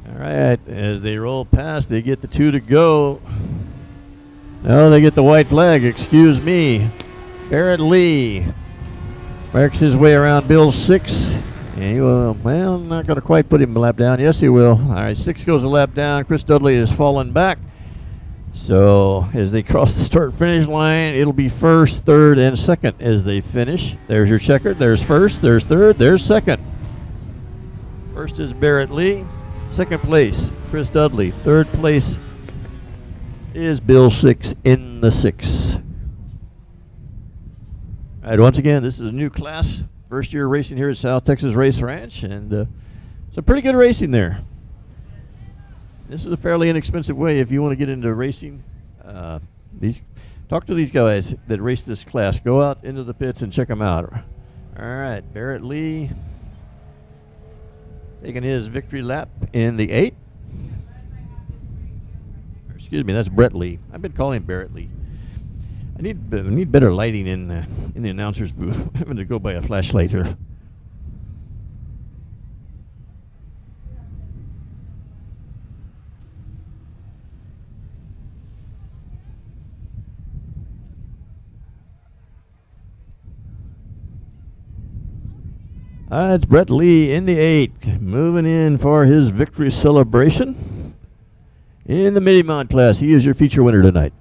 All right, as they roll past, they get the 2 to go. No, they get the white flag. Excuse me. Barrett Lee works his way around Bill Six. And he will, well, not going to quite put him a lap down. Yes, he will. All right, Six goes a lap down. Chris Dudley has fallen back. So as they cross the start-finish line, it'll be first, third, and second as they finish. There's your checker. There's first, there's third, there's second. First is Barrett Lee. Second place, Chris Dudley. Third place is Bill Six in the 6. All right, once again, this is a new class. First year racing here at South Texas Race Ranch, and some pretty good racing there. This is a fairly inexpensive way if you want to get into racing. Talk to these guys that race this class. Go out into the pits and check them out. All right, Barrett Lee taking his victory lap in the 8. Excuse me, that's Brett Lee. I've been calling him Barrett Lee. I need better lighting in the announcer's booth. I'm having to go by a flashlight here. It's Brett Lee in the 8, moving in for his victory celebration in the Mini-Mod class. He is your feature winner tonight.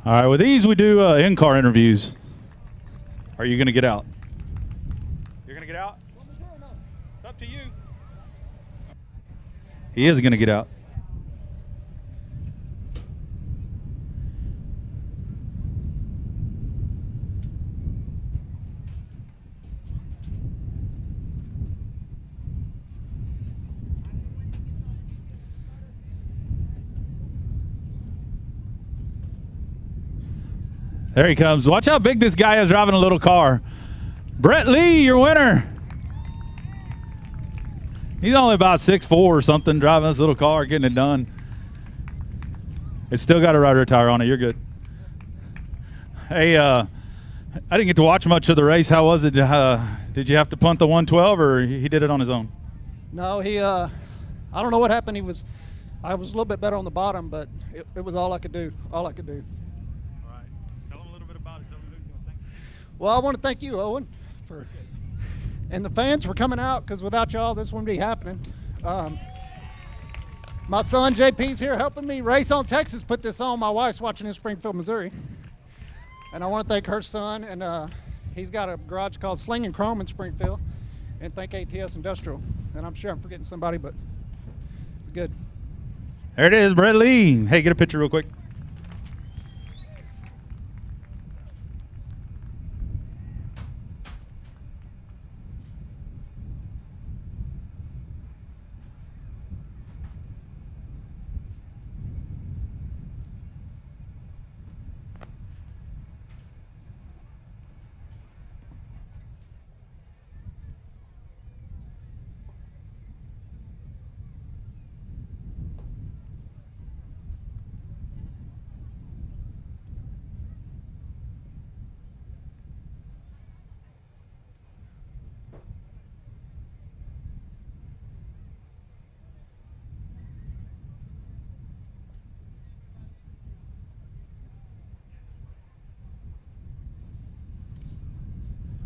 All right, with these we do in-car interviews. Are you going to get out? You're going to get out? It's up to you. He is going to get out. There he comes. Watch how big this guy is driving a little car. Brett Lee, your winner. He's only about 6'4" or something, driving this little car, getting it done. It's still got a rider tire on it. You're good. Hey, I didn't get to watch much of the race. How was it? Did you have to punt the 112, or he did it on his own? No, I don't know what happened. I was a little bit better on the bottom, but it was all I could do. All I could do. All right. Tell him a little bit about it. Well, I want to thank you, Owen, and the fans for coming out, because without y'all, this wouldn't be happening. My son, JP's here helping me. Race on Texas put this on. My wife's watching in Springfield, Missouri. And I want to thank her son, and he's got a garage called Sling and Chrome in Springfield, and thank ATS Industrial. And I'm sure I'm forgetting somebody, but it's good. There it is, Brett Lee. Hey, get a picture real quick.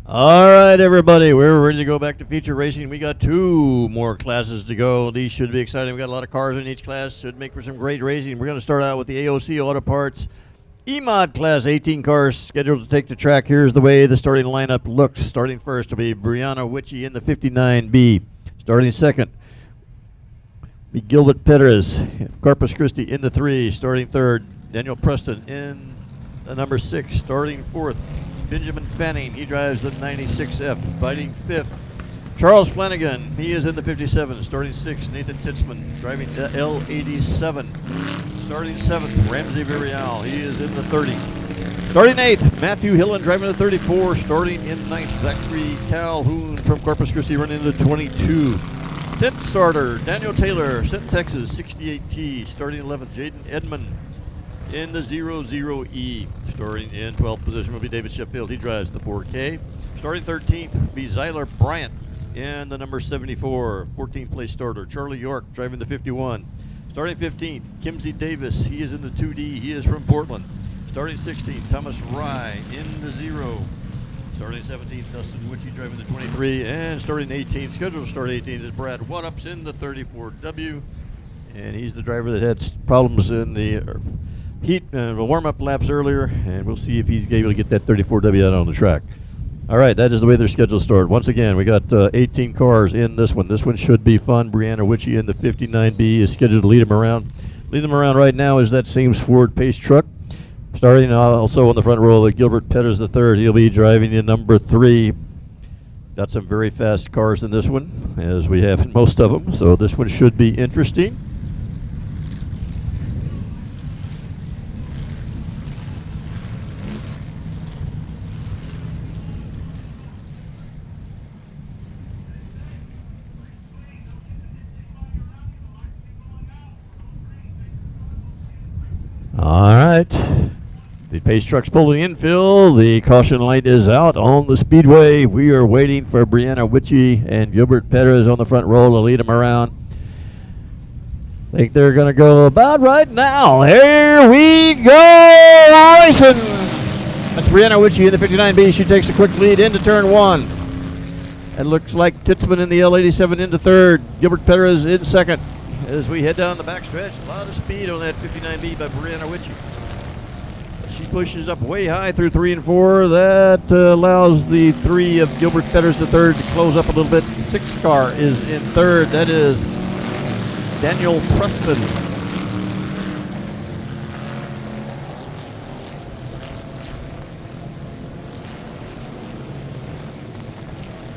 All right, everybody, we're ready to go back to feature racing. We got 2 more classes to go. These should be exciting. We got a lot of cars in each class. Should make for some great racing. We're going to start out with the AOC Auto Parts E-Mod class, 18 cars scheduled to take the track. Here's the way the starting lineup looks. Starting first will be Brianna Witchy in the 59B. Starting second be Gilbert Perez, Corpus Christi in the 3. Starting third, Daniel Preston in the number 6. Starting fourth, Benjamin Fanning, he drives the 96F. Biting fifth, Charles Flanagan, he is in the 57. Starting sixth, Nathan Titzman, driving the L87. Starting seventh, Ramsey Virial, he is in the 30. Starting eighth, Matthew Hillen, driving the 34. Starting in ninth, Zachary Calhoun from Corpus Christi, running the 22. 10th starter, Daniel Taylor, Central Texas, 68T. Starting 11th, Jaden Edmond in the 00E. Starting in 12th position will be David Sheffield. He drives the 4K. Starting 13th will be Zyler Bryant in the number 74. 14th place starter, Charlie York, driving the 51. Starting 15th, Kimsey Davis. He is in the 2D. He is from Portland. Starting 16th, Thomas Rye in the 0. Starting 17th, Dustin Witchy driving the 23. And starting 18th, scheduled to start 18th, is Brad Wattups in the 34W. And he's the driver that had problems in the heat, the warm-up laps earlier. And we'll see if he's able to get that 34W out on the track. All right, that is the way their schedule started. Once again, we got 18 cars in this one. This one should be fun. Brianna Witchy in the 59B is scheduled to lead them around. Leading them around right now is that same Ford Pace truck. Starting also on the front row, Gilbert Pettis III. He'll be driving in number 3. Got some very fast cars in this one, as we have in most of them. So this one should be interesting. All right. The pace truck's pulling infield. The caution light is out on the speedway. We are waiting for Brianna Witchy and Gilbert Perez on the front row to lead them around. I think they're going to go about right now. Here we go, racing. That's Brianna Witchy in the 59B. She takes a quick lead into turn 1. It looks like Titzman in the L87 into third. Gilbert Perez in second. As we head down the backstretch, a lot of speed on that 59B by Brianna Witchy. She pushes up way high through 3 and 4. That allows the 3 of Gilbert Fetters the third to close up a little bit. The 6th car is in third. That is Daniel Preston.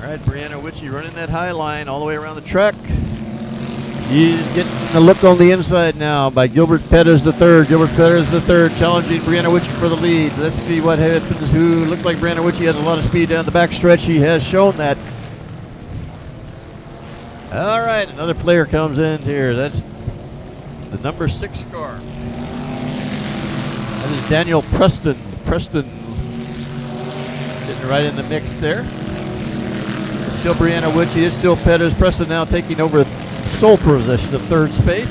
All right, Brianna Witchy running that high line all the way around the track. He's getting a look on the inside now by Gilbert Pettis the third. Gilbert Pettis the third, challenging Brianna Witchy for the lead. Let's see what happens. Who looks like Brianna Witchy has a lot of speed down the back stretch. He has shown that. All right, another player comes in here. That's the number 6 car. That is Daniel Preston. Preston getting right in the mix there. It's still Brianna Witchy. It's still Pettis. Preston now taking over sole possession of third space.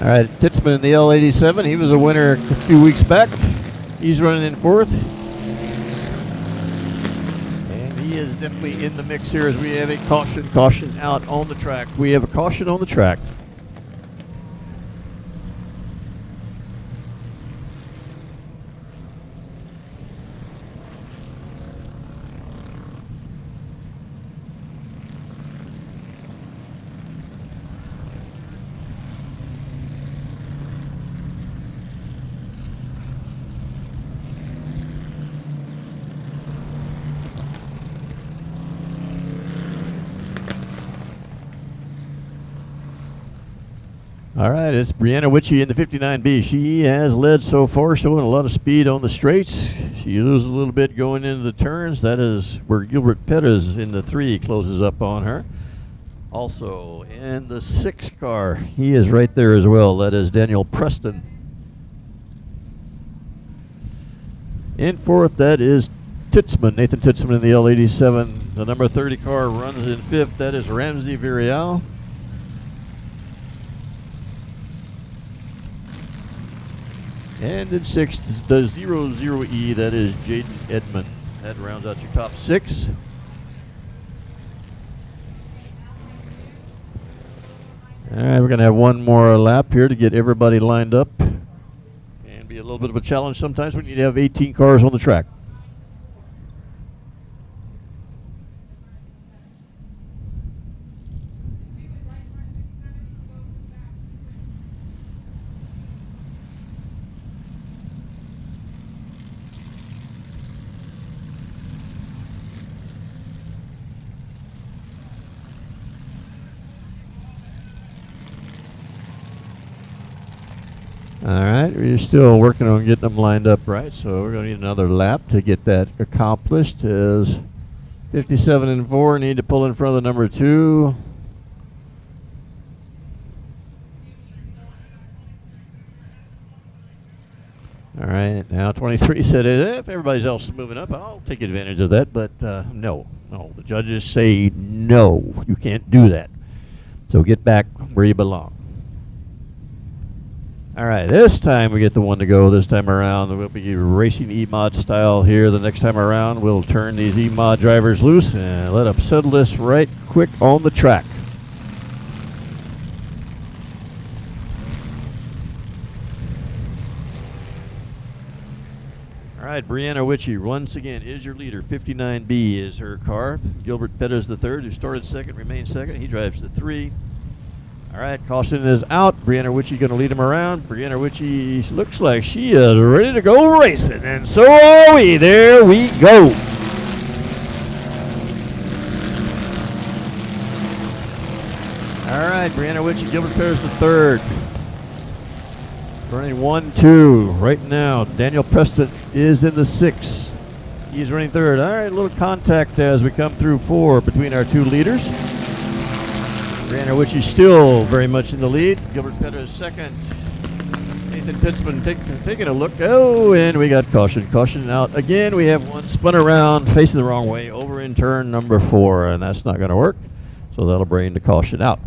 All right, Titzman in the L87. He was a winner a few weeks back. He's running in fourth. And he is definitely in the mix here as we have a caution out on the track. We have a caution on the track. All right, it's Brianna Witchy in the 59B. She has led so far, showing a lot of speed on the straights. She loses a little bit going into the turns. That is where Gilbert Pettis in the 3 closes up on her. Also, in the 6 car, he is right there as well. That is Daniel Preston. In fourth, that is Titzman, Nathan Titzman in the L87. The number 30 car runs in 5th. That is Ramsey Virial. And in sixth, the 00E, that is Jaden Edmond. That rounds out your top 6. All right, we're going to have one more lap here to get everybody lined up. And be a little bit of a challenge sometimes when you have 18 cars on the track. All right, we're still working on getting them lined up right, so we're going to need another lap to get that accomplished. As 57 and 4 need to pull in front of the number 2. All right, now 23 said, if everybody else is moving up, I'll take advantage of that, but no, the judges say no, you can't do that. So get back where you belong. All right, this time we get the one to go. This time around, we'll be racing E-Mod style here. The next time around, we'll turn these E-Mod drivers loose and let them settle this right quick on the track. All right, Brianna Witchy once again is your leader. 59B is her car. Gilbert Pettis III, who started second, remains second. He drives the 3. All right, caution is out. Brianna Witchy going to lead him around. Brianna Witchy looks like she is ready to go racing, and so are we. There we go. All right, Brianna Witchy, Gilbert Pettis III. Running 1-2 right now. Daniel Preston is in the 6. He's running 3rd. All right, a little contact as we come through 4 between our 2 leaders. Brianna Witchy still very much in the lead. Gilbert Pettis second. Nathan Titzman taking a look. Oh, and we got caution. Caution out again. We have one spun around, facing the wrong way, over in turn number 4, and that's not going to work. So that'll bring the caution out.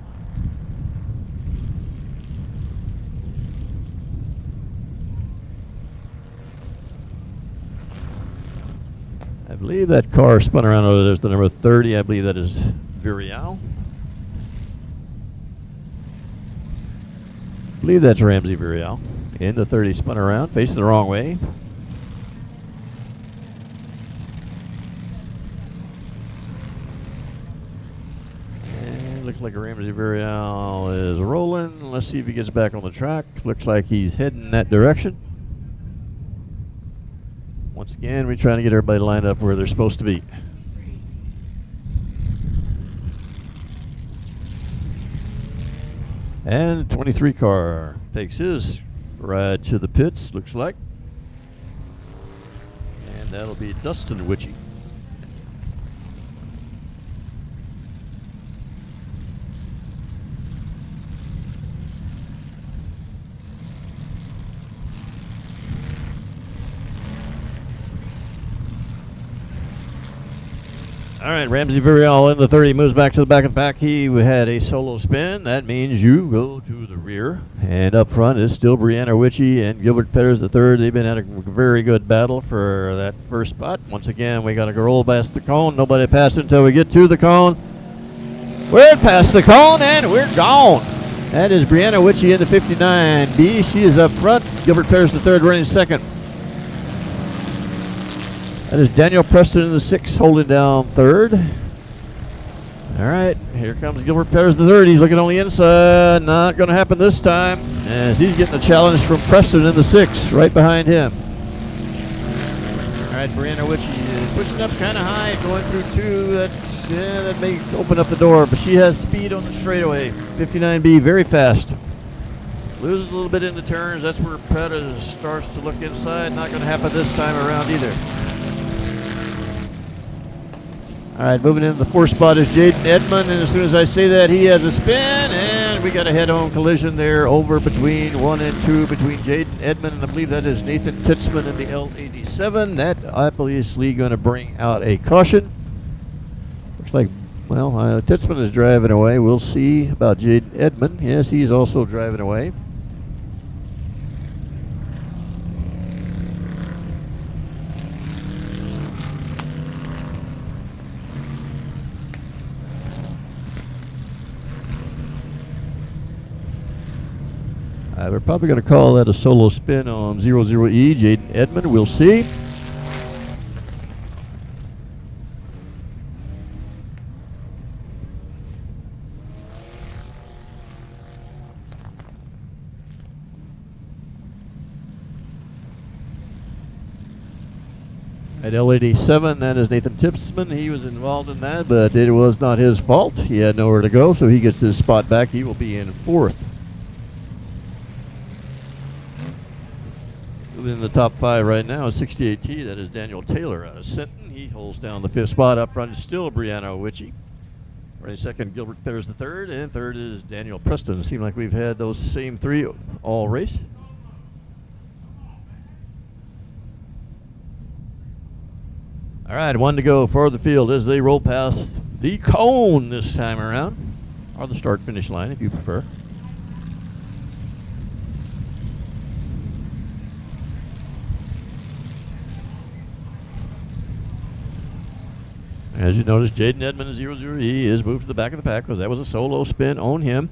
I believe that car spun around over there's the number 30. I believe that is Virial. I believe that's Ramsey Virial. In the 30, spun around, facing the wrong way. And looks like Ramsey Virial is rolling. Let's see if he gets back on the track. Looks like he's heading that direction. Once again, we're trying to get everybody lined up where they're supposed to be. And 23 car takes his ride to the pits, looks like. And that'll be Dustin Witchy. All right, Ramsey Virial in the 30 moves back to the back of the pack. He had a solo spin. That means you go to the rear. And up front is still Brianna Witchy and Gilbert Pettis III. They've been at a very good battle for that first spot. Once again, we got to roll past the cone. Nobody passed until we get to the cone. We're past the cone and we're gone. That is Brianna Witchy in the 59B. She is up front. Gilbert Pettis III running second. That is Daniel Preston in the 6, holding down 3rd. All right, here comes Gilbert Pettis III. He's looking on the inside. Not going to happen this time, as he's getting the challenge from Preston in the 6, right behind him. All right, Brianna Witchy is pushing up kind of high, going through 2. That may open up the door, but she has speed on the straightaway. 59B, very fast. Loses a little bit in the turns. That's where Pettis starts to look inside. Not going to happen this time around either. All right, moving into the 4th spot is Jaden Edmond, and as soon as I say that, he has a spin, and we got a head-on collision there over between 1 and 2 between Jaden Edmond, and I believe that is Nathan Titzman in the L87. That obviously going to bring out a caution. Looks like, well, Titzman is driving away. We'll see about Jaden Edmond. Yes, he's also driving away. We're probably going to call that a solo spin on 00E. Jaden Edmond, we'll see. At L87, that is Nathan Tipsman. He was involved in that, but it was not his fault. He had nowhere to go, so he gets his spot back. He will be in 4th. In the top 5 right now is 68T. That is Daniel Taylor out of Sinton. He holds down the 5th spot. Up front is still Brianna Witchy. Running second, Gilbert Petters the third, and third is Daniel Preston. It seems like we've had those same 3 all race. All right, 1 to go for the field as they roll past the cone this time around, or the start-finish line if you prefer. As you notice, Jaden Edmond in 00E is moved to the back of the pack because that was a solo spin on him.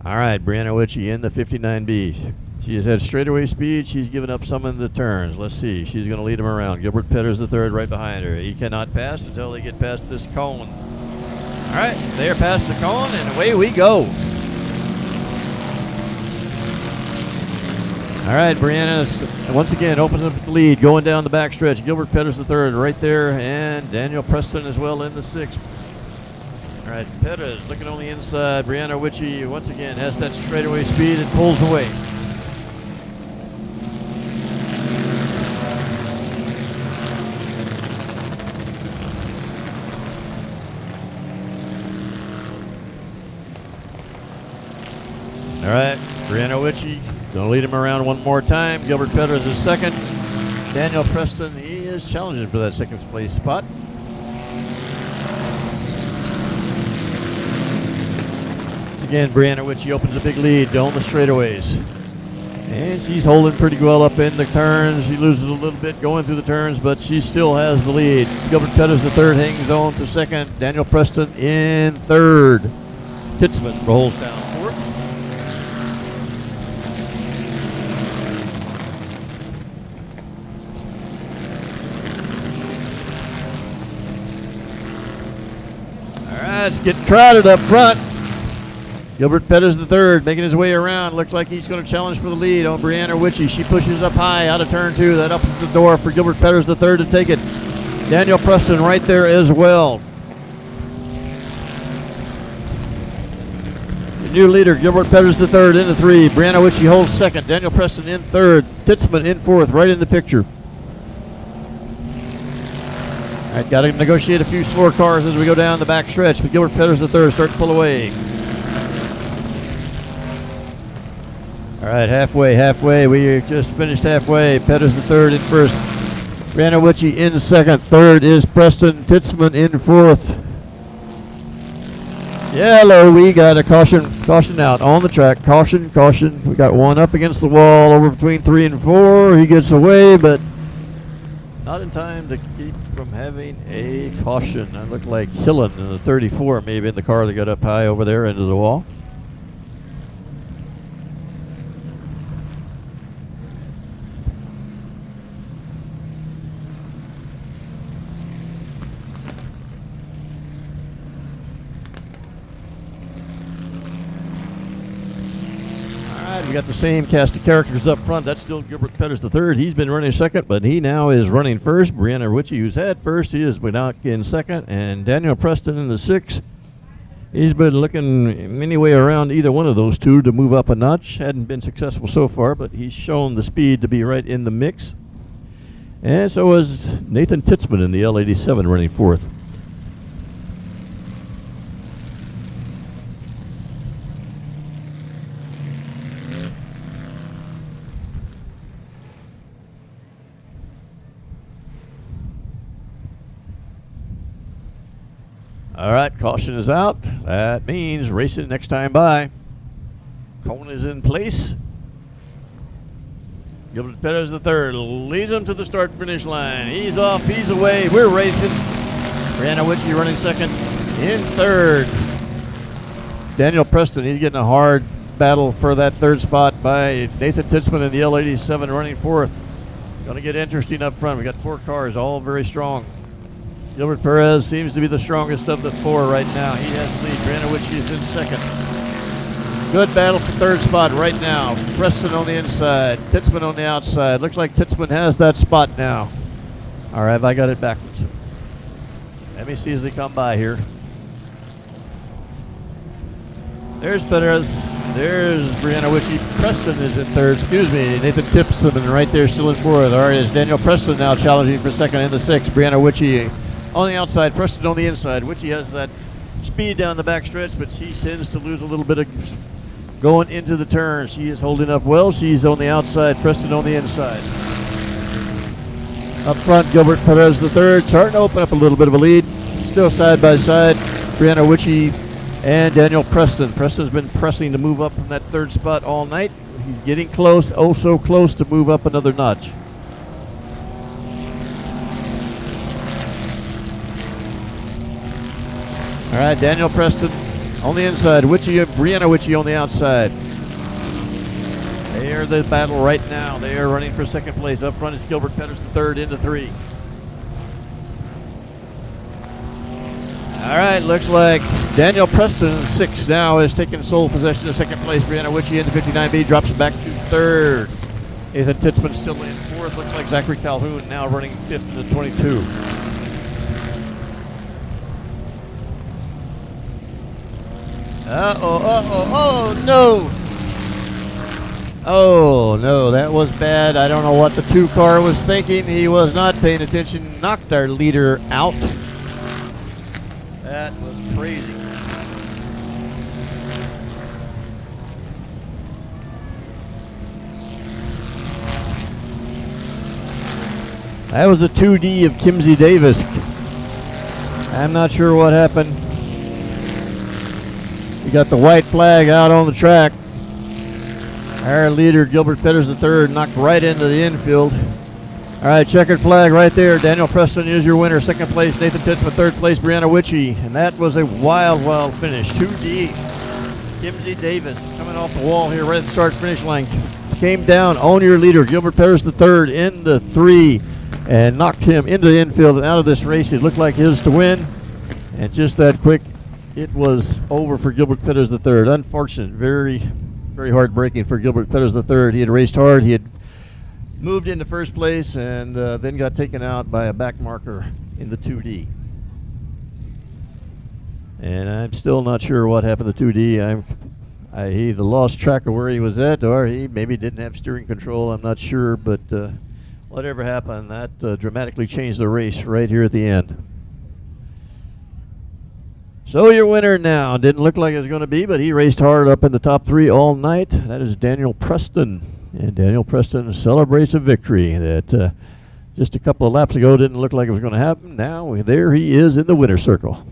All right, Brianna Witchy in the 59Bs. She has had straightaway speed. She's given up some in the turns. Let's see. She's going to lead him around. Gilbert Petters the third right behind her. He cannot pass until they get past this cone. All right, they're past the cone, and away we go. All right, Brianna once again opens up the lead, going down the backstretch. Gilbert Petters the third right there, and Daniel Preston as well in the 6th. All right, Petters looking on the inside. Brianna Witchy once again has that straightaway speed and pulls away. All right, Brianna Witchy going to lead him around one more time. Gilbert Petters is second. Daniel Preston, he is challenging for that 2nd place spot. Once again, Brianna Witchy opens a big lead on the straightaways. And she's holding pretty well up in the turns. She loses a little bit going through the turns, but she still has the lead. Gilbert Petters the third hangs on to second. Daniel Preston in third. Titzman rolls down fourth. It's getting crowded up front. Gilbert Petters the third, making his way around. Looks like he's going to challenge for the lead on Brianna Witchy. She pushes up high out of turn 2. That opens the door for Gilbert Petters the third to take it. Daniel Preston right there as well. The new leader, Gilbert Petters the third in the 3. Brianna Witchy holds second. Daniel Preston in third. Titzman in fourth, right in the picture. All right, got to negotiate a few slower cars as we go down the back stretch. But Gilbert Petters the third start to pull away. All right, halfway. We just finished halfway. Petters the third in first. Brianna Witchy in second. Third is Preston Titzman in fourth. Yellow, we got a caution out on the track. Caution. We got one up against the wall over between 3 and 4. He gets away, but not in time to keep from having a caution. That looked like Hillen in the 34, maybe in the car that got up high over there into the wall. We got the same cast of characters up front. That's still Gilbert Petters the third. He's been running second, but he now is running first. Brianna Witchy, who's had first, he is out in second, and Daniel Preston in the 6th. He's been looking any way around either one of those two to move up a notch. Hadn't been successful so far, but he's shown the speed to be right in the mix. And so is Nathan Titzman in the L87 running fourth. All right, caution is out. That means racing next time by. Cone is in place. Gilbert Petters the third leads him to the start-finish line. He's off, he's away, we're racing. Brianna Witchy running second. In third, Daniel Preston, he's getting a hard battle for that third spot by Nathan Titzman in the L87 running fourth. Going to get interesting up front. We got 4 cars, all very strong. Gilbert Perez seems to be the strongest of the 4 right now. He has the lead. Brianowicz is in second. Good battle for third spot right now. Preston on the inside, Titzman on the outside. Looks like Titzman has that spot now. All right, I got it backwards. Let me see as they come by here. There's Perez. There's Brianowicz. Preston is in third. Excuse me. Nathan Titzman right there still in fourth. All right, it's Daniel Preston now challenging for second in the 6th. Brianowicz on the outside. Preston on the inside. Witchy has that speed down the back stretch, but she tends to lose a little bit of going into the turn. She is holding up well. She's on the outside. Preston on the inside. Up front, Gilbert Perez the third, starting to open up a little bit of a lead. Still side by side, Brianowicz and Daniel Preston. Preston's been pressing to move up from that third spot all night. He's getting close, oh so close to move up another notch. All right, Daniel Preston on the inside, Brianowicz on the outside. They are the battle right now. They are running for second place. Up front is Gilbert Perez the third into 3. All right, looks like Daniel Preston, 6 now, is taking sole possession of second place. Brianowicz in the 59B drops it back to third. Nathan Titzman still in fourth. Looks like Zachary Calhoun now running fifth in the 22. Oh, no. Oh, no, that was bad. I don't know what the 2 car was thinking. He was not paying attention. Knocked our leader out. That was crazy. That was the 2D of Kimsey Davis. I'm not sure what happened. We got the white flag out on the track. Our leader, Gilbert Perez III, knocked right into the infield. All right, checkered flag right there. Daniel Preston is your winner. Second place, Nathan Titzman. Third place, Brianowicz. And that was a wild, wild finish. 2D. Kimsey Davis coming off the wall here right at the start-finish line. Came down on your leader, Gilbert Perez III, into 3 and knocked him into the infield and out of this race. It looked like his to win. And just that quick, it was over for Gilbert Perez III. Unfortunate, very, very heartbreaking for Gilbert Perez III. He had raced hard. He had moved into first place and then got taken out by a back marker in the 2D. And I'm still not sure what happened to 2D. He either lost track of where he was at or he maybe didn't have steering control. I'm not sure, but whatever happened, that dramatically changed the race right here at the end. So your winner now, didn't look like it was going to be, but he raced hard up in the top 3 all night. That is Daniel Preston. And Daniel Preston celebrates a victory that just a couple of laps ago didn't look like it was going to happen. Now there he is in the winner's circle.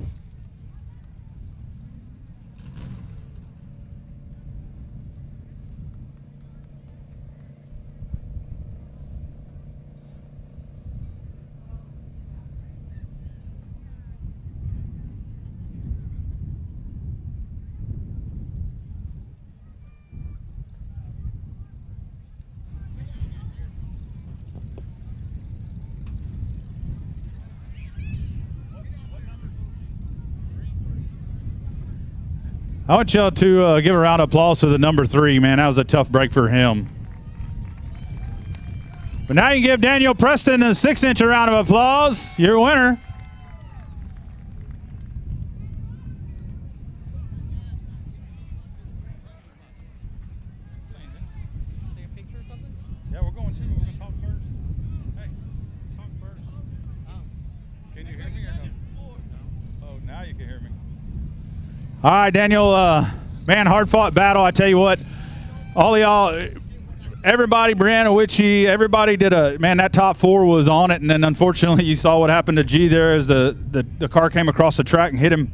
I want y'all to give a round of applause to the number 3, man. That was a tough break for him. But now you can give Daniel Preston a 6-inch round of applause. Your winner. Yeah, we're going to. We're going to talk first. Hey, talk first. Can you hear me or no? Oh, now you can hear me. All right, Daniel, man, hard-fought battle. I tell you what, all of y'all, everybody, Brianowicz, everybody did that top 4 was on it, and then unfortunately you saw what happened to G there as the car came across the track and hit him,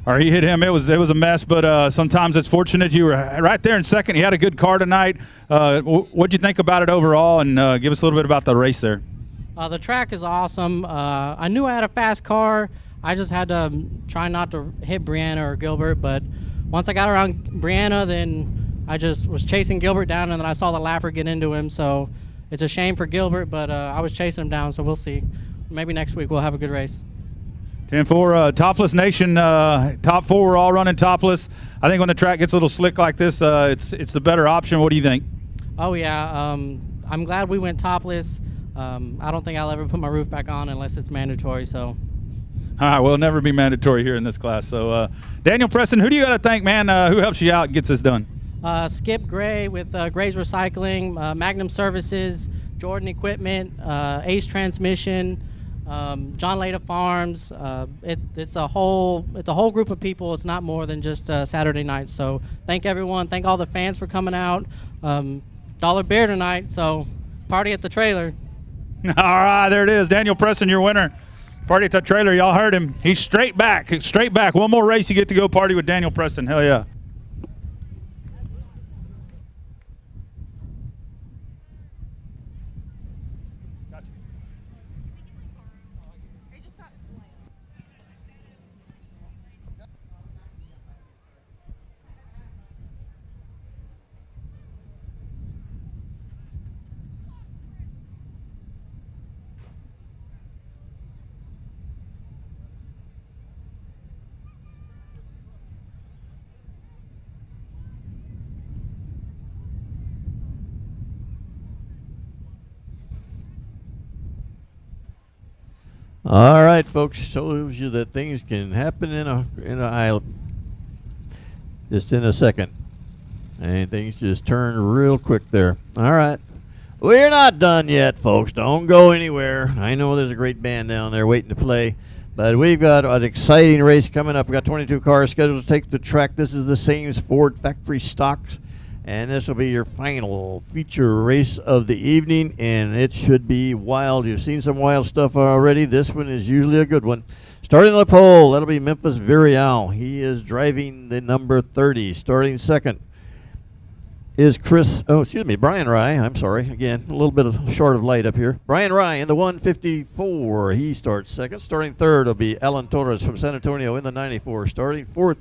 or he hit him. It was a mess, but sometimes it's fortunate. You were right there in second. He had a good car tonight. What'd you think about it overall, and give us a little bit about the race there? The track is awesome. I knew I had a fast car. I just had to try not to hit Brianna or Gilbert, but once I got around Brianna, then I just was chasing Gilbert down, and then I saw the lapper get into him. So it's a shame for Gilbert, but I was chasing him down. So we'll see. Maybe next week we'll have a good race. 10-4, Topless Nation, top 4, we're all running topless. I think when the track gets a little slick like this, it's the better option. What do you think? Oh yeah, I'm glad we went topless. I don't think I'll ever put my roof back on unless it's mandatory. So. All right, well, it'll never be mandatory here in this class. So, Daniel Preston, who do you got to thank, man? Who helps you out and gets this done? Skip Gray with Gray's Recycling, Magnum Services, Jordan Equipment, Ace Transmission, John Leda Farms. It's a whole group of people. It's not more than just Saturday night. So thank everyone. Thank all the fans for coming out. Dollar beer tonight. So party at the trailer. All right, there it is. Daniel Preston, your winner. Party at the trailer. Y'all heard him. He's straight back. Straight back. One more race, you get to go party with Daniel Preston. Hell yeah. All right, folks, shows you that things can happen in a aisle just in a second. And things just turn real quick there. All right. We're not done yet, folks. Don't go anywhere. I know there's a great band down there waiting to play, but we've got an exciting race coming up. We've got 22 cars scheduled to take the track. This is the Sames Ford factory stocks, and this will be your final feature race of the evening, and it should be wild. You've seen some wild stuff already. This one is usually a good one. Starting on the pole, that'll be Memphis Virial. He is driving the number 30. Starting second is Brian Rye. I'm sorry. Again, a little bit short of light up here. Brian Rye in the 154. He starts second. Starting third will be Alan Torres from San Antonio in the 94. Starting fourth,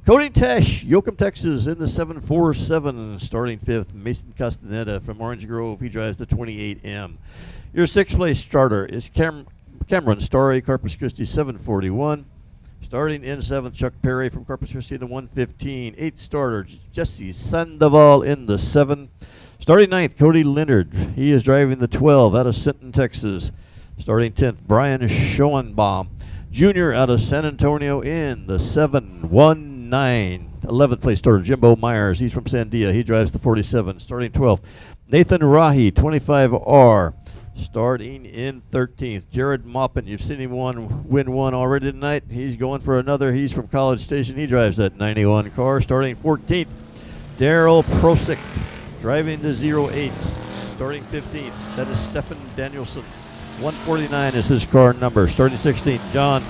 Cody Tesh, Yoakum, Texas in the 747. Starting fifth, Mason Castaneda from Orange Grove. He drives the 28M. Your sixth place starter is Cameron Starry, Corpus Christi 741. Starting in seventh, Chuck Perry from Corpus Christi in the 115. Eighth starter, Jesse Sandoval in the 7. Starting ninth, Cody Leonard. He is driving the 12 out of Sinton, Texas. Starting 10th, Brian Schoenbaum, Jr. out of San Antonio in the 719. 11th place starter, Jimbo Myers. He's from Sandia. He drives the 47. Starting 12th, Nathan Rahi, 25R. Starting in 13th, Jared Maupin. You've seen him win one already tonight. He's going for another. He's from College Station. He drives that 91 car. Starting 14th, Daryl Prosick, driving the 08. Starting 15th, that is Stefan Danielson. 149 is his car number. Starting 16th, John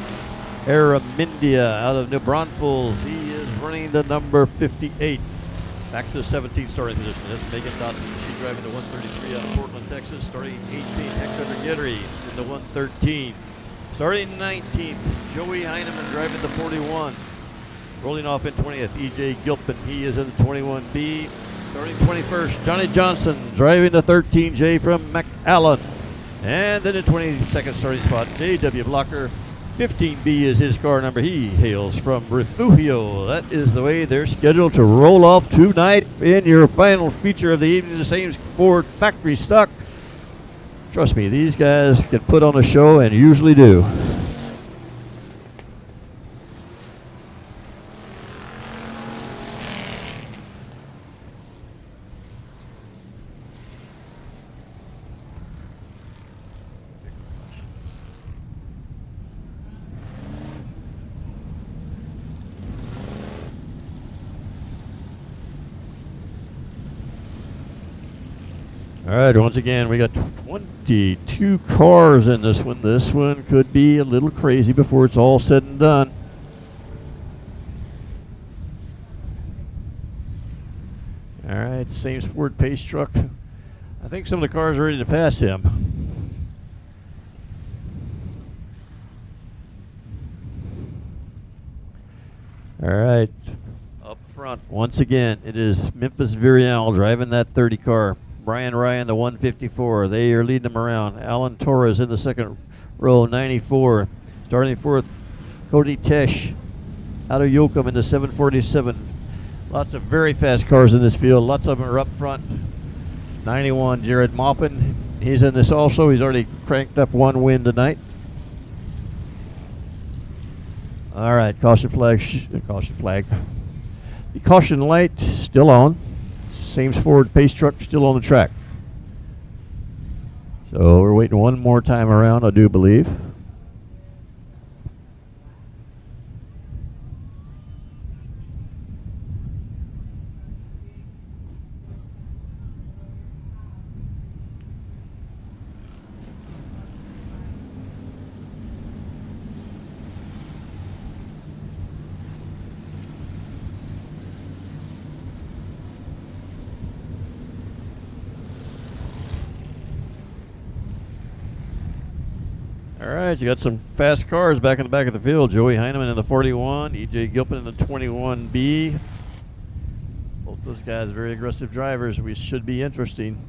Aramindia out of New Braunfels. He is running the number 58. Back to the 17th starting position. That's Megan Dodson. She's driving the 133 out of Portland, Texas. Starting 18th, Hector Gidry in the 113. Starting 19th, Joey Heineman driving the 41. Rolling off in 20th, EJ Gilpin. He is in the 21B. Starting 21st, Johnny Johnson driving the 13J from McAllen. And then in 22nd starting spot, J.W. Blocker. 15B is his car number. He hails from Refugio. That is the way they're scheduled to roll off tonight in your final feature of the evening, the Sames Ford factory stock. Trust me, these guys can put on a show and usually do. All right, once again, we got 22 cars in this one. This one could be a little crazy before it's all said and done. All right, Sames Ford Pace truck. I think some of the cars are ready to pass him. All right, up front. front. Once again, it is Memphis Virial driving that 30 car. Brian Ryan, the 154. They are leading them around. Alan Torres in the second row, 94. Starting fourth, Cody Tesh out of Yoakum in the 747. Lots of very fast cars in this field. Lots of them are up front. 91, Jared Maupin. He's in this also. He's already cranked up one win tonight. All right, caution flag. Caution flag. The caution light still on. Sames Ford pace truck still on the track. So we're waiting one more time around, I do believe. All right, you got some fast cars back in the back of the field. Joey Heineman in the 41, EJ Gilpin in the 21B. Both those guys very aggressive drivers. We should be interesting.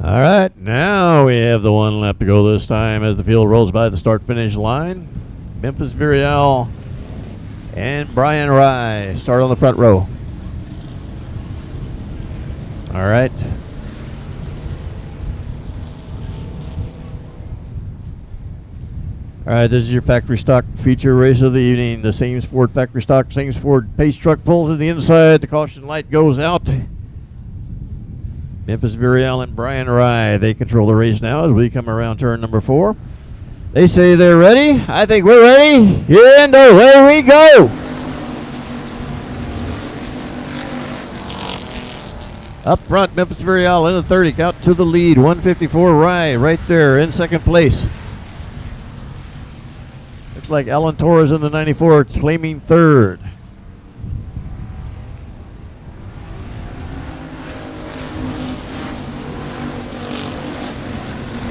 All right, now we have the one lap to go this time as the field rolls by the start-finish line. Memphis Virial and Brian Rye start on the front row. All right. All right, this is your factory stock feature race of the evening. The Sames Ford factory stock, Sames Ford pace truck pulls to the inside. The caution light goes out. Memphis Virial and Brian Rye, they control the race now as we come around turn number 4. They say they're ready. I think we're ready. And away we go. Up front, Memphis Virial in the 30, out to the lead. 154 Rye right there in second place. Looks like Alan Torres in the 94 claiming third.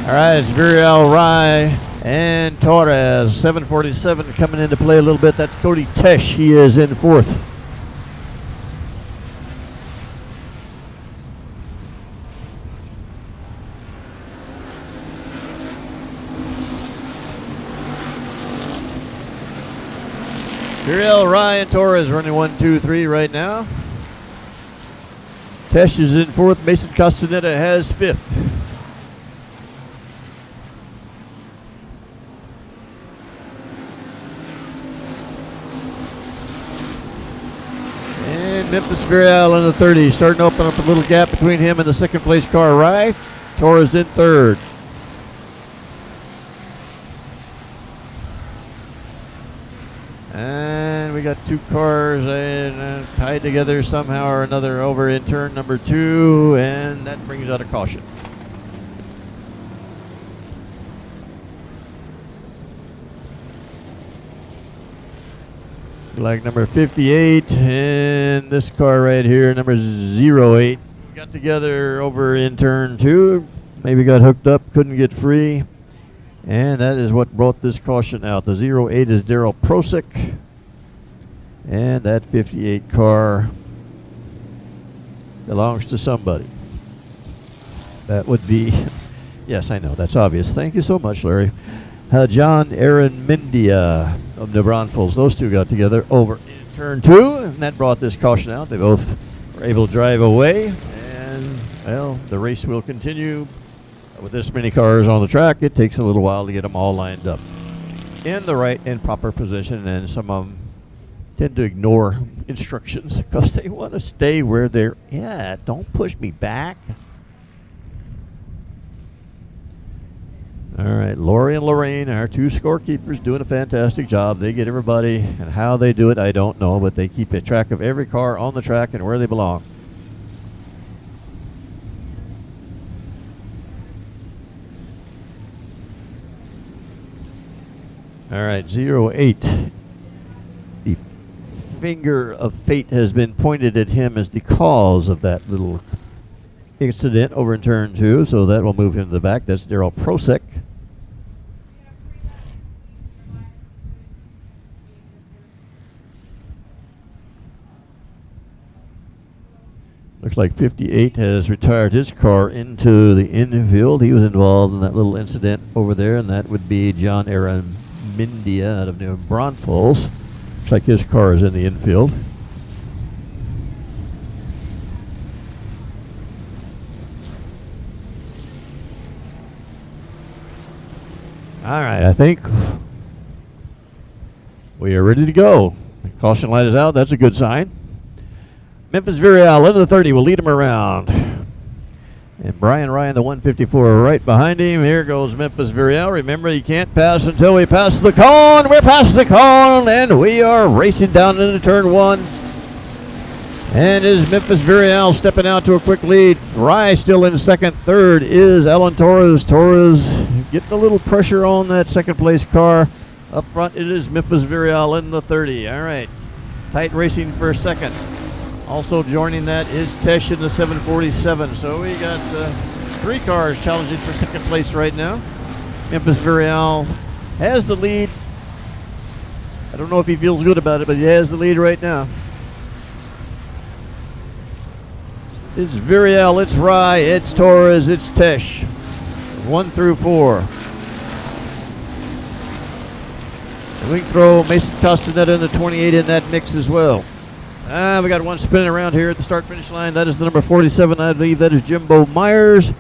All right, it's Virial, Rye, and Torres. 747 coming into play a little bit. That's Cody Tesh. He is in fourth. Virial, Rye, and Torres running 1, 2, 3 right now. Tesh is in fourth. Mason Castaneda has fifth. Memphis Virial in the 30, starting to open up a little gap between him and the second place car, Rye. Torres in third. And we got two cars tied together somehow or another over in turn number 2, and that brings out a caution. Like number 58 and this car right here, number 08, got together over in turn 2. Maybe got hooked up, couldn't get free, and that is what brought this caution out. The 08 is Daryl Prosick, and that 58 car belongs to somebody. That would be, yes, I know, that's obvious. Thank you so much, Larry. John Aaron Mindia of New Braunfels. Those two got together over in turn 2, and that brought this caution out. They both were able to drive away, and, well, the race will continue With this many cars on the track, it takes a little while to get them all lined up in the right and proper position, and some of them tend to ignore instructions because they want to stay where they're at. Don't push me back. All right, Lori and Lorraine, our two scorekeepers, doing a fantastic job. They get everybody, and how they do it, I don't know, but they keep a track of every car on the track and where they belong. All right, 08. The finger of fate has been pointed at him as the cause of that little incident over in turn 2, so that will move him to the back. That's Daryl Prosek. Looks like 58 has retired his car into the infield. He was involved in that little incident over there, and that would be John Aramindia out of New Braunfels. Looks like his car is in the infield. All right, I think we are ready to go. The caution light is out. That's a good sign. Memphis Virial into the 30 will lead him around. And Brian Ryan, the 154, right behind him. Here goes Memphis Virial. Remember, you can't pass until we pass the cone. We're past the cone, and we are racing down into turn 1. And is Memphis Virial stepping out to a quick lead. Rye still in second. Third is Alan Torres. Torres getting a little pressure on that second place car. Up front, it is Memphis Virial in the 30. All right. Tight racing for second. Also joining that is Tesh in the 747. So we got 3 cars challenging for second place right now. Memphis Virial has the lead. I don't know if he feels good about it, but he has the lead right now. It's Virial, it's Rye, it's Torres, it's Tesh. 1 through 4. And we can throw Mason Castaneda in the 28 in that mix as well. We got one spinning around here at the start-finish line. That is the number 47. I believe that is Jimbo Myers.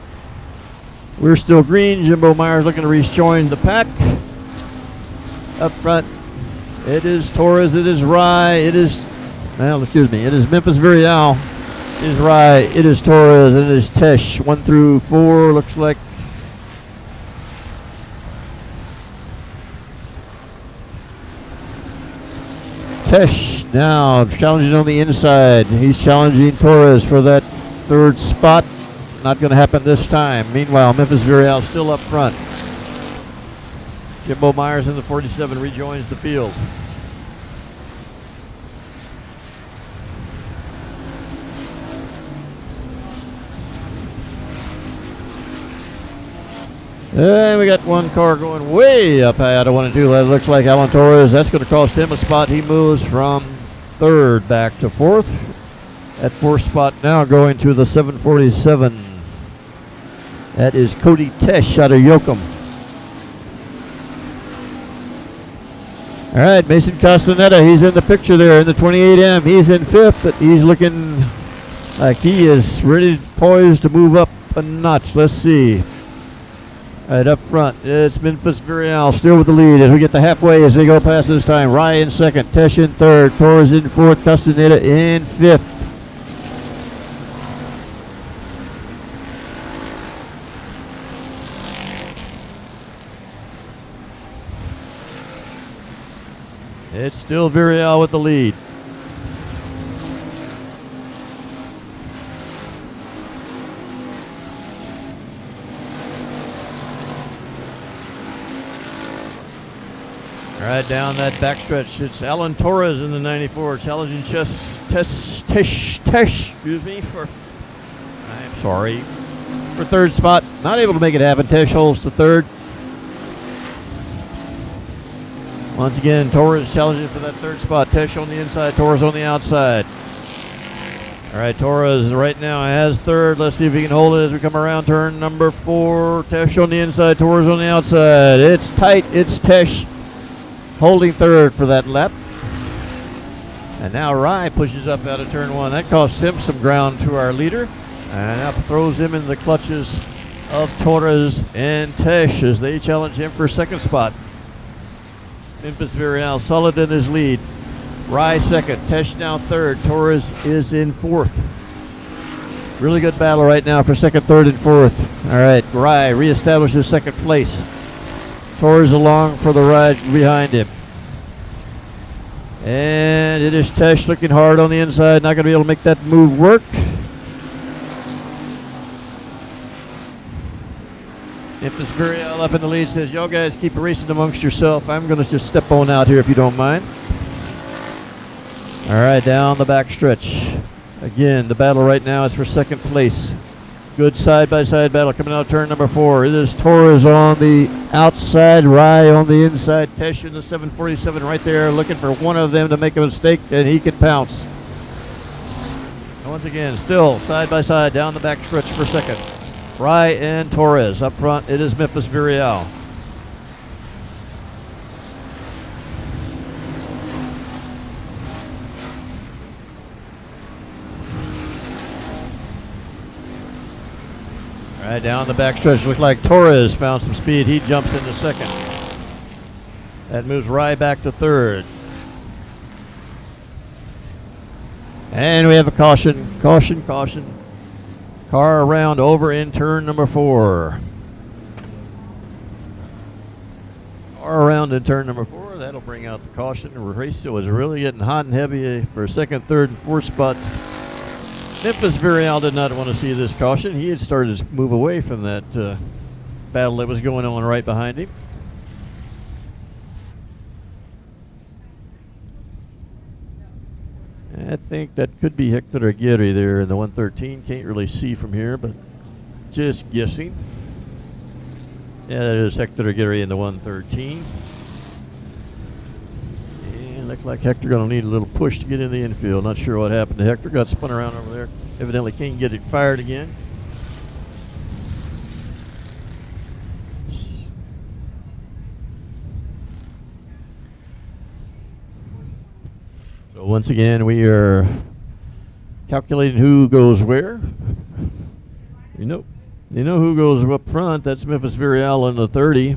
We're still green. Jimbo Myers looking to rejoin the pack. Up front, it is Torres. It is Rye. It is, well, excuse me. It is Memphis Virial. It is Rye. It is Torres. And it is Tesh. 1 through 4 looks like. Tesh now challenging on the inside. He's challenging Torres for that 3rd spot. Not going to happen this time. Meanwhile, Memphis Virial still up front. Jimbo Myers in the 47 rejoins the field. And we got one car going way up high. I don't want to do that. It looks like Alan Torres. That's going to cost him a spot. He moves from 3rd back to 4th. At 4th spot now going to the 747. That is Cody Tesh out of Yoakum. All right, Mason Castaneda. He's in the picture there in the 28M. He's in 5th, but he's looking like he is ready, poised to move up a notch. Let's see. Right up front, it's Memphis Virial still with the lead as we get to halfway as they go past this time. Rye in 2nd, Tesh in 3rd, Torres in 4th, Castaneda in 5th. It's still Virial with the lead. Right down that backstretch, it's Alan Torres in the 94, challenging Tesh, excuse me, for 3rd spot. Not able to make it happen. Tesh holds to 3rd. Once again, Torres challenging for that 3rd spot. Tesh on the inside, Torres on the outside. All right, Torres right now has 3rd. Let's see if he can hold it as we come around turn number 4. Tesh on the inside, Torres on the outside. It's tight. It's Tesh holding 3rd for that lap. And now Rye pushes up out of turn 1. That costs him some ground to our leader. And now throws him in the clutches of Torres and Tesh as they challenge him for second spot. Memphis Vireal solid in his lead. Rye second, Tesh now third, Torres is in fourth. Really good battle right now for second, third, and fourth. All right, Rye reestablishes second place. Torres along for the ride behind him. And it is Tesh looking hard on the inside, not going to be able to make that move work. Memphis Vireal up in the lead says, y'all guys keep racing amongst yourself. I'm going to just step on out here if you don't mind. All right, down the back stretch. Again, the battle right now is for second place. Good side-by-side battle coming out of turn number 4. It is Torres on the outside, Rye on the inside. Tesh in the 747 right there, looking for one of them to make a mistake, and he can pounce. And once again, still side-by-side down the back stretch for second. Rye and Torres. Up front, it is Memphis Vireal. All right, down the back stretch. Looks like Torres found some speed. He jumps into second. That moves Rye back to third. And we have a caution, caution, caution. Car around over in turn number 4. Car around in turn number 4. That'll bring out the caution. The race was really getting hot and heavy for second, third, and fourth spots. Memphis Vireal did not want to see this caution. He had started to move away from that battle that was going on right behind him. I think that could be Hector Aguirre there in the 113. Can't really see from here, but just guessing. Yeah, that is Hector Aguirre in the 113. And looks like Hector going to need a little push to get in the infield. Not sure what happened to Hector. Got spun around over there. Evidently can't get it fired again. So once again, we are calculating who goes where. You know who goes up front. That's Memphis Vireal in the 30.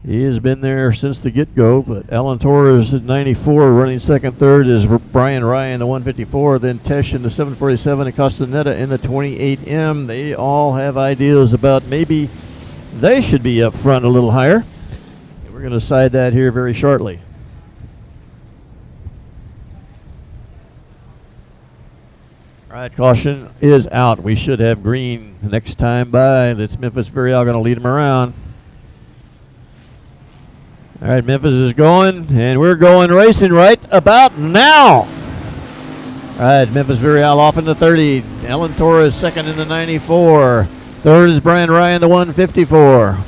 He has been there since the get-go, but Alan Torres at 94, running second, third is Brian Ryan in the 154, then Tesh in the 747, and Castaneda in the 28M. They all have ideas about maybe they should be up front a little higher. And we're going to decide that here very shortly. All right, caution is out. We should have green next time by. That's Memphis Vireal going to lead him around. All right, Memphis is going, and we're going racing right about now. All right, Memphis Vireal off in the 30. Alan Torres second in the 94. Third is Brian Ryan, the 154.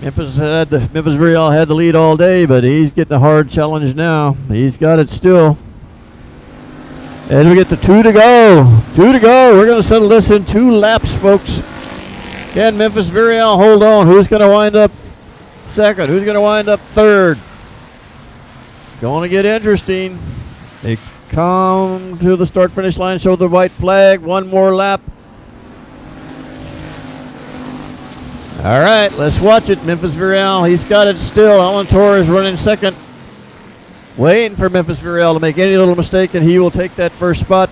Memphis Vireal had the lead all day, but he's getting a hard challenge now. He's got it still. And we get the 2 to go. 2 to go. We're going to settle this in 2 laps, folks. Can Memphis Vireal hold on? Who's going to wind up second? Who's going to wind up third? Going to get interesting. They come to the start-finish line, show the white flag. One more lap. All right, let's watch it. Memphis Vireal, he's got it still. Alan Torres running second. Waiting for Memphis Vireal to make any little mistake, and he will take that first spot.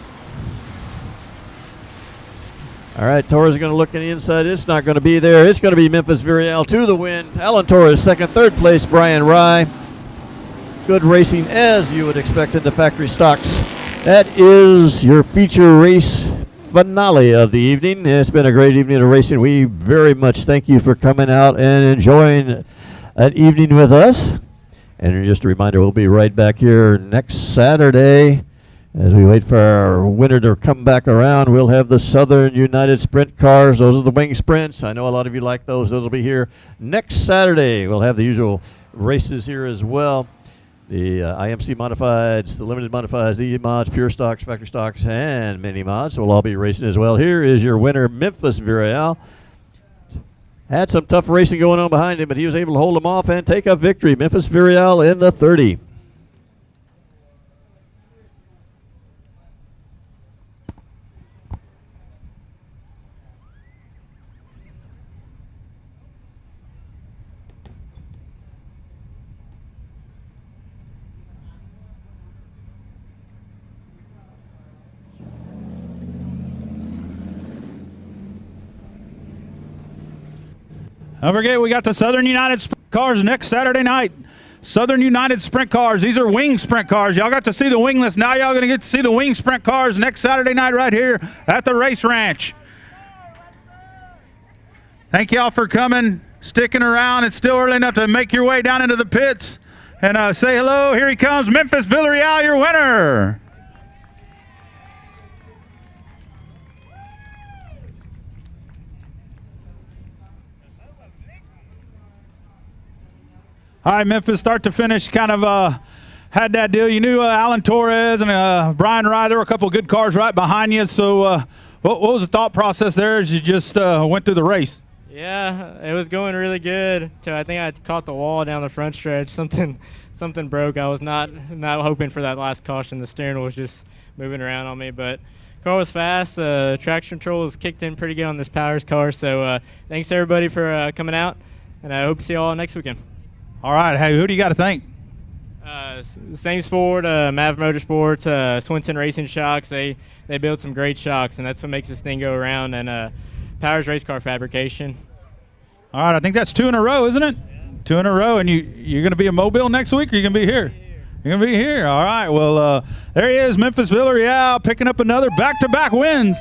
All right, Torres is going to look in the inside. It's not going to be there. It's going to be Memphis Vireal to the win. Alan Torres second, third place, Brian Rye. Good racing as you would expect in the factory stocks. That is your feature race finale of the evening. It's been a great evening of racing. We very much thank you for coming out and enjoying an evening with us. And just a reminder, we'll be right back here next Saturday. As we wait for our winner to come back around, we'll have the Southern United Sprint cars. Those are the wing sprints. I know a lot of you like those. Those will be here next Saturday. We'll have the usual races here as well. The IMC Modifieds, the Limited Modifieds, the mods, Pure Stocks, Factory Stocks, and Mini Mods will all be racing as well. Here is your winner, Memphis Vireal. Had some tough racing going on behind him, but he was able to hold them off and take a victory. Memphis Vireal in the 30. Don't forget, we got the Southern United Sprint Cars next Saturday night. Southern United Sprint Cars. These are wing sprint cars. Y'all got to see the wingless. Now y'all going to get to see the wing sprint cars next Saturday night right here at the Race Ranch. Thank y'all for coming, sticking around. It's still early enough to make your way down into the pits and say hello. Here he comes, Memphis Villarreal, your winner. All right, Memphis, start to finish, kind of had that deal. You knew Alan Torres and Brian Rye. There were a couple of good cars right behind you. So what was the thought process there as you just went through the race? Yeah, it was going really good. I think I caught the wall down the front stretch. Something broke. I was not hoping for that last caution. The steering wheel was just moving around on me, but car was fast. Traction control was kicked in pretty good on this Powers car. So thanks everybody for coming out, and I hope to see you all next weekend. All right, hey, who do you got to thank? Same Sport, Mav Motorsports, Swinson Racing Shocks. They build some great shocks, and that's what makes this thing go around. And Powers Race Car Fabrication. All right, I think that's 2 in a row, isn't it? 2 in a row, and you're going to be in Mobile next week, or you're going to be here? You're going to be here. All right, well, there he is, Memphis Villarreal, picking up another back-to-back wins.